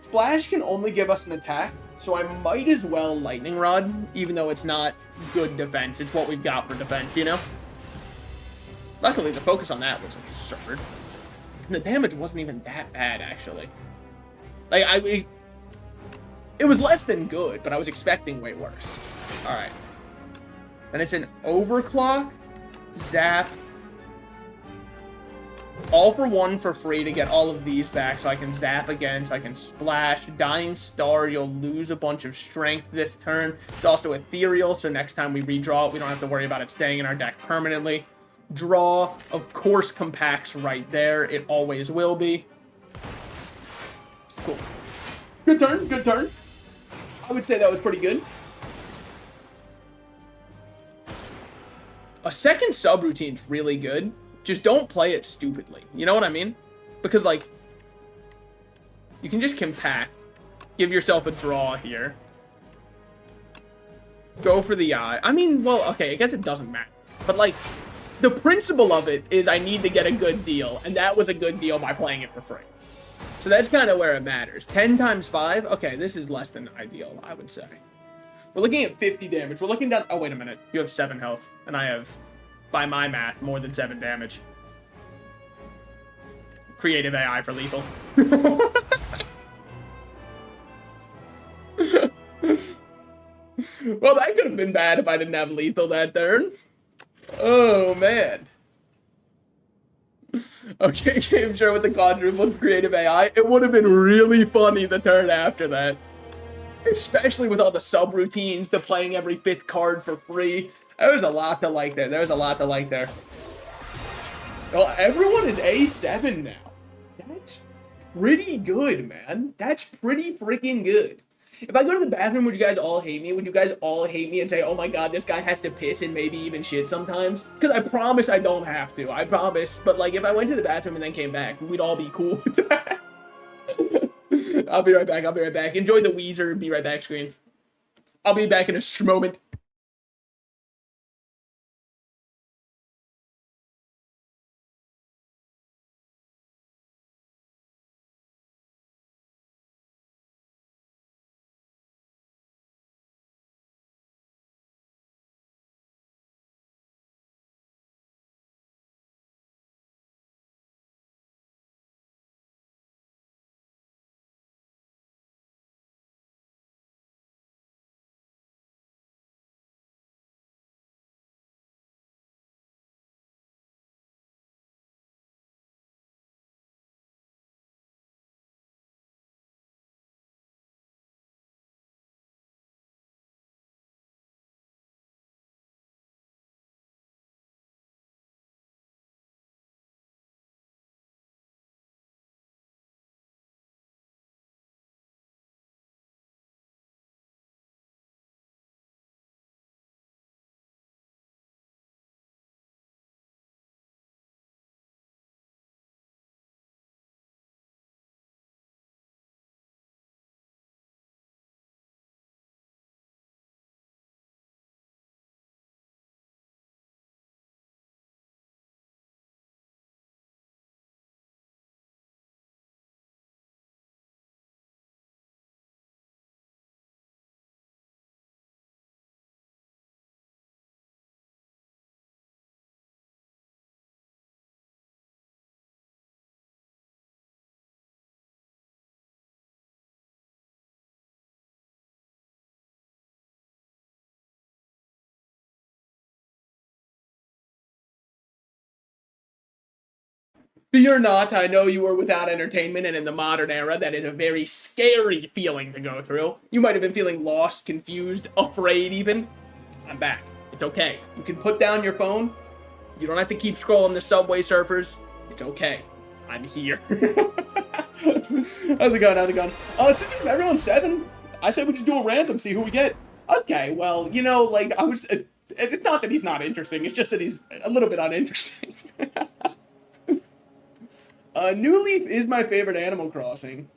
Splash can only give us an attack, so I might as well Lightning Rod, even though it's not good defense. It's what we've got for defense, you know? Luckily, the focus on that was absurd. And the damage wasn't even that bad, actually. Like, it was less than good, but I was expecting way worse. Alright. Then it's an Overclock, Zap, all for 1 for free to get all of these back, so I can Zap again, so I can Splash. Dying Star, you'll lose a bunch of strength this turn. It's also ethereal, so next time we redraw it, we don't have to worry about it staying in our deck permanently. Draw, of course, compacts right there. It always will be. Cool. Good turn. I would say that was pretty good. A second subroutine's really good. Just don't play it stupidly. You know what I mean? Because, like, you can just compact. Give yourself a draw here. Go for the eye. I mean, well, okay, I guess it doesn't matter. But, like, the principle of it is I need to get a good deal. And that was a good deal by playing it for free. So that's kind of where it matters. 10 times 5? Okay, this is less than ideal, I would say. We're looking at 50 damage. We're looking down... Oh, wait a minute. You have 7 health. And I have, by my math, more than 7 damage. Creative AI for lethal. Well, that could have been bad if I didn't have lethal that turn. Oh, man. Okay, I'm sure with the quadruple creative AI, it would have been really funny the turn after that. Especially with all the subroutines, the playing every 5th card for free. There's a lot to like there. Well, everyone is A7 now. That's pretty good, man. That's pretty freaking good. If I go to the bathroom, would you guys all hate me? Would you guys all hate me and say, oh my god, this guy has to piss and maybe even shit sometimes? Because I promise I don't have to. I promise. But, like, if I went to the bathroom and then came back, we'd all be cool with that. I'll be right back. Enjoy the Weezer be right back screen. I'll be back in a moment. Fear not, I know you were without entertainment, and in the modern era, that is a very scary feeling to go through. You might have been feeling lost, confused, afraid even. I'm back. It's okay. You can put down your phone. You don't have to keep scrolling the Subway Surfers. It's okay. I'm here. How's it going? How's it going? Since everyone's 7, I said we just do a random, see who we get. Okay, well, you know, like, I was... it's not that he's not interesting, it's just that he's a little bit uninteresting. New Leaf is my favorite Animal Crossing.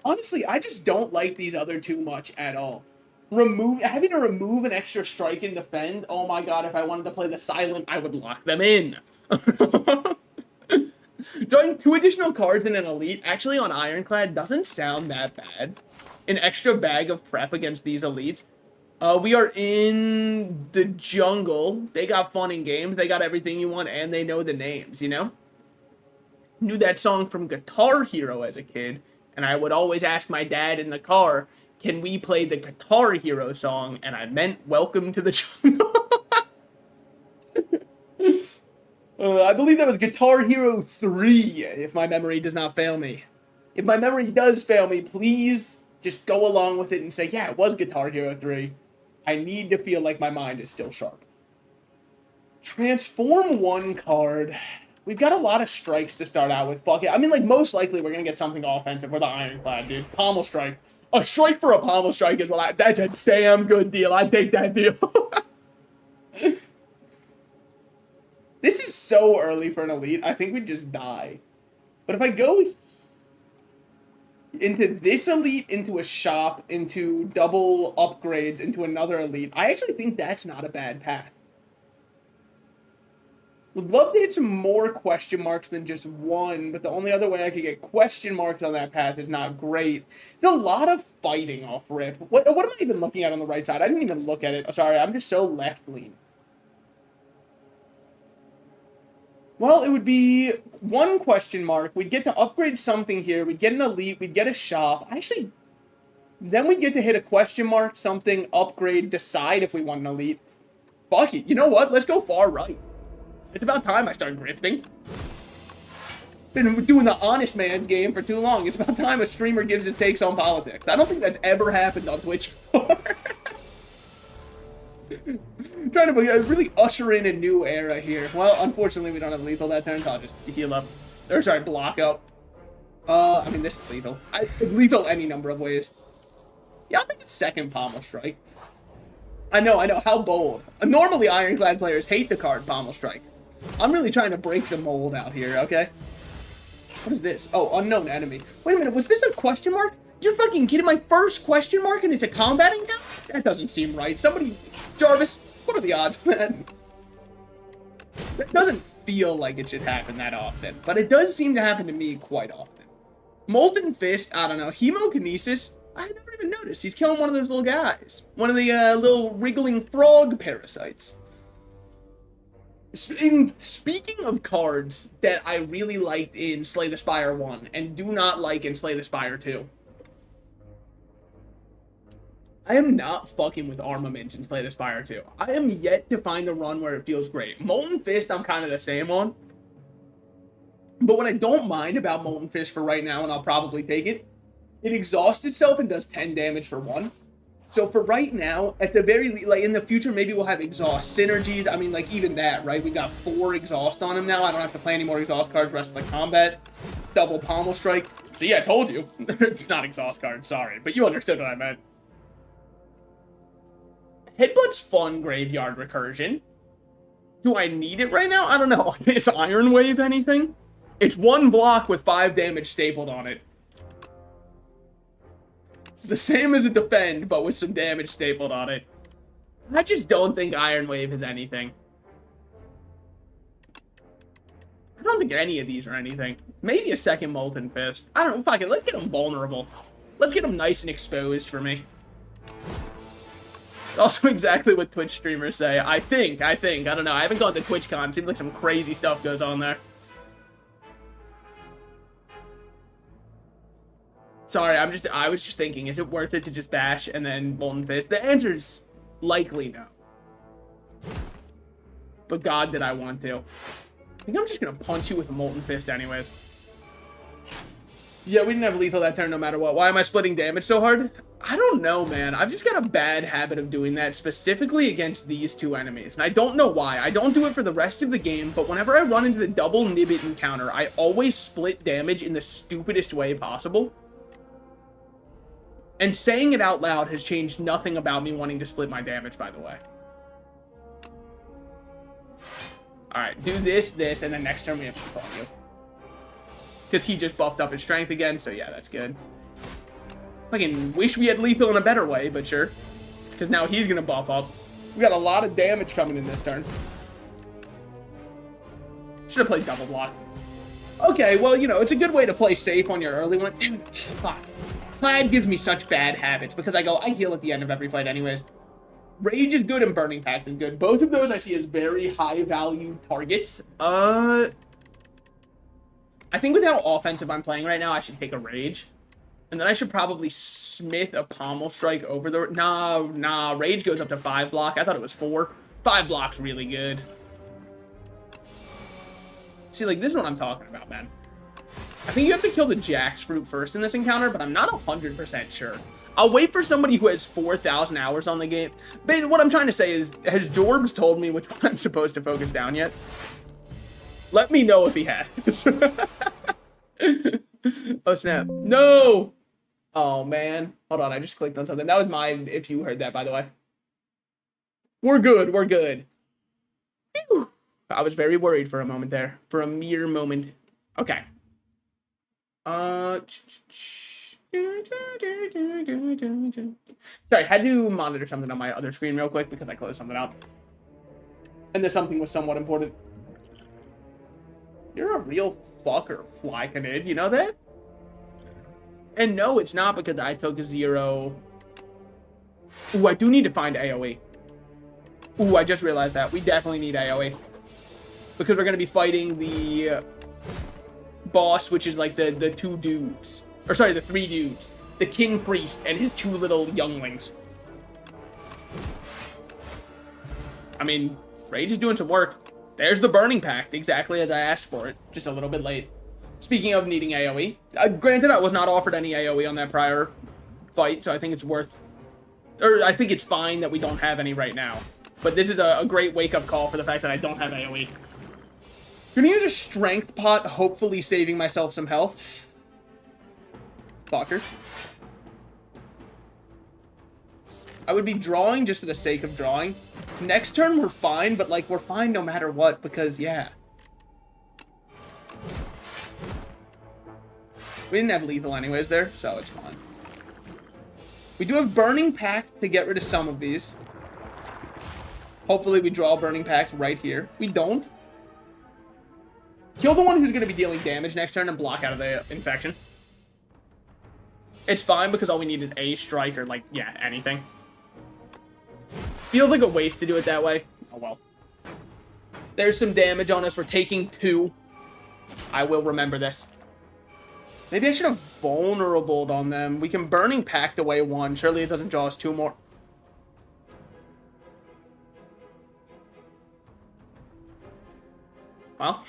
Honestly, I just don't like these other two much at all. Having to remove an extra strike and defend, oh my god, if I wanted to play the silent, I would lock them in. Drawing 2 additional cards in an elite, actually on Ironclad, doesn't sound that bad. An extra bag of prep against these elites. We are in the jungle. They got fun in games, they got everything you want, and they know the names, you know? Knew that song from Guitar Hero as a kid, and I would always ask my dad in the car, can we play the Guitar Hero song? And I meant Welcome to the Jungle. I believe that was Guitar Hero 3, if my memory does not fail me. If my memory does fail me, please just go along with it and say, yeah, it was Guitar Hero 3. I need to feel like my mind is still sharp. Transform 1 card. We've got a lot of strikes to start out with. Fuck it. I mean, like, most likely we're going to get something offensive with the Ironclad, dude. Pommel strike. A strike for a pommel strike is what that's a damn good deal. I take that deal. This is so early for an elite. I think we'd just die. But if I go into this elite, into a shop, into double upgrades, into another elite, I actually think that's not a bad path. Would love to hit some more question marks than just 1, but the only other way I could get question marks on that path is not great. There's a lot of fighting off rip. What am I even looking at on the right side? I didn't even look at it. Oh, sorry, I'm just so left lean. Well, it would be 1 question mark. We'd get to upgrade something here. We'd get an elite. We'd get a shop. Actually, then we'd get to hit a question mark, something, upgrade, decide if we want an elite. Fuck it. You know what? Let's go far right. It's about time I start grifting. Been doing the honest man's game for too long. It's about time a streamer gives his takes on politics. I don't think that's ever happened on Twitch before. Trying to really usher in a new era here. Well, unfortunately, we don't have lethal that turn, so I'll just heal up. Or, sorry, block up. I mean, this is lethal. It's lethal any number of ways. Yeah, I'll think it's second Pommel Strike. I know, how bold. Normally, Ironclad players hate the card Pommel Strike. I'm really trying to break the mold out here, okay? What is this? Oh, unknown enemy. Wait a minute, was this a question mark? You're fucking kidding, my first question mark and it's a combat encounter? That doesn't seem right. Somebody, Jarvis, what are the odds, man? That doesn't feel like it should happen that often, but it does seem to happen to me quite often. Molten Fist, I don't know. Hemokinesis, I never even noticed. He's killing one of those little guys. One of the little wriggling frog parasites. Speaking of cards that I really liked in Slay the Spire 1 and do not like in Slay the Spire 2. I am not fucking with armaments in Slay the Spire 2. I am yet to find a run where it feels great. Molten Fist, I'm kind of the same on. But what I don't mind about Molten Fist for right now, and I'll probably take it, it exhausts itself and does 10 damage for 1. So for right now, at the very least, like in the future, maybe we'll have exhaust synergies. I mean, like even that, right? We got 4 exhaust on him now. I don't have to play any more exhaust cards rest of the combat. Double Pommel Strike. See, I told you. Not exhaust cards, sorry. But you understood what I meant. Headbutt's fun, Graveyard Recursion. Do I need it right now? I don't know. Is Iron Wave anything? It's 1 block with 5 damage stapled on it. The same as a defend, but with some damage stapled on it. I just don't think Iron Wave is anything. I don't think any of these are anything. Maybe a second Molten Fist. I don't know. Fuck it. Let's get him vulnerable. Let's get him nice and exposed for me. Also exactly what Twitch streamers say. I think. I don't know. I haven't gone to TwitchCon. Seems like some crazy stuff goes on there. Sorry, I was just thinking, is it worth it to just bash and then Molten Fist? The answer's likely no. But God, did I want to. I think I'm just gonna punch you with a Molten Fist anyways. Yeah, we didn't have lethal that turn no matter what. Why am I splitting damage so hard? I don't know, man. I've just got a bad habit of doing that, specifically against these two enemies. And I don't know why. I don't do it for the rest of the game, but whenever I run into the double Nibbit encounter, I always split damage in the stupidest way possible. And saying it out loud has changed nothing about me wanting to split my damage, by the way. Alright, do this, and then next turn we have to call you. Because he just buffed up his strength again, so yeah, that's good. Fucking wish we had lethal in a better way, but sure. Because now he's going to buff up. We got a lot of damage coming in this turn. Should have played double block. Okay, well, you know, it's a good way to play safe on your early one. Dude, fuck. Plaid gives me such bad habits because I heal at the end of every fight anyways. Rage is good and Burning Pact is good. Both of those I see as very high value targets. I think with how offensive I'm playing right now, I should take a Rage. And then I should probably Smith a Pommel Strike over the... Nah, Rage goes up to 5 block. I thought it was 4. 5 block's really good. See, like, this is what I'm talking about, man. I think you have to kill the Jackfruit first in this encounter, but I'm not 100% sure. I'll wait for somebody who has 4,000 hours on the game. But what I'm trying to say is, has Jorbs told me which one I'm supposed to focus down yet? Let me know if he has. Oh, snap. No! Oh, man. Hold on, I just clicked on something. That was mine, if you heard that, by the way. We're good, we're good. Whew. I was very worried for a moment there. For a mere moment. Okay. Sorry, had to monitor something on my other screen real quick because I closed something out. And this something was somewhat important. You're a real fucker, Flycanid, you know that? And no, it's not because I took a 0. Ooh, I do need to find AoE. Ooh, I just realized that. We definitely need AoE. Because we're going to be fighting the boss, which is like the 2 dudes. Or sorry, the 3 dudes. The Kin Priest and his 2 little younglings. I mean, Rage is doing some work. There's the Burning Pact, exactly as I asked for it. Just a little bit late. Speaking of needing AoE, granted I was not offered any AoE on that prior fight, so I think it's worth... Or I think it's fine that we don't have any right now. But this is a great wake-up call for the fact that I don't have AoE. Gonna use a strength pot, hopefully saving myself some health. Fucker. I would be drawing just for the sake of drawing. Next turn we're fine, but like we're fine no matter what because yeah. We didn't have lethal anyways there, so it's fine. We do have Burning Pact to get rid of some of these. Hopefully we draw Burning Pact right here. We don't. Kill the one who's going to be dealing damage next turn and block out of the infection. It's fine because all we need is a strike or like, yeah, anything. Feels like a waste to do it that way. Oh well. There's some damage on us. We're taking 2. I will remember this. Maybe I should have vulnerabled on them. We can Burning Pact away 1. Surely it doesn't draw us 2 more. Well.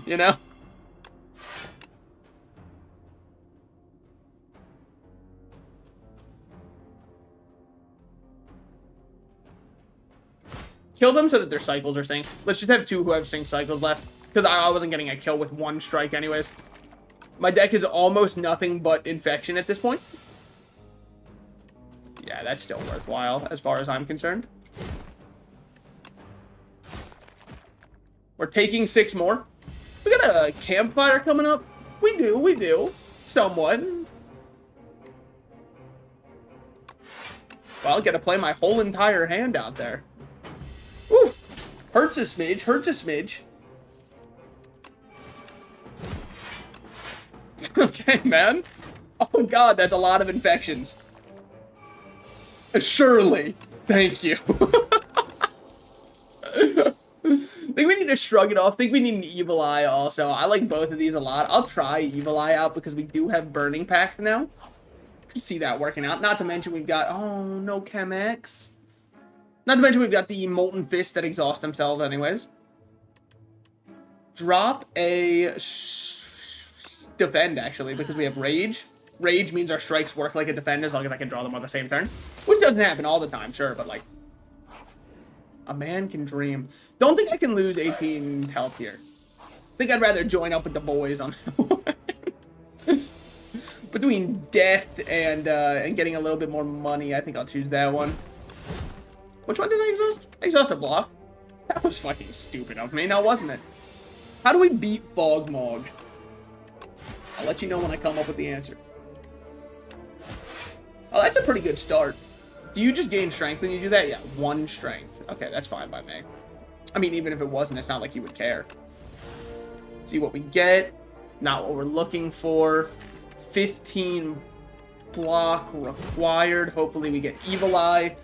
You know? Kill them so that their cycles are synced. Let's just have 2 who have synced cycles left. Because I wasn't getting a kill with 1 strike anyways. My deck is almost nothing but infection at this point. Yeah, that's still worthwhile as far as I'm concerned. We're taking 6 more. We got a campfire coming up. We do. Somewhat. Well, gotta play my whole entire hand out there. Oof. Hurts a smidge. Okay, man. Oh god, that's a lot of infections. Surely. Thank you. Think we need to shrug it off. Think we need an Evil Eye also. I like both of these a lot. I'll try Evil Eye out because we do have Burning Pact now. Could see that working out. Not to mention we've got... Oh, no Chem X. Not to mention we've got the Molten Fist that exhaust themselves anyways. Drop a defend, actually, because we have Rage. Rage means our strikes work like a defend as long as I can draw them on the same turn. Which doesn't happen all the time, sure, but like... A man can dream. Don't think I can lose 18 health here. I think I'd rather join up with the boys on between death and getting a little bit more money. I think I'll choose that one. Which one did I exhaust? I exhausted block. That was fucking stupid of me, now wasn't it? How do we beat Fogmog? I'll let you know when I come up with the answer. Oh, that's a pretty good start. Do you just gain strength when you do that? Yeah, 1 strength. Okay, that's fine by me. I mean, even if it wasn't, it's not like you would care. See what we get. Not what we're looking for. 15 block required. Hopefully we get Evil Eye.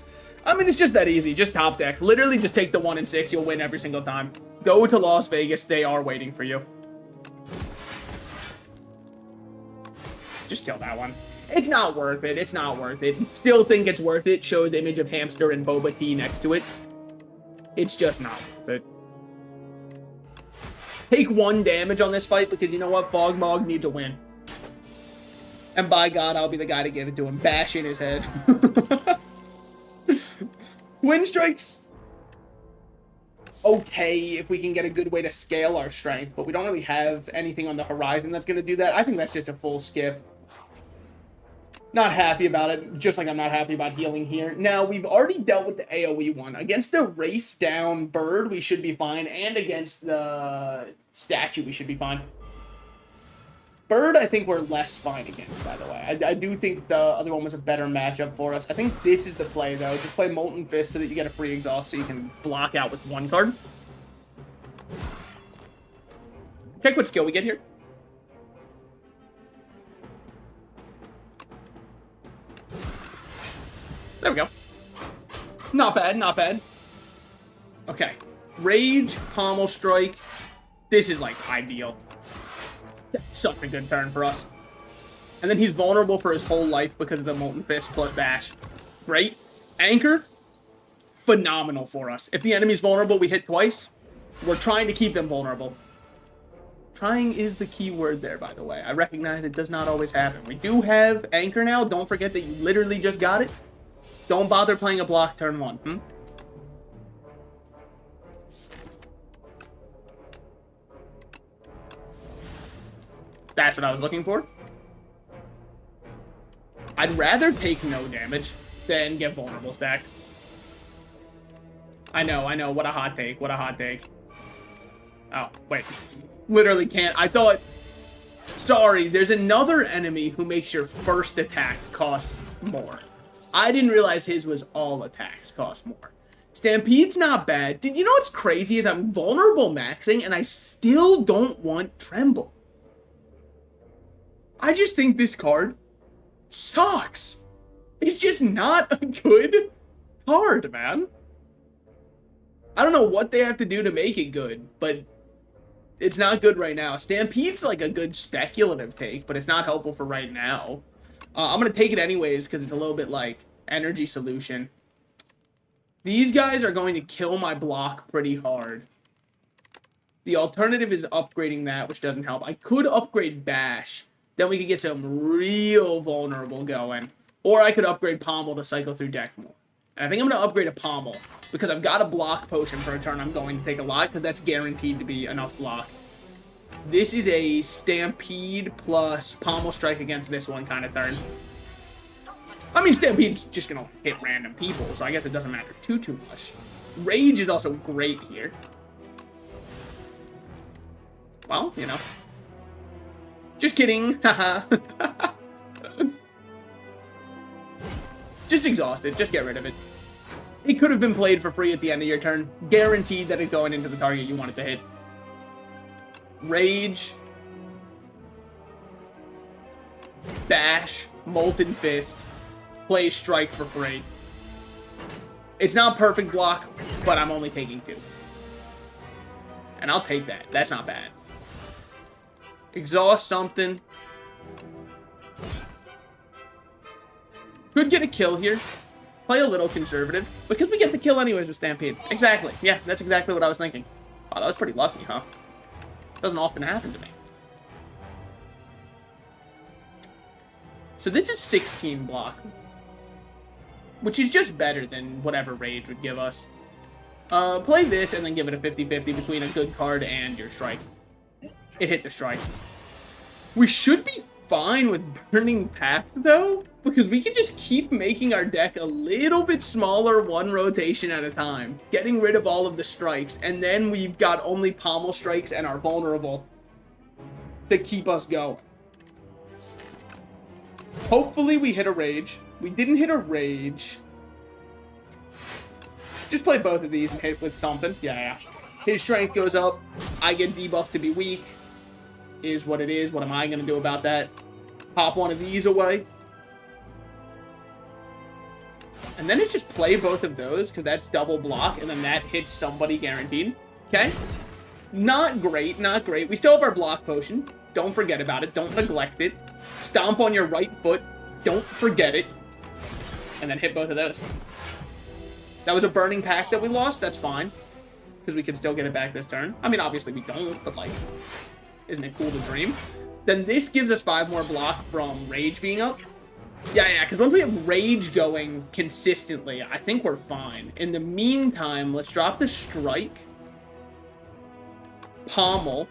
I mean, it's just that easy. Just top deck. Literally just take the 1 and 6. You'll win every single time. Go to Las Vegas. They are waiting for you. Just kill that one. It's not worth it. It's not worth it. Still think it's worth it. Shows image of hamster and boba tea next to it. It's just not worth it. Take 1 damage on this fight because you know what? Fogmog needs a win. And by God, I'll be the guy to give it to him. Bash in his head. Wind Strike's okay if we can get a good way to scale our strength, but we don't really have anything on the horizon that's going to do that. I think that's just a full skip. Not happy about it, just like I'm not happy about healing here. Now, we've already dealt with the AoE one. Against the race down bird, we should be fine, and against the statue, we should be fine. Bird, I think we're less fine against, by the way. I do think the other one was a better matchup for us. I think this is the play, though. Just play Molten Fist so that you get a free exhaust so you can block out with 1 card. Check what skill we get here. There we go. Not bad, not bad. Okay. Rage, Pommel Strike. This is, like, ideal. That's such a good turn for us. And then he's vulnerable for his whole life because of the Molten Fist plus Bash. Great. Anchor. Phenomenal for us. If the enemy's vulnerable, we hit twice. We're trying to keep them vulnerable. Trying is the key word there, by the way. I recognize it does not always happen. We do have Anchor now. Don't forget that you literally just got it. Don't bother playing a block turn 1. That's what I was looking for. I'd rather take no damage than get vulnerable stacked. I know. What a hot take. What a hot take. Oh, wait. Literally can't. I thought... Sorry, there's another enemy who makes your first attack cost more. I didn't realize his was all attacks cost more. Stampede's not bad. Did you know what's crazy is I'm vulnerable maxing and I still don't want Tremble. I just think this card sucks. It's just not a good card, man. I don't know what they have to do to make it good, but it's not good right now. Stampede's like a good speculative take, but it's not helpful for right now. I'm going to take it anyways because it's a little bit like energy solution. These guys are going to kill my block pretty hard. The alternative is upgrading that, which doesn't help. I could upgrade Bash. Then we could get some real vulnerable going. Or I could upgrade Pommel to cycle through deck more. And I think I'm going to upgrade a Pommel. Because I've got a block potion for a turn I'm going to take a lot. Because that's guaranteed to be enough block. This is a Stampede plus Pommel Strike against this one kind of turn. I mean, Stampede's just going to hit random people. So I guess it doesn't matter too much. Rage is also great here. Well, you know. Just kidding. Haha. Just exhaust it. Just get rid of it. It could have been played for free at the end of your turn. Guaranteed that it's going into the target you want it to hit. Rage. Bash. Molten Fist. Play Strike for free. It's not perfect block, but I'm only taking 2. And I'll take that. That's not bad. Exhaust something. Could get a kill here. Play a little conservative, because we get the kill anyways with Stampede. Exactly. Yeah, that's exactly what I was thinking. Wow, that was pretty lucky, huh? Doesn't often happen to me. So this is 16 block, which is just better than whatever Rage would give us. Play this and then give it a 50-50 between a good card and your strike. It hit the strike. We should be fine with Burning Pact, though, because we can just keep making our deck a little bit smaller one rotation at a time, getting rid of all of the strikes, and then we've got only pommel strikes and our vulnerable that keep us going. Hopefully we hit a Rage. We didn't hit a Rage. Just play both of these and hit with something. Yeah. His strength goes up. I get debuffed to be weak. Is what it is. What am I going to do about that? Pop one of these away. And then it's just play both of those, because that's double block, and then that hits somebody guaranteed. Okay? Not great, not great. We still have our block potion. Don't forget about it. Don't neglect it. Stomp on your right foot. Don't forget it. And then hit both of those. That was a Burning Pact that we lost. That's fine. Because we can still get it back this turn. I mean, obviously we don't, but like, isn't it cool to dream? Then this gives us 5 more block from Rage being up. Yeah, because once we have Rage going consistently, I think we're fine. In the meantime, let's drop the Strike. Pommel.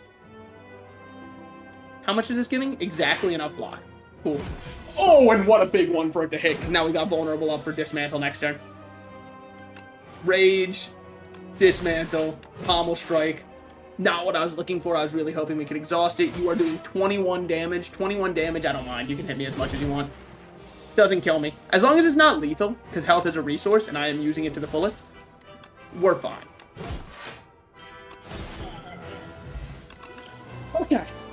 How much is this getting? Exactly enough block. Cool. Oh, and what a big one for it to hit, because now we got Vulnerable up for Dismantle next turn. Rage, Dismantle, Pommel Strike. Not what I was looking for. I was really hoping we could exhaust it. You are doing 21 damage. 21 damage, I don't mind. You can hit me as much as you want. Doesn't kill me. As long as it's not lethal, because health is a resource, and I am using it to the fullest, we're fine.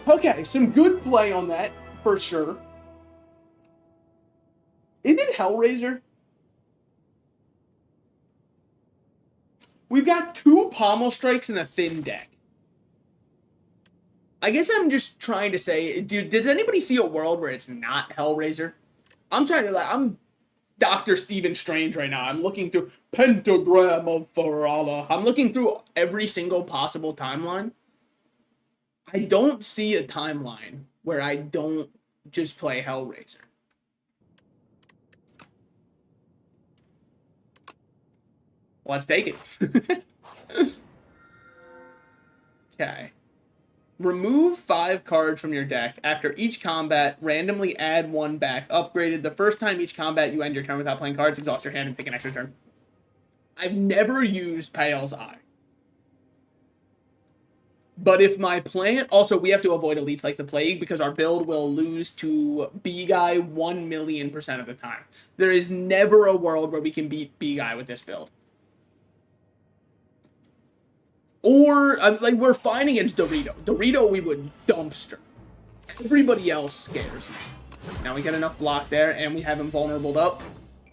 Okay, some good play on that, for sure. Is it Hellraiser? We've got 2 Pommel Strikes in a thin deck. I guess I'm just trying to say, dude, does anybody see a world where it's not Hellraiser? I'm Dr. Stephen Strange right now. I'm looking through Pentagram of Farala. I'm looking through every single possible timeline. I don't see a timeline where I don't just play Hellraiser. Let's take it. Okay. Remove 5 cards from your deck. After each combat, randomly add 1 back. Upgraded. The first time each combat you end your turn without playing cards, exhaust your hand and take an extra turn. I've never used Pale's Eye. But if my plan... Also, we have to avoid elites like the Plague, because our build will lose to B-Guy 1,000,000% of the time. There is never a world where we can beat B-Guy with this build. Or, like, we're fine against Dorito. Dorito, we would dumpster. Everybody else scares me. Now we get enough block there, and we have him vulnerable up.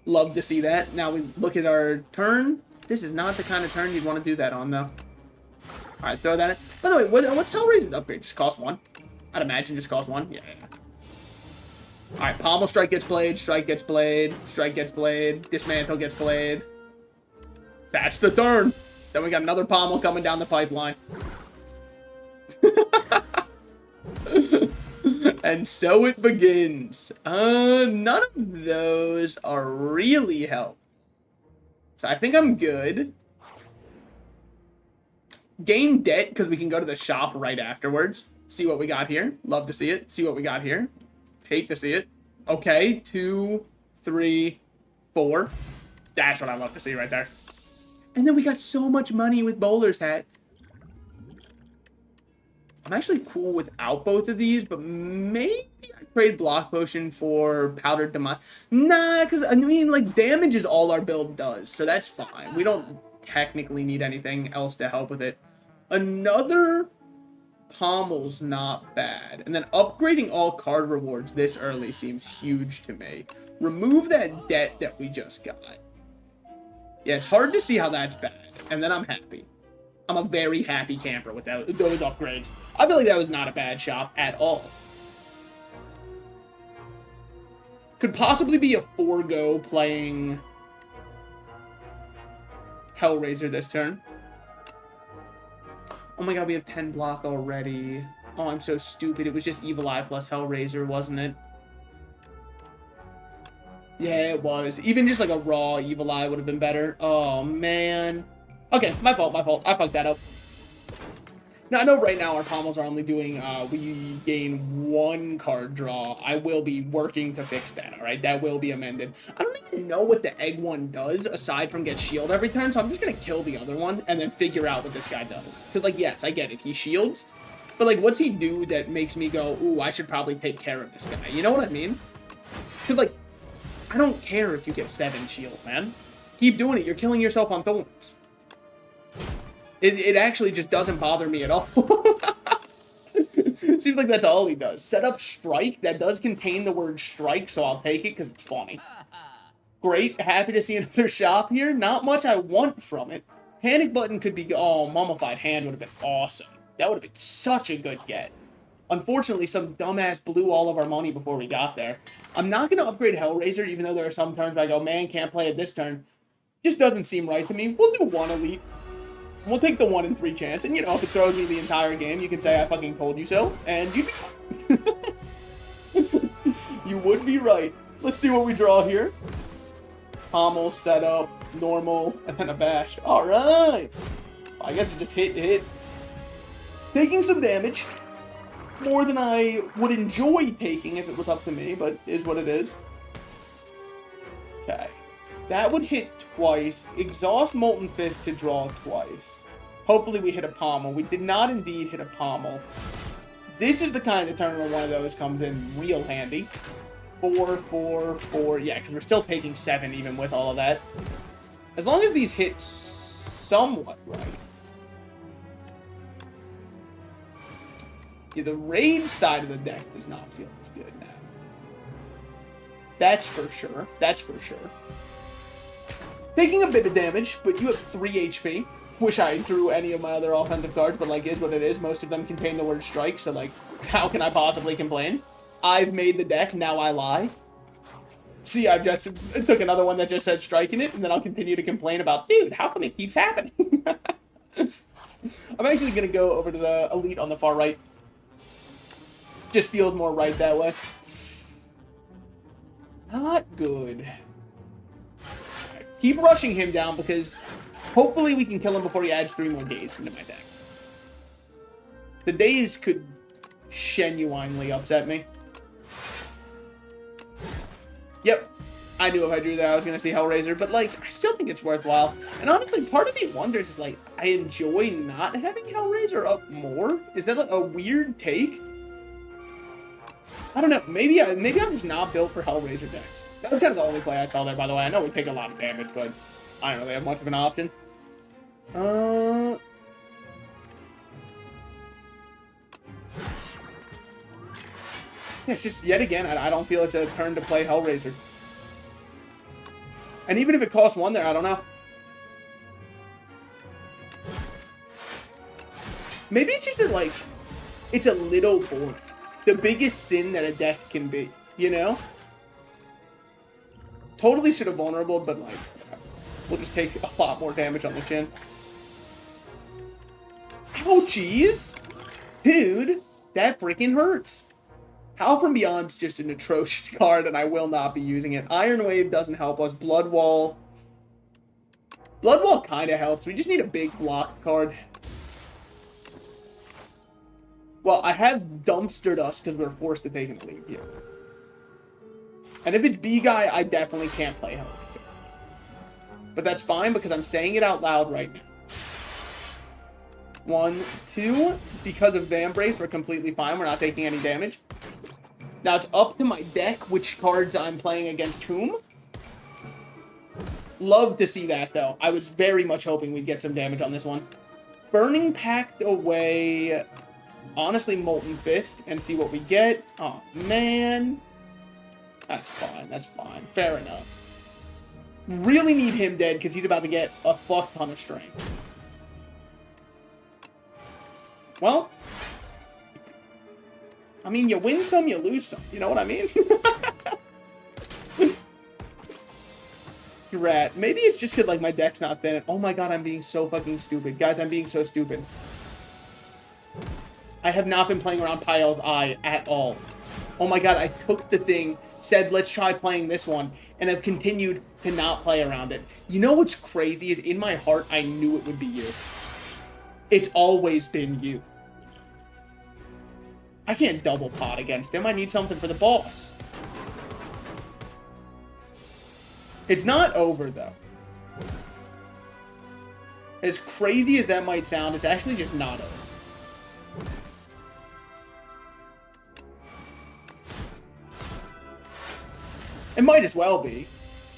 Love to see that. Now we look at our turn. This is not the kind of turn you'd want to do that on, though. Alright, throw that in. By the way, what's Hellraiser's upgrade? Just cost 1? I'd imagine just cost 1. Yeah. Alright, Pommel Strike gets played, Strike gets played, Strike gets played, Dismantle gets played. That's the turn. Then we got another Pommel coming down the pipeline. And so it begins. None of those are really help. So I think I'm good. Gain debt, because we can go to the shop right afterwards. See what we got here. Love to see it. See what we got here. Hate to see it. Okay, 2, 3, 4. That's what I love to see right there. And then we got so much money with Bowler's Hat. I'm actually cool without both of these, but maybe I trade Block Potion for Powdered Demise. Nah, because, I mean, like, damage is all our build does, so that's fine. We don't technically need anything else to help with it. Another Pommel's not bad. And then upgrading all card rewards this early seems huge to me. Remove that debt that we just got. Yeah, it's hard to see how that's bad. And then I'm happy. I'm a very happy camper with those upgrades. I feel like that was not a bad shop at all. Could possibly be a forego playing Hellraiser this turn. Oh my god, we have 10 block already. Oh, I'm so stupid. It was just Evil Eye plus Hellraiser, wasn't it? Yeah, it was. Even just like a raw Evil Eye would have been better. Oh, man. Okay, my fault, my fault. I fucked that up. Now, I know right now our pommels are only doing, we gain 1 card draw. I will be working to fix that, alright? That will be amended. I don't even know what the egg one does, aside from get shield every turn, so I'm just gonna kill the other one and then figure out what this guy does. Because, like, yes, I get it. He shields. But, like, what's he do that makes me go, ooh, I should probably take care of this guy? You know what I mean? Because, like, I don't care if you get 7 shield, man. Keep doing it. You're killing yourself on thorns. It actually just doesn't bother me at all. Seems like that's all he does. Set up strike. That does contain the word strike, so I'll take it because it's funny. Great. Happy to see another shop here. Not much I want from it. Panic button could be... Oh, mummified hand would have been awesome. That would have been such a good get. Unfortunately, some dumbass blew all of our money before we got there. I'm not going to upgrade Hellraiser, even though there are some turns where I go, man, can't play it this turn. Just doesn't seem right to me. We'll do 1 elite. We'll take the 1 in 3 chance, and, you know, if it throws me the entire game, you can say I fucking told you so, and you'd be fine. You would be right. Let's see what we draw here. Pommel, setup, normal, and then a bash. Alright! I guess it just hit. Taking some damage. More than I would enjoy taking if it was up to me, but is what it is. Okay. That would hit twice. Exhaust Molten Fist to draw twice. Hopefully we hit a pommel. We did not indeed hit a pommel. This is the kind of turn where one of those comes in real handy. 4, 4, 4. Yeah, because we're still taking 7 even with all of that. As long as these hit somewhat right. Yeah, the rage side of the deck does not feel as good now. That's for sure. That's for sure. Taking a bit of damage, but you have 3 HP. Wish I drew any of my other offensive cards, but, like, is what it is. Most of them contain the word strike, so, like, how can I possibly complain? I've made the deck, now I lie. See, I've just took another one that just said strike in it, and then I'll continue to complain about, dude, how come it keeps happening? I'm actually going to go over to the elite on the far right. Just feels more right that way. Not good. Keep rushing him down because hopefully we can kill him before he adds 3 more days into my deck. The days could genuinely upset me. Yep. I knew if I drew that I was going to see Hellraiser, but, like, I still think it's worthwhile. And honestly, part of me wonders if, like, I enjoy not having Hellraiser up more. Is that, like, a weird take? I don't know. Maybe I'm just not built for Hellraiser decks. That was kind of the only play I saw there, by the way. I know we take a lot of damage, but I don't really have much of an option. Yeah, it's just, yet again, I don't feel it's a turn to play Hellraiser. And even if it costs 1 there, I don't know. Maybe it's just that, like, it's a little boring. The biggest sin that a deck can be, you know? Totally should have vulnerable, but, like, we'll just take a lot more damage on the chin. Ouchies! Dude, that freaking hurts. Howl from Beyond's just an atrocious card, and I will not be using it. Iron Wave doesn't help us. Blood Wall kind of helps. We just need a big block card. Well, I have dumpstered us because we're forced to take an elite here. And if it's B-Guy, I definitely can't play Hellraiser. But that's fine because I'm saying it out loud right now. 1, 2. Because of Vambrace, we're completely fine. We're not taking any damage. Now it's up to my deck which cards I'm playing against whom. Love to see that, though. I was very much hoping we'd get some damage on this one. Burning Pact away... Honestly, Molten Fist and see what we get. Oh, man. That's fine. That's fine. Fair enough. Really need him dead because he's about to get a fuck ton of strength. Well, I mean, you win some, you lose some. You know what I mean? Drat. Maybe it's just because, like, my deck's not thin. Oh my god, I'm being so fucking stupid. Guys, I'm being so stupid. I have not been playing around Pyle's Eye at all. Oh my god, I took the thing, said let's try playing this one, and have continued to not play around it. You know what's crazy is in my heart, I knew it would be you. It's always been you. I can't double pot against him. I need something for the boss. It's not over, though. As crazy as that might sound, it's actually just not over. It might as well be,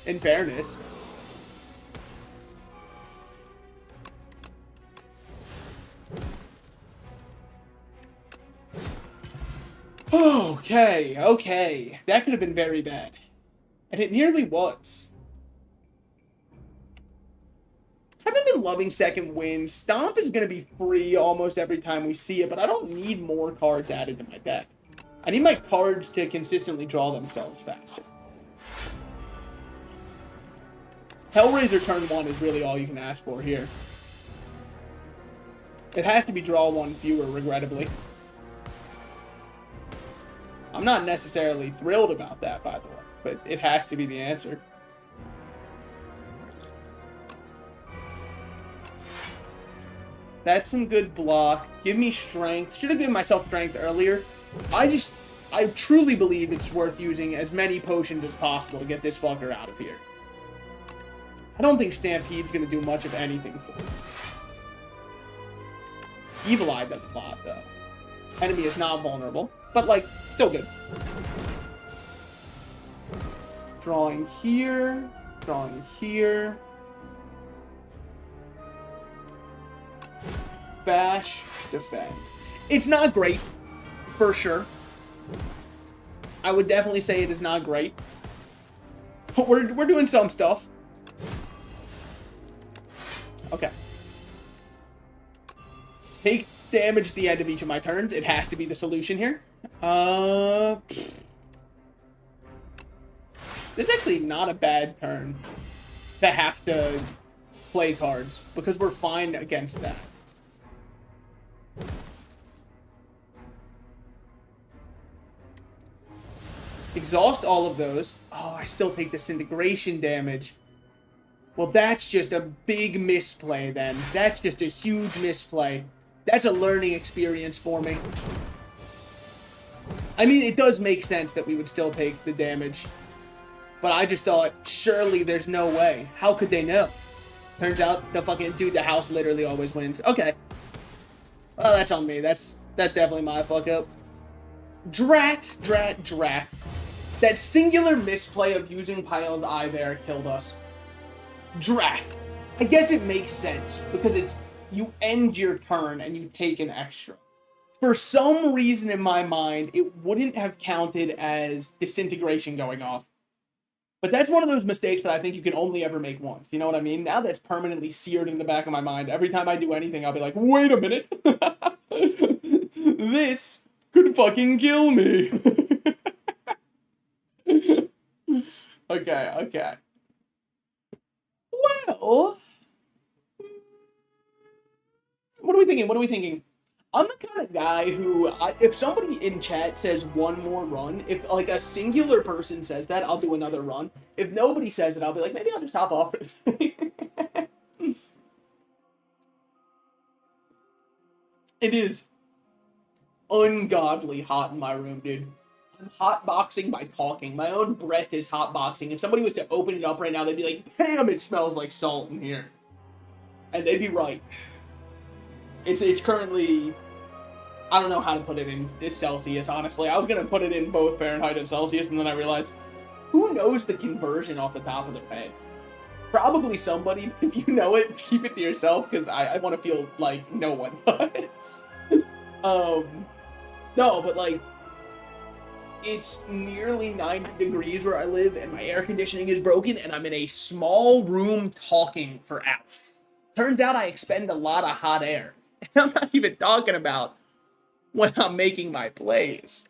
in fairness. Okay. That could have been very bad. And it nearly was. Haven't been loving second wind. Stomp is going to be free almost every time we see it, but I don't need more cards added to my deck. I need my cards to consistently draw themselves faster. Hellraiser turn 1 is really all you can ask for here. It has to be draw 1 fewer, regrettably. I'm not necessarily thrilled about that, by the way, but it has to be the answer. That's some good block. Give me strength. Should have given myself strength earlier. I truly believe it's worth using as many potions as possible to get this fucker out of here. I don't think Stampede's going to do much of anything for us. Evil Eye does a lot, though. Enemy is not vulnerable, but, like, still good. Drawing here. Drawing here. Bash. Defend. It's not great, for sure. I would definitely say it is not great. But we're doing some stuff. Okay. Take damage at the end of each of my turns. It has to be the solution here. This is actually not a bad turn to have to play cards, because we're fine against that. Exhaust all of those. Oh, I still take disintegration damage. Well, that's just a big misplay then. That's just a huge misplay. That's a learning experience for me. I mean, it does make sense that we would still take the damage. But I just thought, surely there's no way. How could they know? Turns out the fucking dude, the house literally always wins. Okay. Well, that's on me. That's definitely my fuck up. Drat. That singular misplay of using Pyle's Eye there killed us. Drat. I guess it makes sense, because it's, you end your turn and you take an extra. For some reason in my mind, it wouldn't have counted as disintegration going off. But that's one of those mistakes that I think you can only ever make once. You know what I mean? Now that's permanently seared in the back of my mind. Every time I do anything, I'll be like, wait a minute. This could fucking kill me. Okay. Well, what are we thinking? I'm the kind of guy who, if somebody in chat says one more run, if like a singular person says that, I'll do another run. If nobody says it, I'll be like, maybe I'll just hop off. It is ungodly hot in my room, dude. I'm hotboxing by talking. My own breath is hotboxing. If somebody was to open it up right now, they'd be like, damn, it smells like salt in here. And they'd be right. It's currently, I don't know how to put it in Celsius, honestly. I was going to put it in both Fahrenheit and Celsius, and then I realized, who knows the conversion off the top of their head? Probably somebody. If you know it, keep it to yourself, because I want to feel like no one does. No, but like, it's nearly 90 degrees where I live, and my air conditioning is broken, and I'm in a small room talking for hours. Turns out I expend a lot of hot air. And I'm not even talking about when I'm making my plays.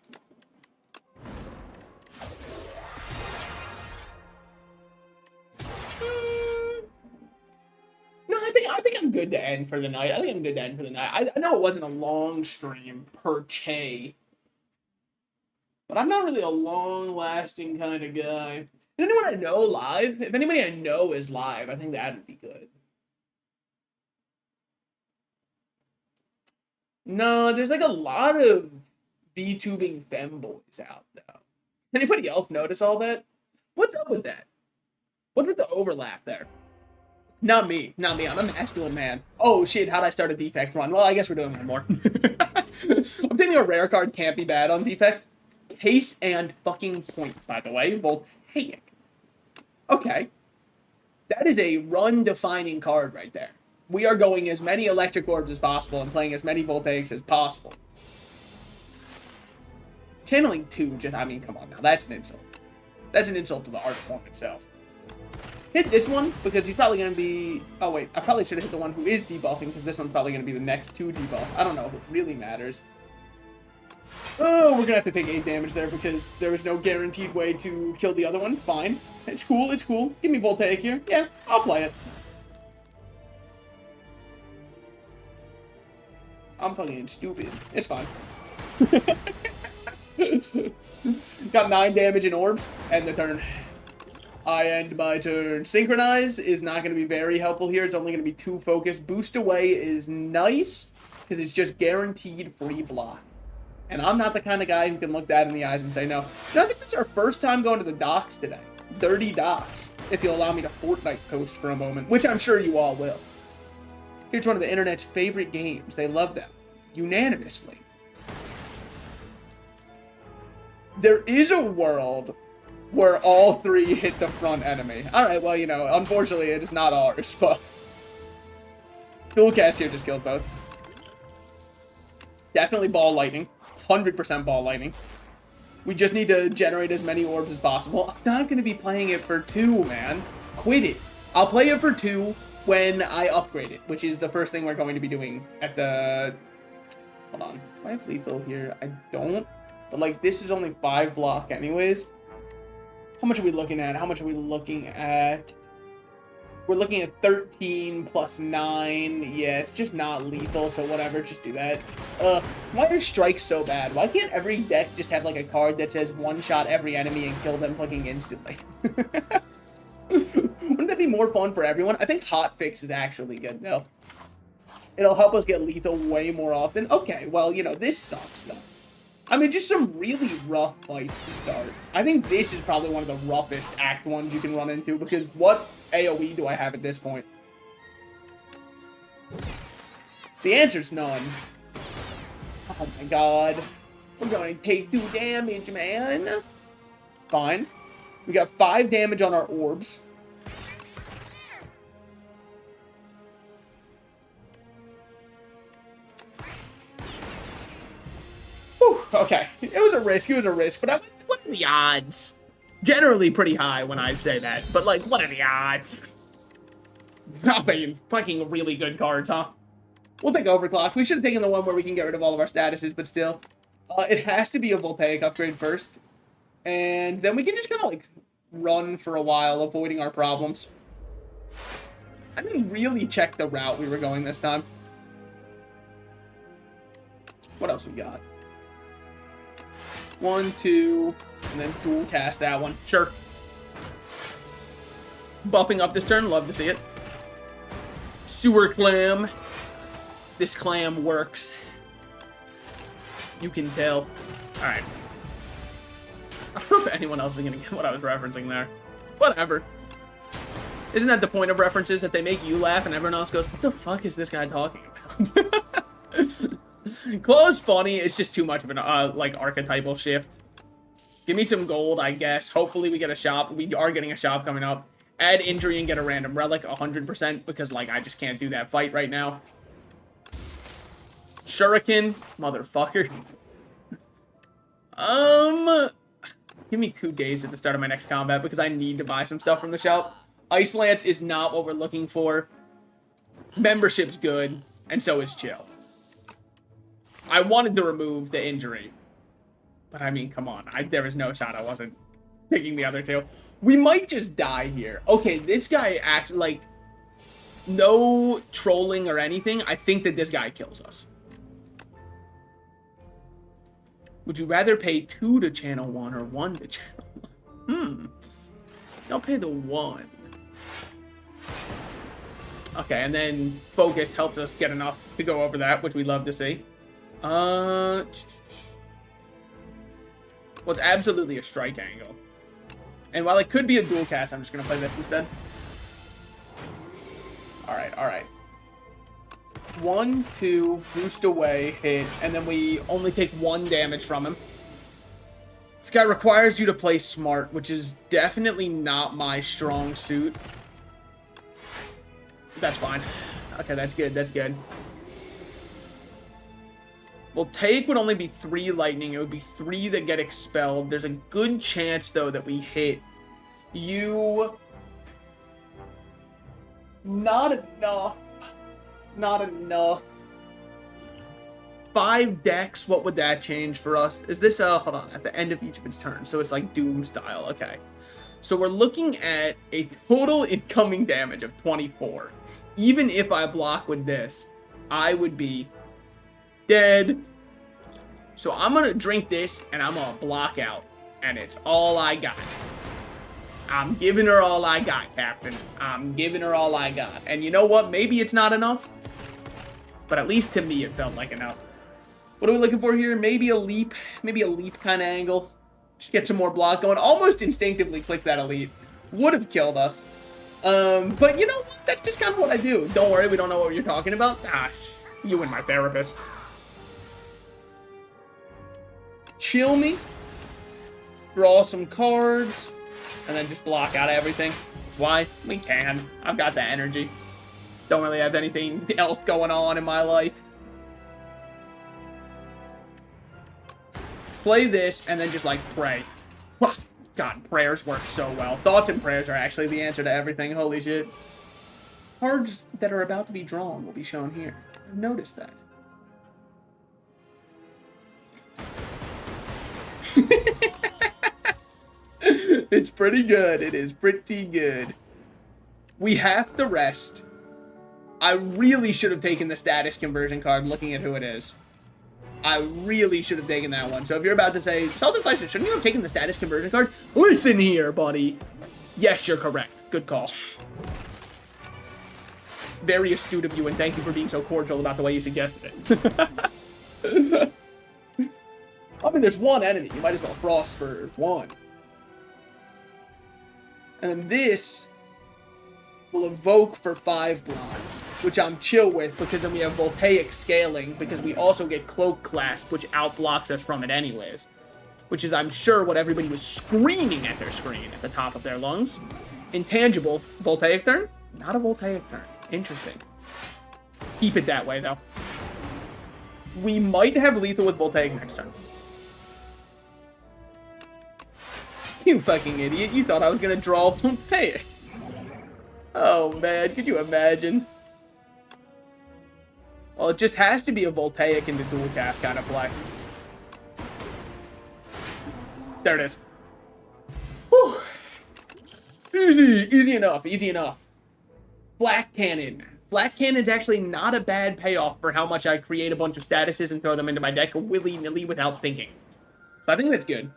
I think I'm good to end for the night. I know it wasn't a long stream per che, but I'm not really a long-lasting kind of guy. Is anyone I know live? If anybody I know is live, I think that would be good. No, there's like a lot of VTubing femboys out though. Anybody else notice all that? What's up with that? What's with the overlap there? Not me. I'm a masculine man. Oh shit, how'd I start a defect run? Well, I guess we're doing one more. I'm thinking a rare card can't be bad on defect. Case and fucking point, by the way. Voltaic. Okay. That is a run-defining card right there. We are going as many electric orbs as possible and playing as many voltaics as possible. Channeling 2, I mean, come on now. That's an insult. That's an insult to the art form itself. Hit this one, because he's probably going to be... Oh, wait. I probably should have hit the one who is debuffing, because this one's probably going to be the next to debuff. I don't know if it really matters. Oh, we're going to have to take 8 damage there, because there was no guaranteed way to kill the other one. Fine. It's cool. Give me Voltaic here. Yeah, I'll play it. I'm fucking stupid. It's fine. Got 9 damage in orbs, end the turn. I end my turn. Synchronize is not going to be very helpful here. It's only going to be 2 focus. Boost away is nice, because it's just guaranteed free block. And I'm not the kind of guy who can look that in the eyes and say no. I think it's our first time going to the docks today. Dirty docks, if you'll allow me to Fortnite post for a moment, which I'm sure you all will. Here's one of the internet's favorite games. They love them. Unanimously. There is a world where all 3 hit the front enemy. Alright, well, you know, unfortunately it is not ours, but... Dual cast here just kills both. Definitely ball lightning. 100% ball lightning. We just need to generate as many orbs as possible. I'm not going to be playing it for 2, man. Quit it. I'll play it for 2 when I upgrade it, which is the first thing we're going to be doing at the... Hold on. Do I have lethal here? I don't. But, like, this is only 5 block anyways. How much are we looking at? We're looking at 13 plus 9. Yeah, it's just not lethal, so whatever. Just do that. Why are strikes so bad? Why can't every deck just have, like, a card that says one-shot every enemy and kill them fucking instantly? Wouldn't that be more fun for everyone? I think Hotfix is actually good, though. It'll help us get lethal way more often. Okay, well, you know, this sucks, though. I mean, just some really rough fights to start. I think this is probably one of the roughest Act 1s you can run into, because what AoE do I have at this point? The answer's none. Oh my god. We're going to take 2 damage, man. It's fine. We got 5 damage on our orbs. Whew, okay, it was a risk, but what are the odds? Generally pretty high when I say that, but like, what are the odds? I mean, fucking really good cards, huh? We'll take Overclock. We should have taken the one where we can get rid of all of our statuses, but still. It has to be a Voltaic upgrade first, and then we can just kind of like run for a while, avoiding our problems. I didn't really check the route we were going this time. What else we got? 1, 2, and then dual cast that one. Sure. Buffing up this turn. Love to see it. Sewer Clam. This clam works. You can tell. Alright. I don't know if anyone else is going to get what I was referencing there. Whatever. Isn't that the point of references? That they make you laugh and everyone else goes, what the fuck is this guy talking about? Claw's funny. It's just too much of an, like, archetypal shift. Give me some gold, I guess. Hopefully we get a shop. We are getting a shop coming up. Add injury and get a random relic 100% because, like, I just can't do that fight right now. Shuriken. Motherfucker. Give me 2 days at the start of my next combat because I need to buy some stuff from the shop. Ice Lance is not what we're looking for. Membership's good, and so is Chill. I wanted to remove the injury. But I mean, come on. There was no shot I wasn't picking the other 2. We might just die here. Okay, this guy actually, like... no trolling or anything, I think that this guy kills us. Would you rather pay 2 to channel 1 or 1 to channel 1? I'll pay the 1. Okay, and then focus helps us get enough to go over that, which we love to see. Well, it's absolutely a strike angle. And while it could be a dual cast, I'm just going to play this instead. Alright, alright. 1, 2, boost away, hit, and then we only take 1 damage from him. This guy requires you to play smart, which is definitely not my strong suit. That's fine. Okay, that's good, that's good. Well, take would only be 3 lightning. It would be 3 that get expelled. There's a good chance, though, that we hit you. Not enough. Not enough. 5 decks, what would that change for us? Is this, hold on, at the end of each of its turns. So it's like Doom style, okay. So we're looking at a total incoming damage of 24. Even if I block with this, I would be dead. So I'm gonna drink this and I'm gonna block out. And it's all I got. I'm giving her all I got, Captain. I'm giving her all I got. And you know what? Maybe it's not enough. But at least to me, it felt like enough. What are we looking for here? Maybe a leap. Maybe a leap kind of angle. Just get some more block going. Almost instinctively click that elite. Would have killed us. But you know what? That's just kind of what I do. Don't worry, we don't know what you're talking about. Ah, you and my therapist. Chill me. Draw some cards. And then just block out everything. Why? We can. I've got the energy. Don't really have anything else going on in my life. Play this and then just like pray. God, prayers work so well. Thoughts and prayers are actually the answer to everything. Holy shit. Cards that are about to be drawn will be shown here. Notice that. It's pretty good. It is pretty good. We have to rest. I really should have taken the status conversion card looking at who it is. I really should have taken that one. So if you're about to say, Self-Decisive, shouldn't you have taken the status conversion card? Listen here, buddy. Yes, you're correct. Good call. Very astute of you, and thank you for being so cordial about the way you suggested it. I mean, there's one enemy. You might as well frost for one. And then this will evoke for 5 blind, which I'm chill with because then we have Voltaic scaling because we also get Cloak Clasp, which outblocks us from it anyways. Which is, I'm sure, what everybody was screaming at their screen at the top of their lungs. Intangible. Voltaic turn? Not a Voltaic turn. Interesting. Keep it that way, though. We might have lethal with Voltaic next turn. You fucking idiot. You thought I was gonna draw Voltaic. Oh, man. Could you imagine? Well, it just has to be a Voltaic into dual cast kind of play. There it is. Whew. Easy enough. Easy enough. Flak Cannon. Flak Cannon's actually not a bad payoff for how much I create a bunch of statuses and throw them into my deck willy-nilly without thinking. So I think that's good.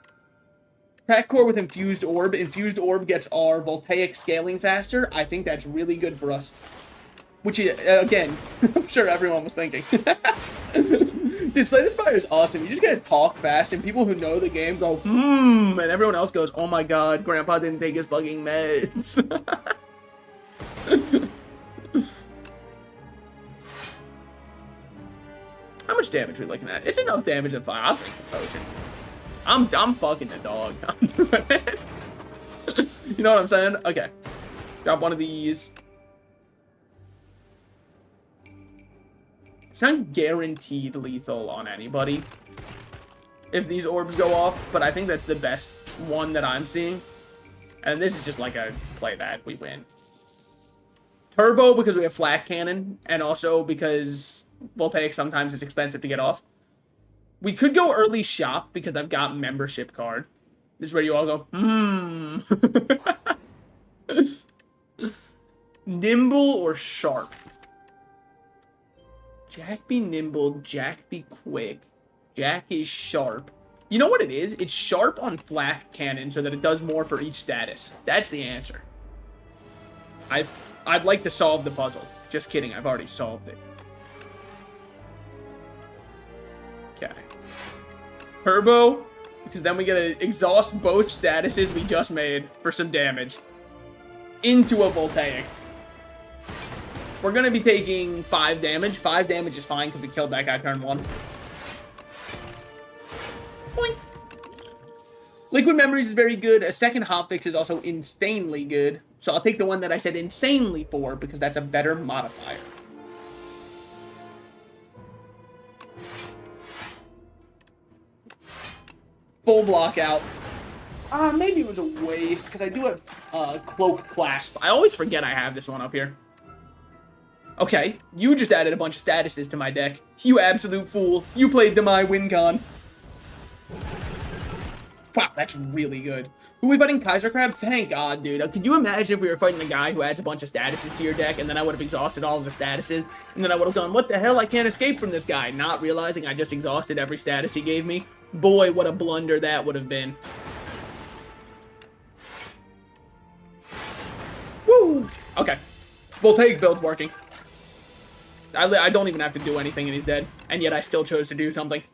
Pack Core with Infused Orb. Infused Orb gets our Voltaic scaling faster. I think that's really good for us. Which, again, I'm sure everyone was thinking. Dude, Slay the Spire is awesome. You just gotta talk fast, and people who know the game go, and everyone else goes, oh my god, Grandpa didn't take his fucking meds. How much damage are we looking at? It's enough damage to fire. I'll take the potion. I'm fucking the dog. I'm doing it. You know what I'm saying? Okay. Drop one of these. It's not guaranteed lethal on anybody if these orbs go off, but I think that's the best one that I'm seeing. And this is just like a play that we win. Turbo because we have Flak Cannon, and also because Voltaic sometimes is expensive to get off. We could go early shop because I've got membership card. This is where you all go, Nimble or sharp? Jack be nimble, Jack be quick. Jack is sharp. You know what it is? It's sharp on flak cannon so that it does more for each status. That's the answer. I'd like to solve the puzzle. Just kidding, I've already solved it. Okay. Turbo, because then we get to exhaust both statuses we just made for some damage into a Voltaic. We're going to be taking 5 damage. 5 damage is fine because we killed that guy turn 1. Boink. Liquid Memories is very good. A second hotfix is also insanely good. So I'll take the one that I said insanely for because that's a better modifier. Full block out. Maybe it was a waste because I do have Cloak Clasp. I always forget I have this one up here. Okay, you just added a bunch of statuses to my deck. You absolute fool. You played TIMMME win con. Wow, that's really good. Who are we fighting? Kaiser Crab? Thank God, dude. Could you imagine if we were fighting a guy who adds a bunch of statuses to your deck, and then I would have exhausted all of the statuses, and then I would have gone, what the hell? I can't escape from this guy. Not realizing I just exhausted every status he gave me. Boy, what a blunder that would have been. Woo! Okay. Voltaic build's working. I don't even have to do anything and he's dead. And yet I still chose to do something.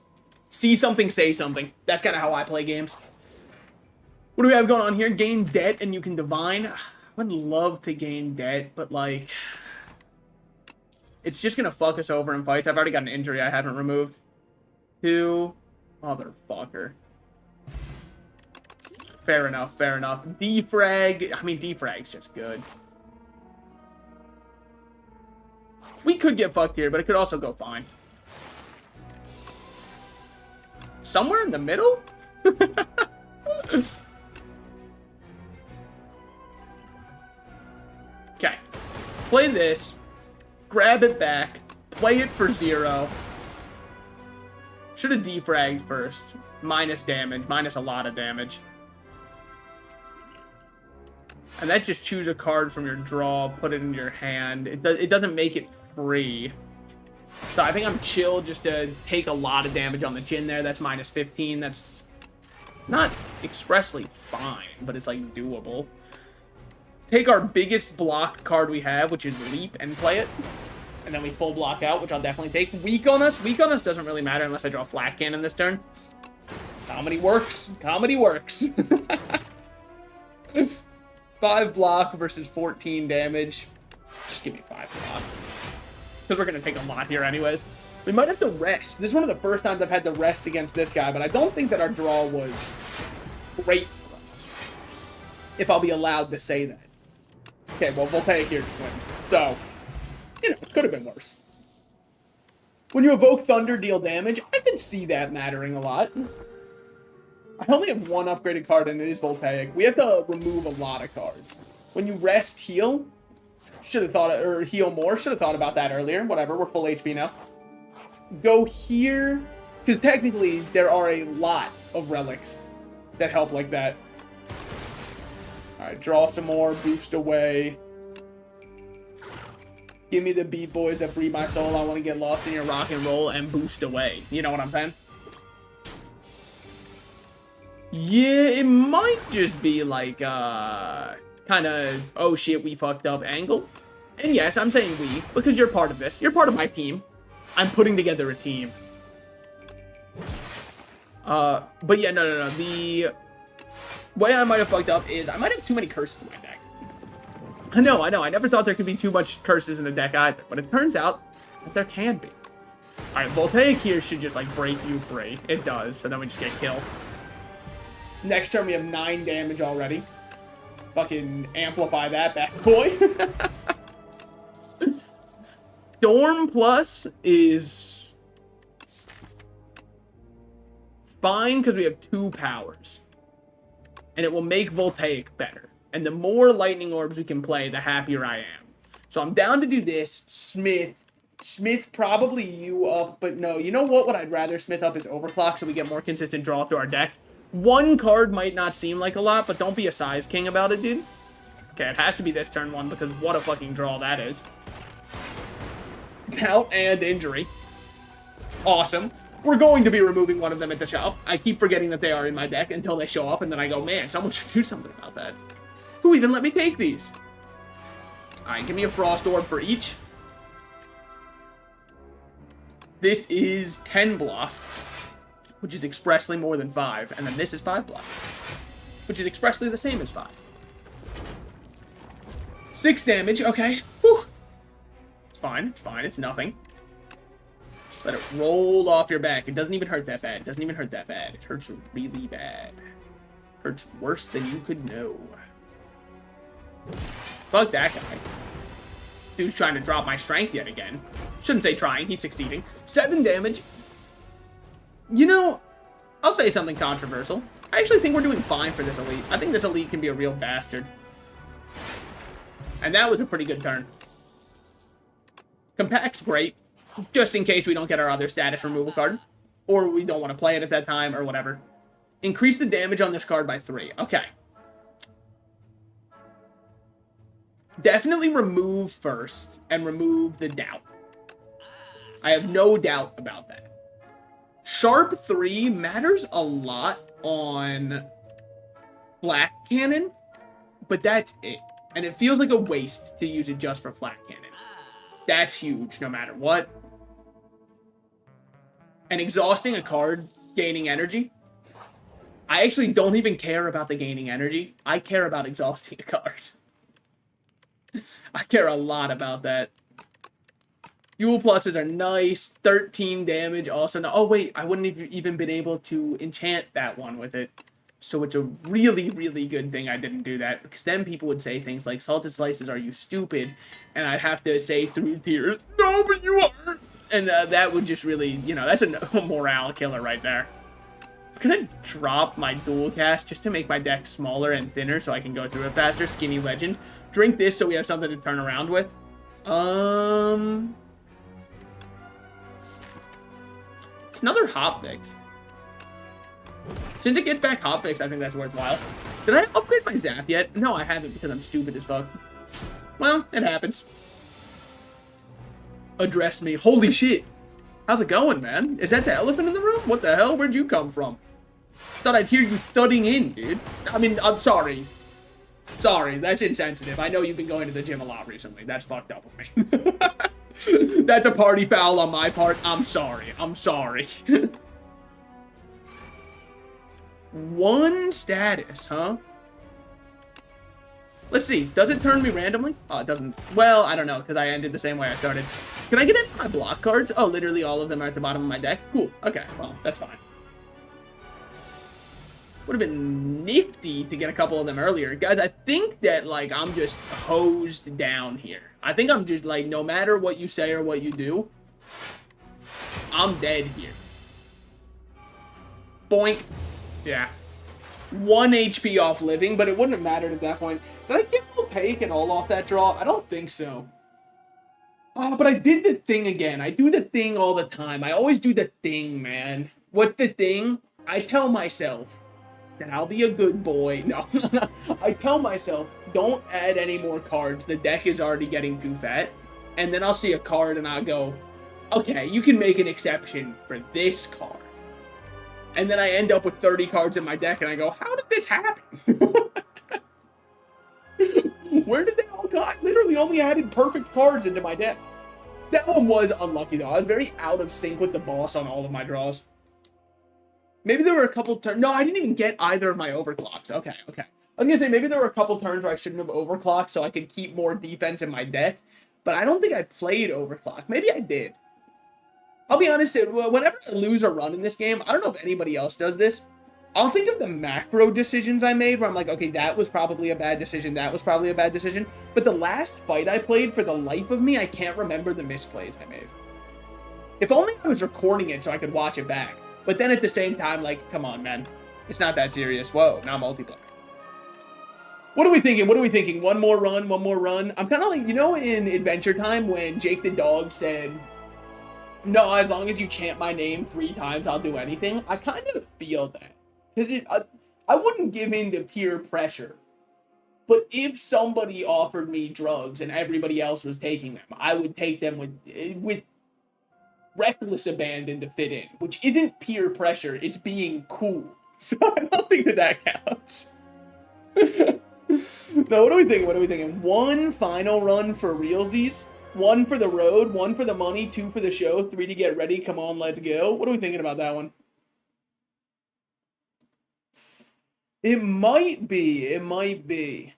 See something, say something. That's kind of how I play games. What do we have going on here? Gain debt and you can divine. I would love to gain debt, but like... It's just going to fuck us over in fights. I've already got an injury I haven't removed. 2. Motherfucker. Fair enough, fair enough. Defrag. I mean, defrag's just good. We could get fucked here, but it could also go fine. Somewhere in the middle? Okay. Play this. Grab it back. Play it for 0. Should have defragged first. Minus damage. Minus a lot of damage. And that's just choose a card from your draw, put it in your hand. It doesn't make it free. So I think I'm chill just to take a lot of damage on the chin there. That's minus 15. That's not expressly fine, but it's like doable. Take our biggest block card we have, which is Leap, and play it. And then we full block out, which I'll definitely take. Weak on us? Weak on us doesn't really matter unless I draw Flat Cannon this turn. Comedy works. Comedy works. 5 block versus 14 damage. Just give me 5 block. Because we're going to take a lot here anyways. We might have to rest. This is one of the first times I've had to rest against this guy, but I don't think that our draw was great for us. If I'll be allowed to say that. Okay, well, Voltaic here just wins. So, you know, it could have been worse. When you evoke Thunder, deal damage. I can see that mattering a lot. I only have 1 upgraded card, and it is Voltaic. We have to remove a lot of cards. When you rest, heal. Should have thought, or heal more. Should have thought about that earlier. Whatever, we're full HP now. Go here, because technically there are a lot of relics that help like that. All right, draw some more, boost away. Give me the beat boys that breathe my soul. I want to get lost in your rock and roll and boost away. You know what I'm saying? Yeah, it might just be like, kind of, oh shit, we fucked up angle. And yes, I'm saying we, because you're part of this. You're part of my team. I'm putting together a team. But yeah, no. The way I might have fucked up is I might have too many curses in my deck. I know. I never thought there could be too much curses in the deck either, but it turns out that there can be. Alright, Voltaic here should just, like, break you free. It does, so then we just get killed. Next turn, we have 9 damage already. Fucking amplify that bad boy. Storm Plus is fine because we have 2 powers. And it will make Voltaic better. And the more Lightning Orbs we can play, the happier I am. So I'm down to do this. Smith probably you up, but no. You know what I'd rather Smith up is Overclock so we get more consistent draw through our deck. 1 card might not seem like a lot, but don't be a size king about it, dude. Okay, it has to be this turn 1 because what a fucking draw that is. Bout and injury. Awesome. We're going to be removing one of them at the shop. I keep forgetting that they are in my deck until they show up, and then I go, man, someone should do something about that. Who even let me take these? Alright, give me a Frost Orb for each. This is 10 block, which is expressly more than 5, and then this is 5 block, which is expressly the same as 5. 6 damage, okay. Whew. It's fine, it's nothing. Let it roll off your back. It doesn't even hurt that bad. It doesn't even hurt that bad. It hurts really bad. Hurts worse than you could know. Fuck that guy. Dude's trying to drop my strength yet again. Shouldn't say trying, he's succeeding. 7 damage. You know, I'll say something controversial. I actually think we're doing fine for this elite. I think this elite can be a real bastard. And that was a pretty good turn. Compact's great. Just in case we don't get our other status removal card. Or we don't want to play it at that time, or whatever. Increase the damage on this card by 3. Okay. Definitely remove first, and remove the doubt. I have no doubt about that. Sharp 3 matters a lot on Flak Cannon, but that's it. And it feels like a waste to use it just for Flak Cannon. That's huge, no matter what. And exhausting a card, gaining energy. I actually don't even care about the gaining energy. I care about exhausting a card. I care a lot about that. Fuel pluses are nice. 13 damage also. No, oh, wait. I wouldn't have even been able to enchant that one with it. So it's a really, really good thing I didn't do that. Because then people would say things like, Salted Slices, are you stupid? And I'd have to say through tears, no, but you are. And that would just really, you know, that's a morale killer right there. I'm gonna drop my dual cast just to make my deck smaller and thinner so I can go through it faster. Skinny Legend. Drink this so we have something to turn around with. Another Hop Fix. Since it gets back Hop Fix, I think that's worthwhile. Did I upgrade my Zap yet? No, I haven't because I'm stupid as fuck. Well, it happens. Address me. Holy shit. How's it going, man? Is that the elephant in the room? What the hell? Where'd you come from? Thought I'd hear you thudding in, dude. I mean, I'm sorry. Sorry, that's insensitive. I know you've been going to the gym a lot recently. That's fucked up with me. That's a party foul on my part. I'm sorry. I'm sorry. 1 status, huh? Let's see. Does it turn me randomly? Oh, it doesn't. Well, I don't know, because I ended the same way I started. Can I get into my block cards? Oh, literally all of them are at the bottom of my deck. Cool. Okay, well, that's fine. Would have been nifty to get a couple of them earlier. Guys, I think that, like, I'm just hosed down here. I think I'm just, like, no matter what you say or what you do, I'm dead here. Boink. Yeah. 1 HP off living, but it wouldn't have mattered at that point. Did I get opaque and all off that draw? I don't think so. Oh, but I did the thing again. I do the thing all the time. I always do the thing, man. What's the thing? I tell myself that I'll be a good boy. No. I tell myself, don't add any more cards. The deck is already getting too fat. And then I'll see a card and I'll go, okay, you can make an exception for this card. And then I end up with 30 cards in my deck, and I go, how did this happen? Where did they all go? I literally only added perfect cards into my deck. That one was unlucky, though. I was very out of sync with the boss on all of my draws. Maybe there were a couple turns. No, I didn't even get either of my overclocks. Okay. I was going to say, maybe there were a couple turns where I shouldn't have overclocked so I could keep more defense in my deck. But I don't think I played overclock. Maybe I did. I'll be honest, whenever I lose a run in this game, I don't know if anybody else does this. I'll think of the macro decisions I made where I'm like, okay, that was probably a bad decision, that was probably a bad decision. But the last fight I played, for the life of me, I can't remember the misplays I made. If only I was recording it so I could watch it back. But then at the same time, like, come on, man. It's not that serious. Whoa, now multiplayer. What are we thinking? One more run? I'm kind of like, you know, in Adventure Time when Jake the dog said, no, as long as you chant my name 3 times, I'll do anything. I kind of feel that. Because I wouldn't give in to peer pressure But if somebody offered me drugs and everybody else was taking them, I would take them with reckless abandon to fit in, which isn't peer pressure, it's being cool. So I don't think that counts. No, what are we thinking? What are we thinking? One final run for realsies, one for the road, one for the money, two for the show, three to get ready. Come on, let's go. What are we thinking about that one? It might be. It might be.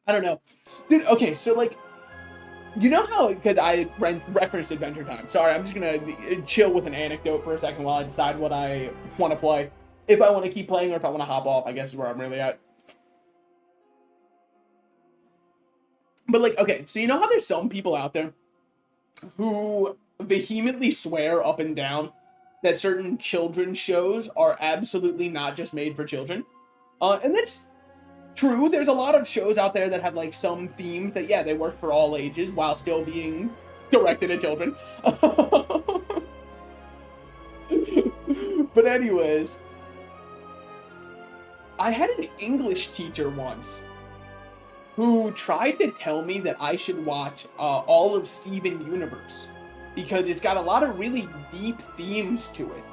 I don't know. Dude, okay, so like, you know how, because I referenced Adventure Time. Sorry, I'm just going to chill with an anecdote for a second while I decide what I want to play. If I want to keep playing or if I want to hop off, I guess is where I'm really at. But like, okay, so you know how there's some people out there who vehemently swear up and down that certain children's shows are absolutely not just made for children? And that's true. There's a lot of shows out there that have like some themes that, yeah, they work for all ages while still being directed at children. But anyways, I had an English teacher once who tried to tell me that I should watch all of Steven Universe because it's got a lot of really deep themes to it.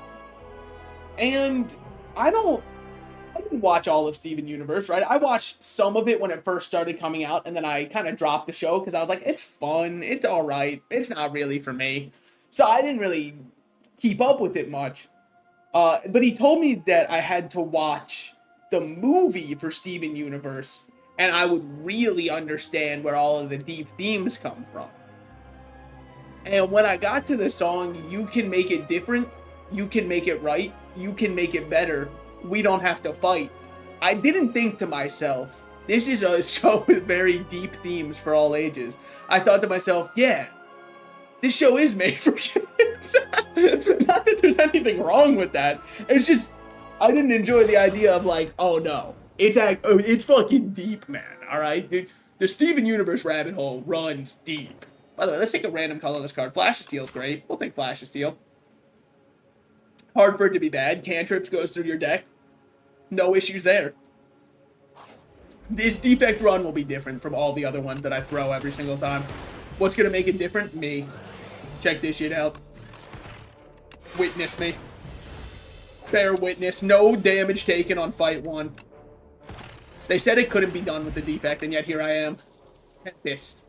And I didn't watch all of Steven Universe, right? I watched some of it when it first started coming out, and then I kind of dropped the show because I was like, it's fun, it's all right, it's not really for me. So I didn't really keep up with it much. But he told me that I had to watch the movie for Steven Universe, and I would really understand where all of the deep themes come from. And when I got to the song, "You Can Make It Different, You Can Make It Right, You Can Make It Better, We Don't Have to Fight," I didn't think to myself, this is a show with very deep themes for all ages. I thought to myself, yeah, this show is made for kids. Not that there's anything wrong with that. It's just, I didn't enjoy the idea of like, oh no, it's fucking deep, man, alright? The Steven Universe rabbit hole runs deep. By the way, let's take a random colorless card. Flash of Steel's great. We'll take Flash of Steel. Hard for it to be bad. Cantrips goes through your deck. No issues there. This defect run will be different from all the other ones that I throw every single time. What's going to make it different? Me. Check this shit out. Witness me. Bear witness. No damage taken on fight 1. They said it couldn't be done with the defect, and yet here I am. Tempest.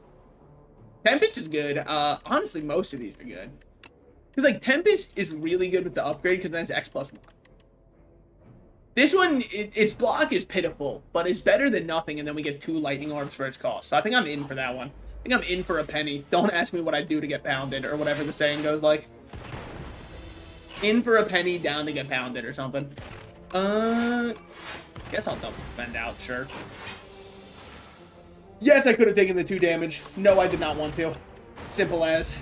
Tempest is good. Honestly, most of these are good. Because, like, Tempest is really good with the upgrade, because then it's X+1. This one, its block is pitiful, but it's better than nothing, and then we get 2 lightning orbs for its cost. So I think I'm in for that one. I think I'm in for a penny. Don't ask me what I do to get pounded, or whatever the saying goes like. In for a penny, down to get pounded, or something. Guess I'll double spend out, sure. Yes, I could have taken the 2 damage. No, I did not want to. Simple as.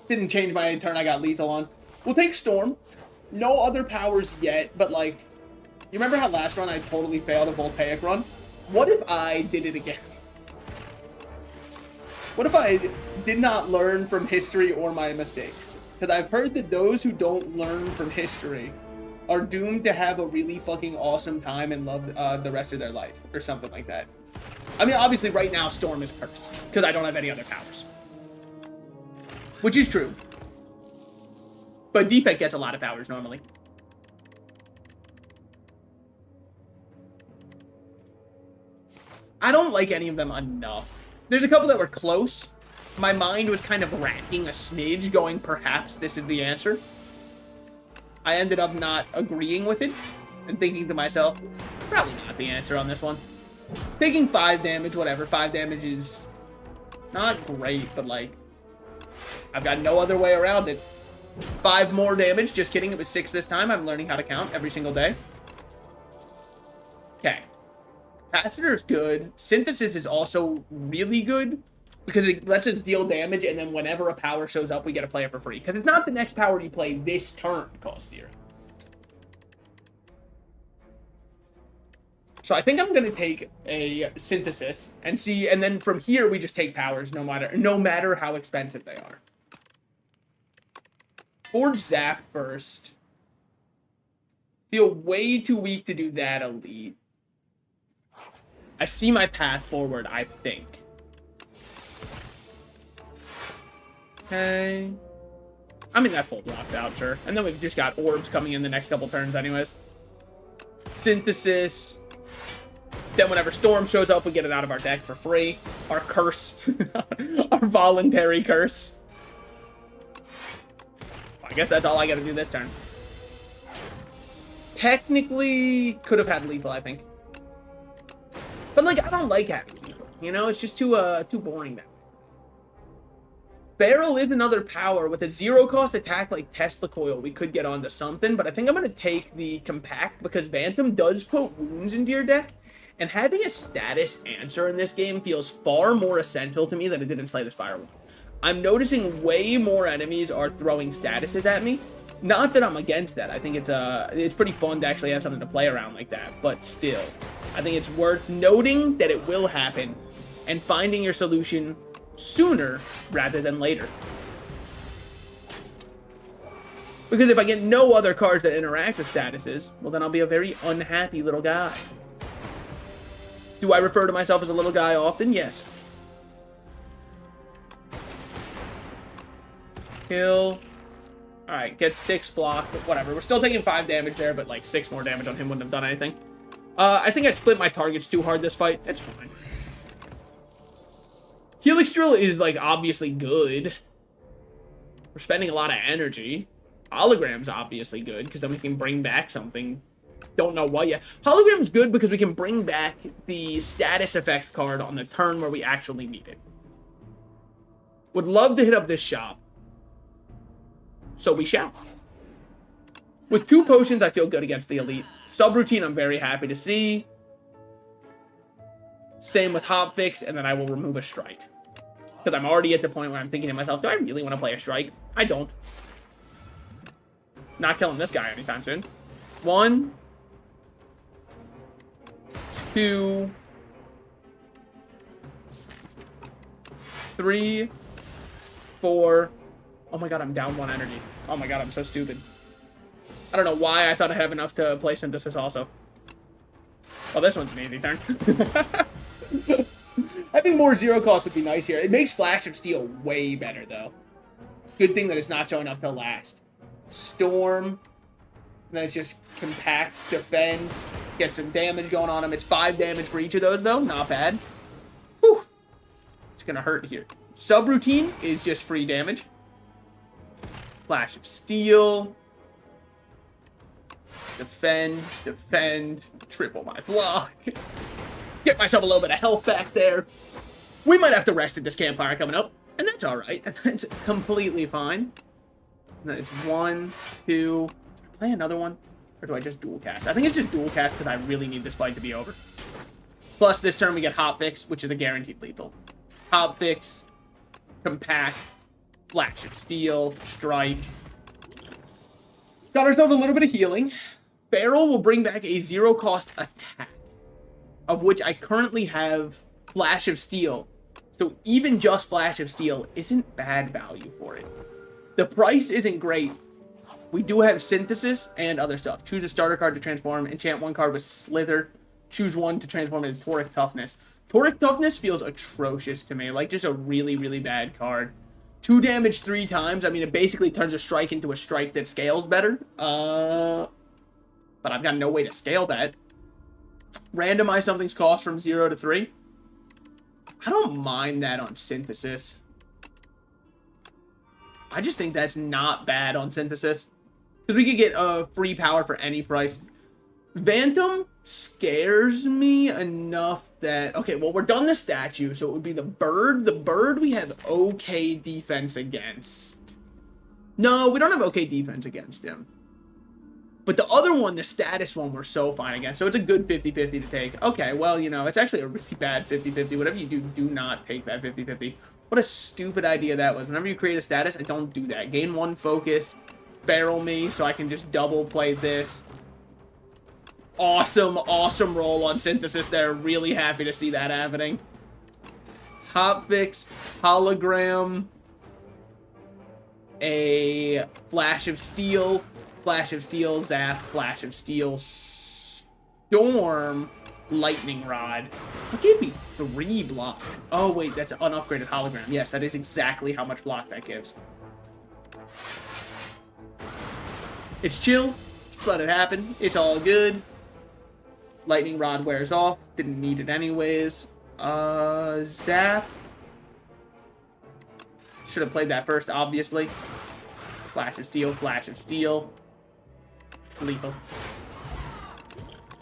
Didn't change my turn I got lethal on. We'll take Storm. No other powers yet, but like, you remember how last run I totally failed a Voltaic run? What if I did it again? What if I did not learn from history or my mistakes? Because I've heard that those who don't learn from history are doomed to have a really fucking awesome time and love the rest of their life, or something like that. I mean, obviously right now Storm is cursed, because I don't have any other powers. Which is true. But Defect gets a lot of powers normally. I don't like any of them enough. There's a couple that were close. My mind was kind of racking a smidge, going, perhaps this is the answer. I ended up not agreeing with it, and thinking to myself, probably not the answer on this one. Taking 5 damage, whatever. 5 damage is not great, but like, I've got no other way around it. 5 more damage. Just kidding. It was 6 this time. I'm learning how to count every single day. Okay. Capacitor is good. Synthesis is also really good because it lets us deal damage, and then whenever a power shows up, we get to play it for free. Because it's not the next power you play this turn costs 0. So I think I'm going to take a Synthesis and see, and then from here we just take powers no matter how expensive they are. Forge Zap first. Feel way too weak to do that elite. I see my path forward, I think. Okay. I mean, that full blocked out, sure. And then we've just got orbs coming in the next couple turns anyways. Synthesis. Then whenever Storm shows up, we get it out of our deck for free. Our curse. Our voluntary curse. I guess that's all I gotta do this turn. Technically, could have had lethal, I think. But, like, I don't like having lethal. You know, it's just too boring now. Barrel is another power. With a 0-cost attack like Tesla Coil, we could get onto something, but I think I'm going to take the Compact because Phantom does put wounds into your deck, and having a status answer in this game feels far more essential to me than it did in Slay the Spire 1. I'm noticing way more enemies are throwing statuses at me. Not that I'm against that. I think it's pretty fun to actually have something to play around like that, but still, I think it's worth noting that it will happen and finding your solution sooner rather than later. Because if I get no other cards that interact with statuses, well, then I'll be a very unhappy little guy. Do I refer to myself as a little guy often? Yes. Kill. Alright, get 6 block, but whatever. We're still taking 5 damage there, but like 6 more damage on him wouldn't have done anything. I think I split my targets too hard this fight. It's fine. Helix Drill is, like, obviously good. We're spending a lot of energy. Hologram's obviously good, because then we can bring back something. Don't know what yet. Hologram's good because we can bring back the status effect card on the turn where we actually need it. Would love to hit up this shop. So we shall. With 2 potions, I feel good against the elite. Subroutine, I'm very happy to see. Same with Hop Fix, and then I will remove a strike. Because I'm already at the point where I'm thinking to myself, do I really want to play a strike? I don't. Not killing this guy anytime soon. 1, 2, 3, 4. Oh my god, I'm down 1 energy. Oh my god, I'm so stupid. I don't know why I thought I have enough to play Synthesis also. Well, this one's an easy turn. Having more 0-cost would be nice here. It makes Flash of Steel way better, though. Good thing that it's not showing up till last. Storm. And then it's just Compact, Defend. Get some damage going on him. It's 5 damage for each of those, though. Not bad. Whew. It's going to hurt here. Subroutine is just free damage. Flash of Steel. Defend, defend, triple my block. Get myself a little bit of health back there. We might have to rest at this campfire coming up, and that's alright. That's completely fine. And then it's 1, 2. Do I play another one? Or do I just dual cast? I think it's just dual cast because I really need this fight to be over. Plus, this turn we get Hop Fix, which is a guaranteed lethal. Hop Fix, Compact, Flash of Steel, Strike. Got ourselves a little bit of healing. Barrel will bring back a 0-cost attack, of which I currently have Flash of Steel. So even just Flash of Steel isn't bad value for it. The price isn't great. We do have Synthesis and other stuff. Choose a starter card to transform. Enchant 1 card with Slither. Choose 1 to transform into Toric Toughness. Toric Toughness feels atrocious to me. Like, just a really, really bad card. 2 damage 3 times. I mean, it basically turns a strike into a strike that scales better. But I've got no way to scale that. Randomize something's cost from 0 to 3. I don't mind that on Synthesis. I just think that's not bad on Synthesis. Because we could get free power for any price. Phantom scares me enough that... Okay, well, we're done the statue, so it would be the bird. The bird we have okay defense against. No, we don't have okay defense against him. But the other one, the status one, we're so fine against. So it's a good 50-50 to take. Okay, well, you know, it's actually a really bad 50-50. Whatever you do, do not take that 50-50. What a stupid idea that was. Whenever you create a status, I don't do that. Gain 1 focus. Barrel me so I can just double play this. Awesome, awesome roll on Synthesis there. Really happy to see that happening. Hop Fix, Hologram, a Flash of Steel, Zap, Flash of Steel, Storm. Lightning Rod. It gave me 3 block. Oh, wait, that's an unupgraded hologram. Yes, that is exactly how much block that gives. It's chill. Just let it happen. It's all good. Lightning Rod wears off. Didn't need it anyways. Zap. Should have played that first, obviously. Flash of Steel, Flash of Steel. Lethal.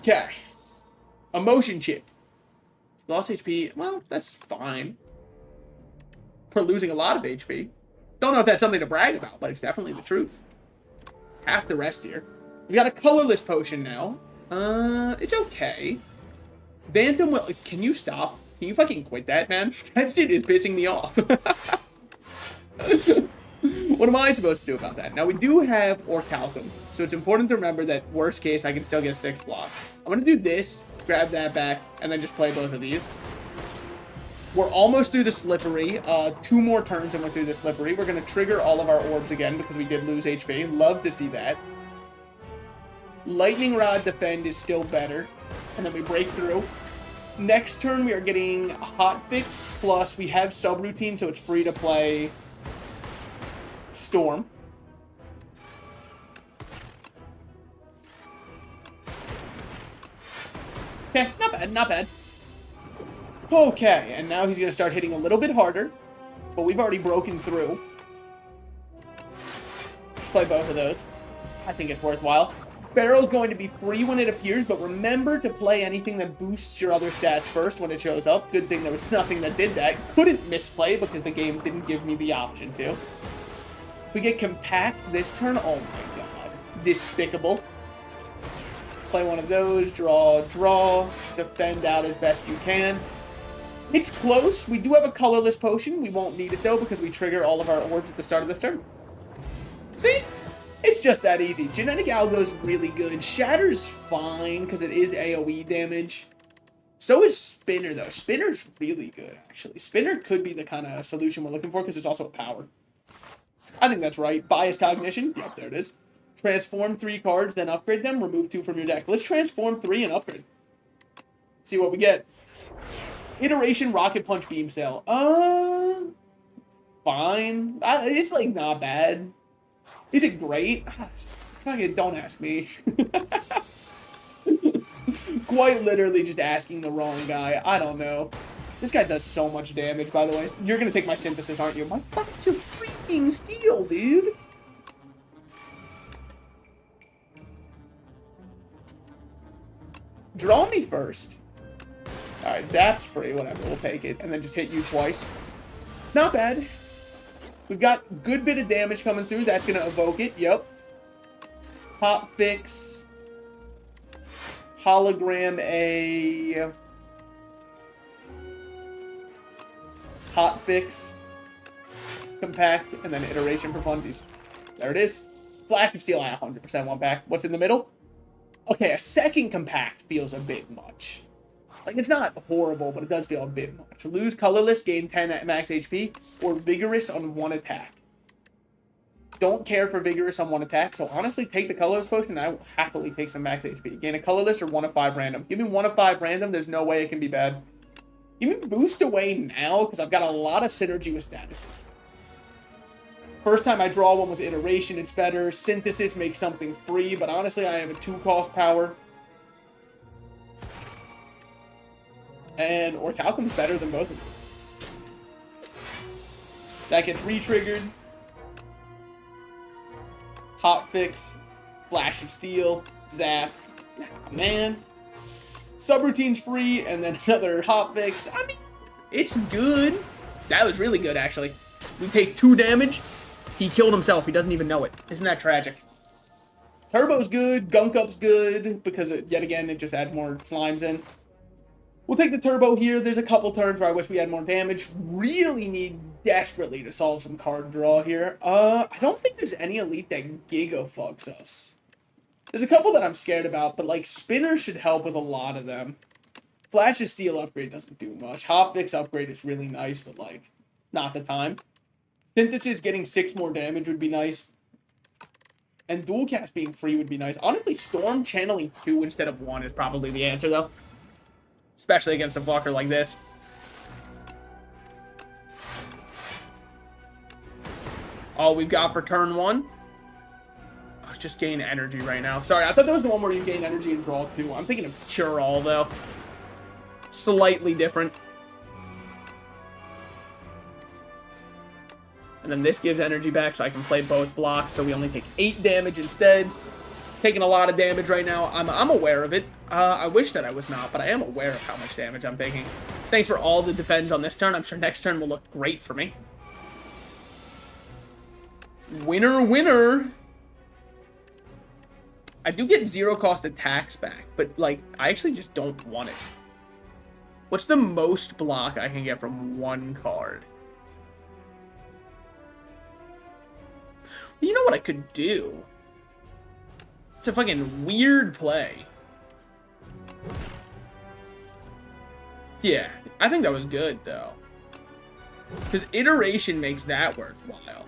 Okay. Emotion Chip. Lost HP. Well, that's fine. We're losing a lot of HP. Don't know if that's something to brag about, but it's definitely the truth. Half the rest here. We got a colorless potion now. It's okay. Bantam will... Can you stop? Can you fucking quit that, man? That shit is pissing me off. What am I supposed to do about that? Now, we do have Orichalcum, so it's important to remember that, worst case, I can still get a 6 block. I'm going to do this, grab that back, and then just play both of these. We're almost through the Slippery. 2 more turns and we're through the Slippery. We're going to trigger all of our orbs again because we did lose HP. Love to see that. Lightning Rod Defend is still better. And then we break through. Next turn, we are getting Hot Fix, plus we have Subroutine, so it's free to play Storm. Okay, not bad, not bad. Okay, and now he's going to start hitting a little bit harder, but we've already broken through. Let's play both of those. I think it's worthwhile. Barrel's going to be free when it appears, but remember to play anything that boosts your other stats first when it shows up. Good thing there was nothing that did that. Couldn't misplay because the game didn't give me the option to. We get Compact this turn. Oh my god. Despicable. Play one of those. Draw, draw. Defend out as best you can. It's close. We do have a colorless potion. We won't need it though because we trigger all of our orbs at the start of this turn. See? It's just that easy. Genetic Algo's really good. Shatter's fine because it is AoE damage. So is Spinner, though. Spinner's really good, actually. Spinner could be the kind of solution we're looking for because it's also a power. I think that's right. Bias Cognition. Yep, there it is. Transform 3 cards, then upgrade them. Remove 2 from your deck. Let's transform 3 and upgrade. See what we get. Iteration Rocket Punch Beam Sail. Fine. It's, like, not bad. Is it great? Don't ask me. Quite literally just asking the wrong guy. I don't know. This guy does so much damage, by the way. You're going to take my Synthesis, aren't you? My fucking freaking steel, dude. Draw me first. Alright, Zap's free. Whatever, we'll take it. And then just hit you twice. Not bad. We've got a good bit of damage coming through. That's going to evoke it. Yep. Hot Fix. Hologram a... Hot Fix. Compact. And then Iteration for funsies. There it is. Flash of Steel, I 100% want back. What's in the middle? Okay, a second Compact feels a bit much. Like, it's not horrible, but it does feel a bit much. Lose Colorless, gain 10 at max HP, or Vigorous on 1 attack. Don't care for Vigorous on 1 attack, so honestly, take the Colorless potion, and I will happily take some max HP. Gain a Colorless or 1 of 5 random. Give me 1 of 5 random, there's no way it can be bad. Give me Boost away now, because I've got a lot of synergy with statuses. First time I draw one with Iteration, it's better. Synthesis makes something free, but honestly, I have a 2-cost power. And Orichalcum's better than both of these. That gets re-triggered. Hot Fix. Flash of Steel. Zap. Nah, man. Subroutine's free, and then another Hot Fix. I mean, it's good. That was really good, actually. We take 2 damage. He killed himself. He doesn't even know it. Isn't that tragic? Turbo's good. Gunk Up's good, because, yet again, it just adds more slimes in. We'll take the Turbo here. There's a couple turns where I wish we had more damage. Really need desperately to solve some card draw here. I don't think there's any elite that Giga fucks us. There's a couple that I'm scared about, but like Spinner should help with a lot of them. Flash's Steel upgrade doesn't do much. Hot Fix upgrade is really nice, but like not the time. Synthesis getting 6 more damage would be nice. And Dual Cast being free would be nice. Honestly, Storm channeling 2 instead of 1 is probably the answer though. especially against a blocker like this. All we've got for turn 1. Oh, just gain energy right now. Sorry, I thought that was the one where you gain energy and draw 2. I'm thinking of Cure All, though. Slightly different. And then this gives energy back, so I can play both blocks, so we only take 8 damage instead. Taking a lot of damage right now. I'm aware of it. I wish that I was not, but I am aware of how much damage I'm taking. Thanks for all the defends on this turn. I'm sure next turn will look great for me. Winner, winner. I do get 0 cost attacks back, but, like, I actually just don't want it. What's the most block I can get from 1 card? You know what I could do? It's a fucking weird play. Yeah, I think that was good, though. Because iteration makes that worthwhile.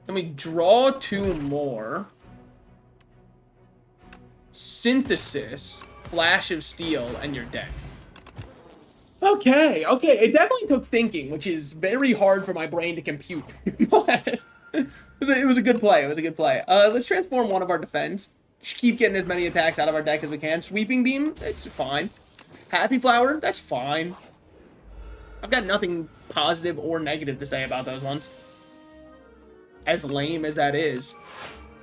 Let me draw 2 more. Synthesis, Flash of Steel, and your deck. Okay. It definitely took thinking, which is very hard for my brain to compute. But it was a good play. Let's transform one of our defense. Just keep getting as many attacks out of our deck as we can. Sweeping Beam, it's fine. Happy Flower, that's fine. I've got nothing positive or negative to say about those ones. As lame as that is.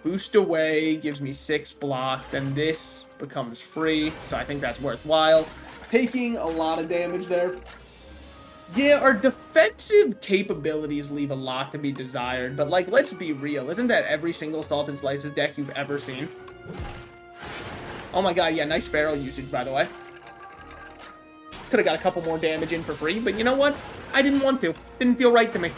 Boost Away gives me 6 block. Then this becomes free, so I think that's worthwhile. Taking a lot of damage there. Yeah, our defensive capabilities leave a lot to be desired, but, like, let's be real. Isn't that every single Salt and Slices deck you've ever seen? Oh my god, yeah, nice Feral usage, by the way. Could have got a couple more damage in for free, but you know what? I didn't want to. Didn't feel right to me.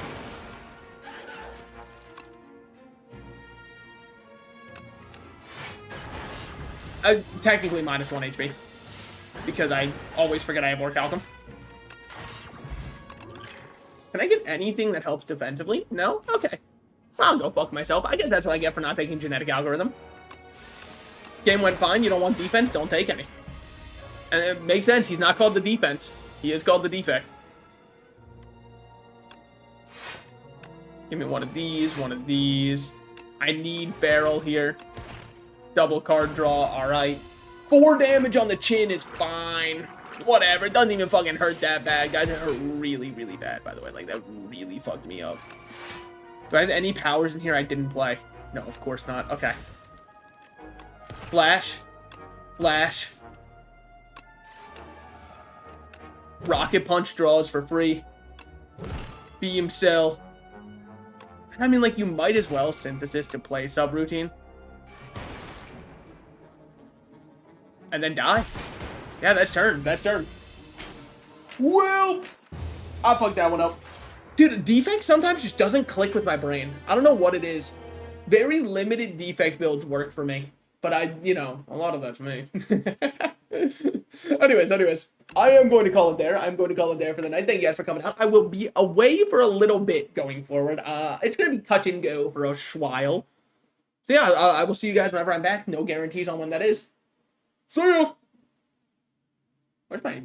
Technically minus 1 HP. Because I always forget I have Orichalcum. Can I get anything that helps defensively? No? Okay. I'll go fuck myself. I guess that's what I get for not taking Genetic Algorithm. Game went fine. You don't want defense? Don't take any. And it makes sense. He's not called the defense. He is called the defect. Give me one of these, one of these. I need Barrel here. Double card draw. Alright. 4 damage on the chin is fine. Whatever. It doesn't even fucking hurt that bad. Guys, it hurt really, really bad, by the way. Like, that really fucked me up. Do I have any powers in here I didn't play? No, of course not. Okay. Flash. Flash. Rocket Punch draws for free. Beam Cell. I mean, like, you might as well Synthesis to play Subroutine. And then die. Yeah, that's turn. That's turn. Well, I fucked that one up. Dude, defect sometimes just doesn't click with my brain. I don't know what it is. Very limited defect builds work for me. But you know, a lot of that's me. Anyways. I am going to call it there. I'm going to call it there for the night. Thank you guys for coming out. I will be away for a little bit going forward. It's going to be touch and go for a while. So yeah, I will see you guys whenever I'm back. No guarantees on when that is. See ya! Where's my